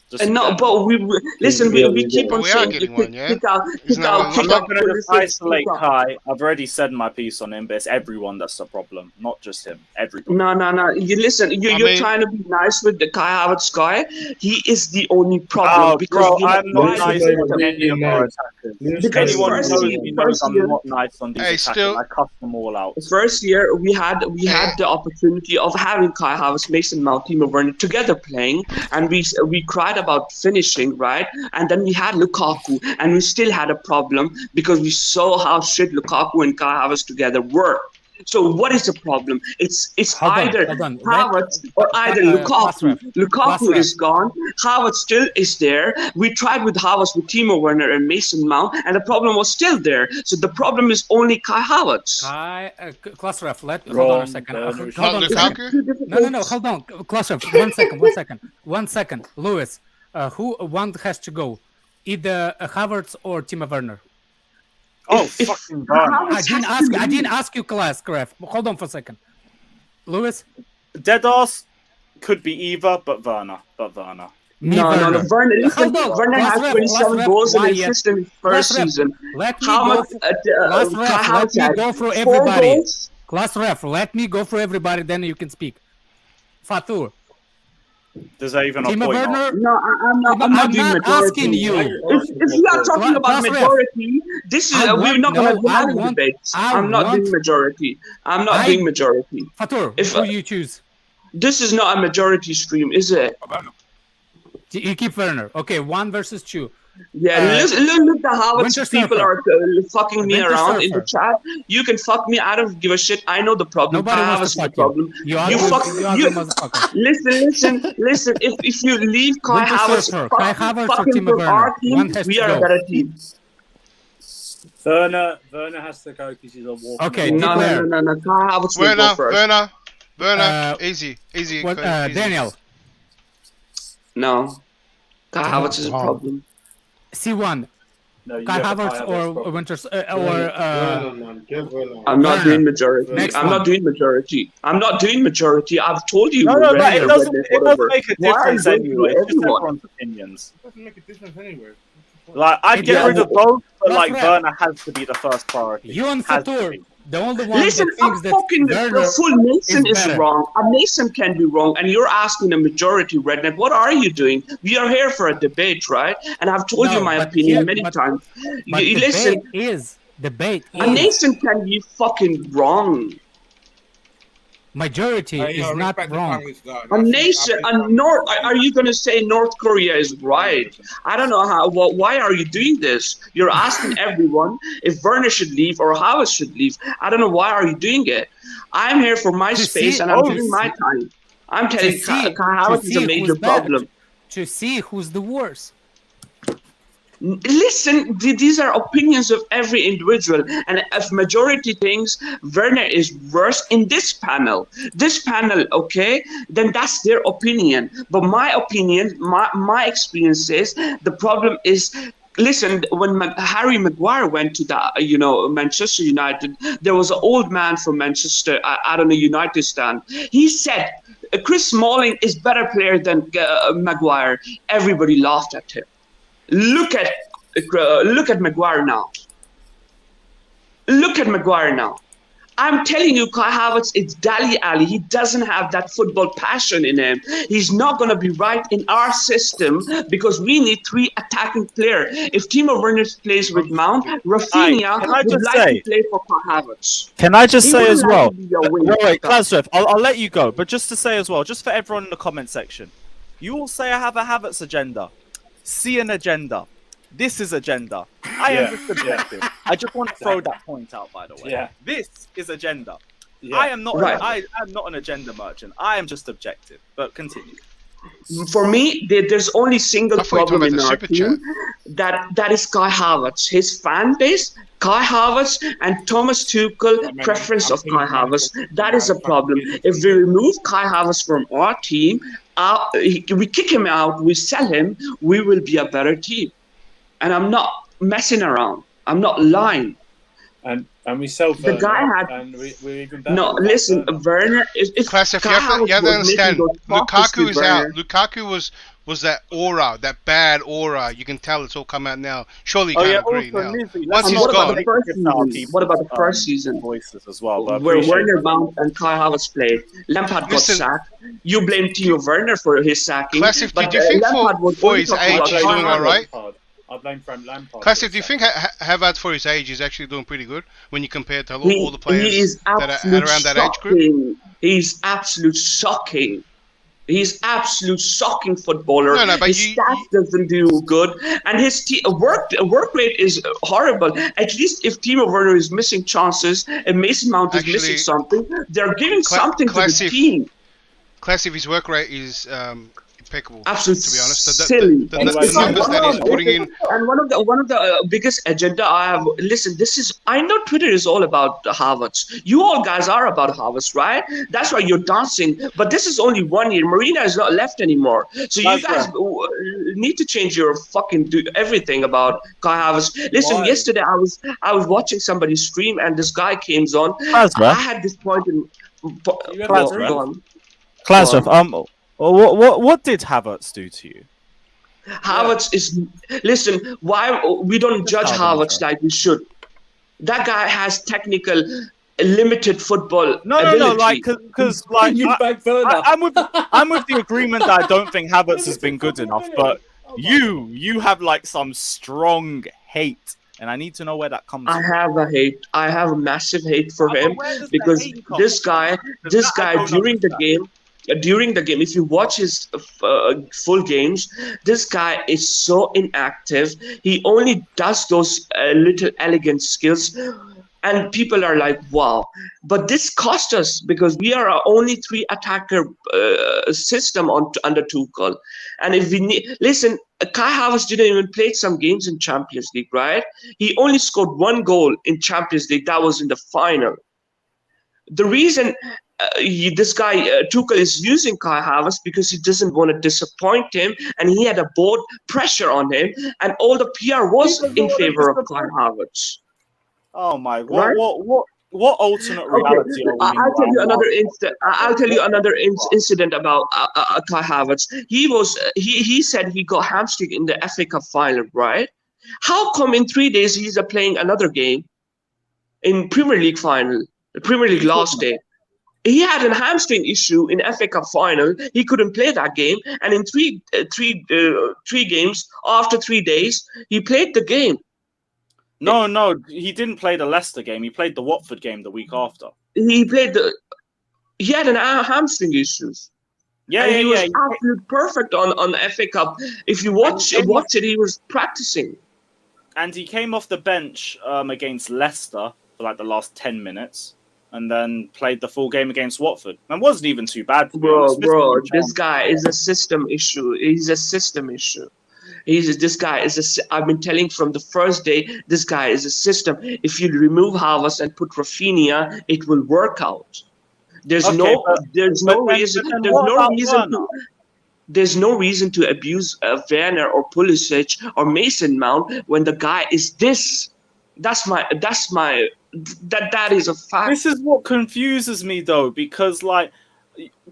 But we keep on saying kick out. I'm not going to just isolate Kai. I've already said my piece on him, but it's everyone that's the problem, not just him. Everyone. No. You listen. You're trying to be nice with the Kai Havertz guy. He is the only problem because I'm not nice on any of our attackers. Because anyone knows me knows I'm not nice on these attackers. I cut them all out. First year we had the opportunity of having Kai Havertz, Mason Mount, Timo Werner together playing, and we cried about finishing, right? And then we had Lukaku, and we still had a problem because we saw how shit Lukaku and Kai Havertz together were. So what is the problem? It's either Havertz or either Lukaku. Lukaku is gone. Havertz still is there. We tried with Havertz with Timo Werner and Mason Mount, and the problem was still there. So the problem is only Kai Havertz. Class ref, hold on a second. No, hold on. Class ref, one second. Lewis, one has to go? Either Havertz or Timo Werner? Fucking Werner. I didn't ask you, class ref. Hold on for a second. Lewis? Deadass could be either, but Werner. No. Werner has 27 goals and assists in his first season. Let me go through everybody. Class ref, let me go through everybody, then you can speak. Fatur. Does that even Timo Werner? No, I'm not doing majority. Asking you. If you are talking about majority, this is we're not going to do any debates. I'm not doing majority. Doing majority. Fatur, who you choose? This is not a majority stream, is it? You keep Werner. Okay, 1 versus 2. Yeah, look at how people are fucking me around in the chat. You can fuck me. I don't give a shit. I know the problem. Nobody wants to fuck the problem. You listen. If you leave Kai Havertz fucking for our team, we are a better team. Werner has to go because he's a walk. Okay, no. Kai Havertz will go first. Werner, easy. Daniel. No, Kai Havertz is a problem. C1. Kai Havertz or Winters or I'm not doing majority. I'm not doing majority. I've told you. No, it doesn't make a difference anyway. It's just everyone's opinions. It doesn't make a difference anyway. Like, I'd get rid of both, but like Werner has to be the first priority. You and Fatur. The only one Listen, that thinks that the full Mason is wrong. A Mason can be wrong, and you're asking a majority, Redneck. What are you doing? We are here for a debate, right? And I've told you my opinion many times. Listen, debate is. A Mason can be fucking wrong. Majority is not wrong. A nation, are you going to say North Korea is right? I don't know how. Why are you doing this? You're asking everyone if Werner should leave or Havertz should leave. I don't know why are you doing it. I'm here for my space and I'm doing my time. I'm telling you, Havertz is a major problem. To see who's the worst. Listen, these are opinions of every individual, and if majority thinks Werner is worse in this panel, okay, then that's their opinion. But my opinion, my experience is the problem is. Listen, when Harry Maguire went to the, Manchester United, there was an old man from Manchester, I don't know, United stand. He said, Chris Smalling is better player than Maguire. Everybody laughed at him. Look at Maguire now. Look at Maguire now. I'm telling you, Kai Havertz, it's Dali Ali. He doesn't have that football passion in him. He's not going to be right in our system because we need 3 attacking players. If Timo Werner plays with Mount, Raphinha would like to play for Kai Havertz. Can I just say as well? Wait, Klasrev, I'll let you go. But just to say as well, just for everyone in the comment section, you all say I have a Havertz agenda. See an agenda. This is agenda. I am just objective. I just want to throw that point out, by the way. Yeah. This is agenda. I am not. I am not an agenda merchant. I am just objective. But continue. For me, there's only single problem in our team. That is Kai Havertz. His fan base, Kai Havertz, and Thomas Tuchel preference of Kai Havertz. That is a problem. If we remove Kai Havertz from our team, we kick him out, we sell him, we will be a better team. and I'm not messing around. I'm not lying. And we sell The Werner, guy had and we're even better. no. without Listen, Werner. If Classic, you Kai have to Havertz was understand. making those passes to Lukaku is out. Werner, Lukaku was that aura, that bad aura. You can tell it's all come out now. Surely you Oh can't yeah, agree also now. Nizzy, Once let's he's what about gone, the first season? What about the first season? voices as well, but I Where appreciate Werner it. Mount and Kai Havertz played. Lampard got Listen, sacked. You blame Timo Werner for his sacking, Classic, but do you think Lampard was for only his talking age about he's Kai doing all Havertz. right? I blame Frank Lampard. Classic, do you think Havertz for his age is actually doing pretty good when you compare it to all the He players is that are absolute around that age group? shocking. He's absolute shocking. He's absolute shocking footballer. No, but his stats doesn't do good, and his work rate is horrible. At least if Timo Werner is missing chances and Mason Mount is missing something, they're giving something to the team. Classic, his work rate is impeccable. Absolute to be honest, silly. the numbers that he's putting in. And one of the biggest agenda I have. Listen, I know Twitter is all about Havertz. You all guys are about Havertz, right? That's why you're dancing. But this is only 1 year. Marina is not left anymore. So you guys need to change your fucking everything about Kai Havertz. Listen, yesterday I was watching somebody stream and this guy came on. I had this point in. Klasref, what did Havertz do to you? Havertz is listen. Why we don't judge Havertz like we should? That guy has technical, limited football. No, like because like I'm with the agreement that I don't think Havertz has been good enough, but you have like some strong hate, and I need to know where that comes from. I have a massive hate for him because this guy during the game, if you watch his full games, this guy is so inactive. He only does those little elegant skills, and people are like, "Wow!" But this cost us because we are our only 3 attacker system under Tuchel. And if we listen, Kai Havertz didn't even play some games in Champions League, right? He only scored 1 goal in Champions League. That was in the final. The reason this guy Tuchel is using Kai Havertz because he doesn't want to disappoint him, and he had a board pressure on him, and all the PR was in favor of Kai Havertz. Oh my! What alternate reality are we in? I'll tell you another incident about Kai Havertz. He said he got hamstring in the FA Cup final, right? How come in 3 days he's playing another game in Premier League final, the Premier League last day? He had a hamstring issue in FA Cup final. He couldn't play that game, and in three games after 3 days, he played the game. No, he didn't play the Leicester game. He played the Watford game the week after. He had an hamstring issues. He was absolutely perfect on the FA Cup. If you watch it, he was practicing. And he came off the bench against Leicester for like the last 10 minutes. And then played the full game against Watford. And wasn't even too bad. Bro, this guy is a system issue. He's a system issue. I've been telling from the first day, this guy is a system. If you remove Havertz and put Raphinha, it will work out. There's no reason to abuse Werner or Pulisic or Mason Mount when the guy is this. That is a fact. This is what confuses me though, because like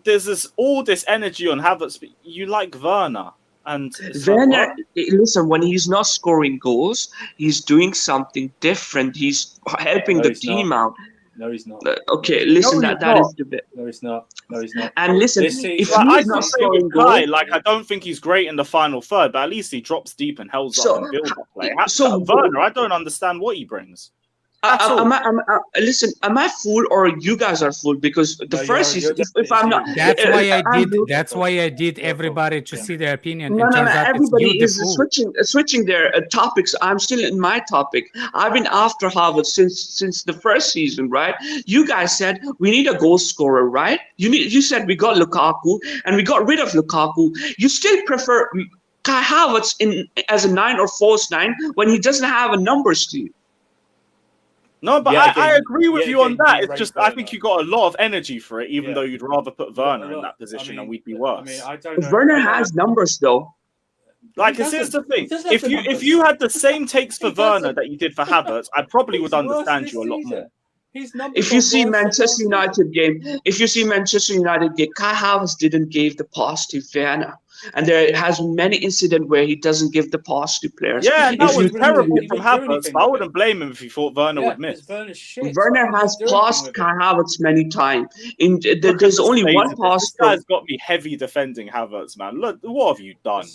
there's all this energy on Havertz, but you like Werner. And Werner, listen, when he's not scoring goals, he's doing something different. He's helping the team out. No, he's not. Okay, listen, that is the bit. No, he's not. No, he's not. And listen, if he's not scoring goals, like I don't think he's great in the final third, but at least he drops deep and holds up and builds up play. Werner, I don't understand what he brings. Listen, am I fool or you guys are fool? Because the first season, if I'm not, that's why I did everybody to see their opinion. No, everybody is switching their topics. I'm still in my topic. I've been after Havertz since the first season, right? You guys said we need a goal scorer, right? You said we got Lukaku and we got rid of Lukaku. You still prefer Kai Havertz as a 9 or false 9 when he doesn't have a numbers team. No, but I agree with you on that. It's just I think you got a lot of energy for it, even though you'd rather put Werner in that position and we'd be worse. Werner has numbers though. Like, here's the thing: if you had the same takes for Werner that you did for Havertz, I probably would understand you a lot more. If you see Manchester United game, Kai Havertz didn't give the pass to Werner. And there has been many incidents where he doesn't give the pass to players. Yeah, and that was terrible from Havertz, but I wouldn't blame him if he thought Werner would miss. Werner has passed Kai Havertz many times. There's only one pass. This guy's got me heavy defending Havertz, man. Look, what have you done?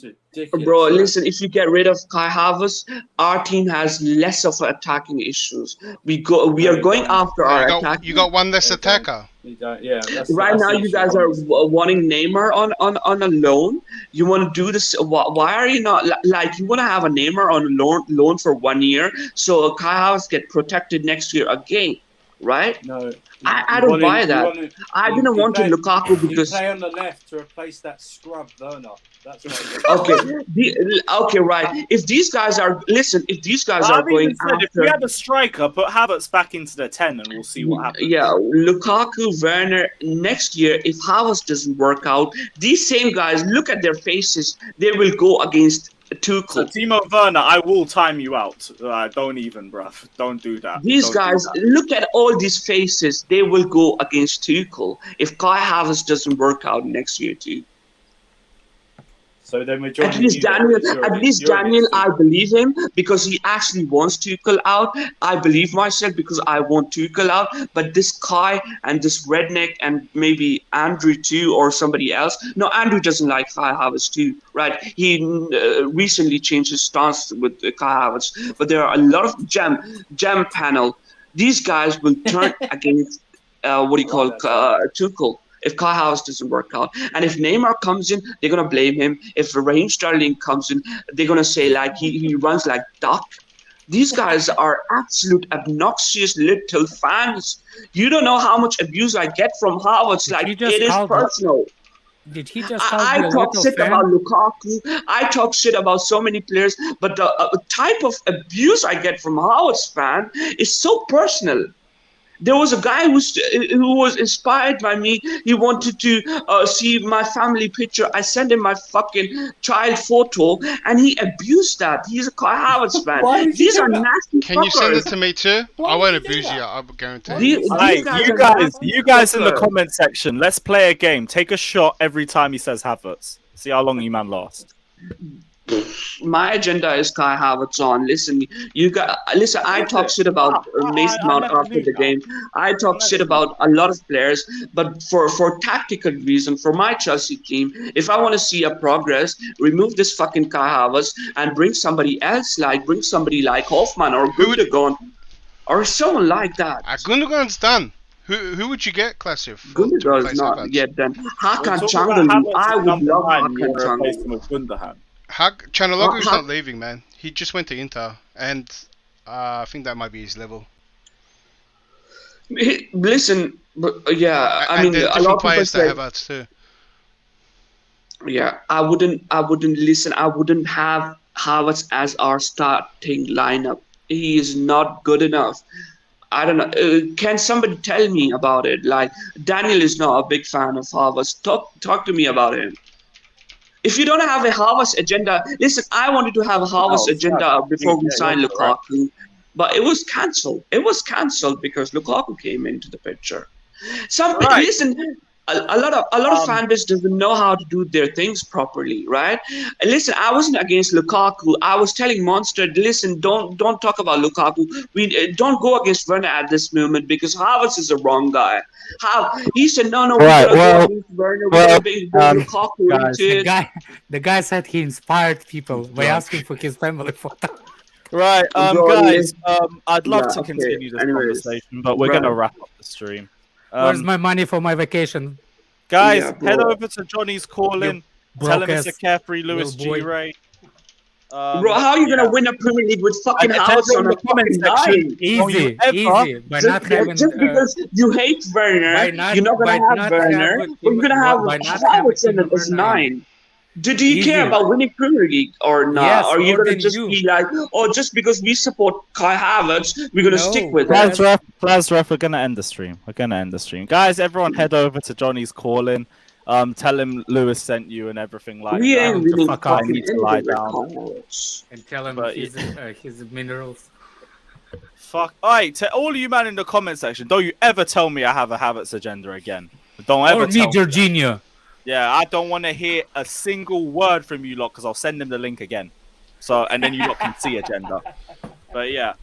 Bro, listen, if you get rid of Kai Havertz, our team has less of attacking issues. We are going after our attack. You got one less attacker. Right now, you guys are wanting Neymar on a loan. You want to do this? Why are you not like you want to have a Neymar on a loan for 1 year so Kai Havertz get protected next year again, right? No, I don't buy that. I didn't want to Lukaku because you play on the left to replace that scrub Werner. That's okay. Okay, right. If these guys are going after, if we had a striker, put Havertz back into the 10, and we'll see what happens. Yeah, Lukaku, Werner. Next year, if Havertz doesn't work out, these same guys look at their faces. They will go against Tuchel. So Timo Werner, I will time you out. Don't even, bruv. Don't do that. These guys, look at all these faces. They will go against Tuchel if Kai Havertz doesn't work out next year too. So then we're at least Daniel, I believe him because he actually wants Tuchel out. I believe myself because I want Tuchel out. But this Kai and this redneck and maybe Andrew too or somebody else. No, Andrew doesn't like Kai Havertz too, right? He recently changed his stance with Kai Havertz. But there are a lot of jam panel. These guys will turn against Tuchel if Kai Havertz doesn't work out. And if Neymar comes in, they're going to blame him. If Raheem Sterling comes in, they're going to say like he runs like duck. These guys are absolute obnoxious little fans. You don't know how much abuse I get from Havertz. Like, it is personal. Did he just call I talk shit about Lukaku. I talk shit about so many players, but the type of abuse I get from Havertz fan is so personal. There was a guy who was inspired by me. He wanted to see my family picture. I sent him my fucking child photo, and he abused that. He's a Kai Havertz fan. These are nasty Can you send it to me too? I won't abuse you. I'm guaranteed. You guys in the comment section, let's play a game. Take a shot every time he says Havertz. See how long you man last. My agenda is Kai Havertz on. Listen, I talk shit about Mason Mount after the game. I talk shit about a lot of players, but for tactical reason, for my Chelsea team, if I want to see a progress, remove this fucking Kai Havertz and bring somebody else, bring somebody like Hoffman or Gundogan or someone like that. Gundogan's done. Who would you get, Classic? Gundogan is not yet done. Hakan Changalu, I would love Hakan Changalu. Chanalogu's not leaving, man. He just went to Inter, and I think that might be his level. Listen, yeah, I mean, a lot of players that have us too. Yeah, I wouldn't listen. I wouldn't have Havertz as our starting lineup. He is not good enough. I don't know. Can somebody tell me about it? Like, Daniel is not a big fan of Havertz. Talk to me about him. If you don't have a Havertz agenda, listen, I wanted to have a Havertz agenda before we signed Lukaku, but it was cancelled. It was cancelled because Lukaku came into the picture. Listen, a lot of fan base doesn't know how to do their things properly, right? Listen, I wasn't against Lukaku. I was telling Monster, listen, don't talk about Lukaku. We don't go against Werner at this moment because Havertz is the wrong guy. He said no. Guys, the guy said he inspired people by asking for his family photo. Right, guys, I'd love to continue this conversation, but we're gonna wrap up the stream. Where's my money for my vacation? Guys, head over to Johnny's call-in. Tell him it's a carefree Lewis G. Ray. Bro, how are you gonna win a Premier League with fucking Havertz on a fucking line? Easy. Just because you hate Werner, you're not gonna have Werner, but you're gonna have Havertz in it as 9. Do you care about winning Premier League or not? Yes, or are you gonna just be like, just because we support Kai Havertz, we're gonna stick with it? Ref, we're gonna end the stream. Guys, everyone head over to Johnny's call-in. Tell him Lewis sent you and everything like We that. ain't winning Fuck off. I fucking need to lie anything down. records. And tell him But, his minerals. Fuck. Alright, to all of you man in the comment section, don't you ever tell me I have a Havertz agenda again. Don't ever Or tell me, Jorginho. Yeah, I don't want to hear a single word from you lot because I'll send him the link again. So, and then you lot can see agenda. But yeah,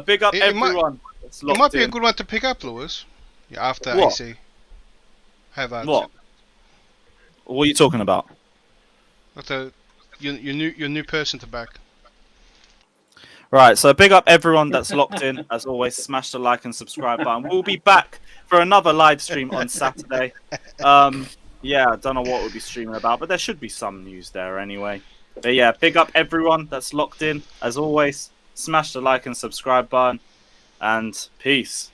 big up everyone. It might be a good one to pick up, Lewis. Yeah, after What? AC. Havertz. What? What are you talking about? Your new person to back. Right, so big up everyone that's locked in. As always, smash the like and subscribe button. We'll be back for another live stream on Saturday. Yeah, I don't know what we'll be streaming about, but there should be some news there anyway. But yeah, big up everyone that's locked in. As always, smash the like and subscribe button, and peace.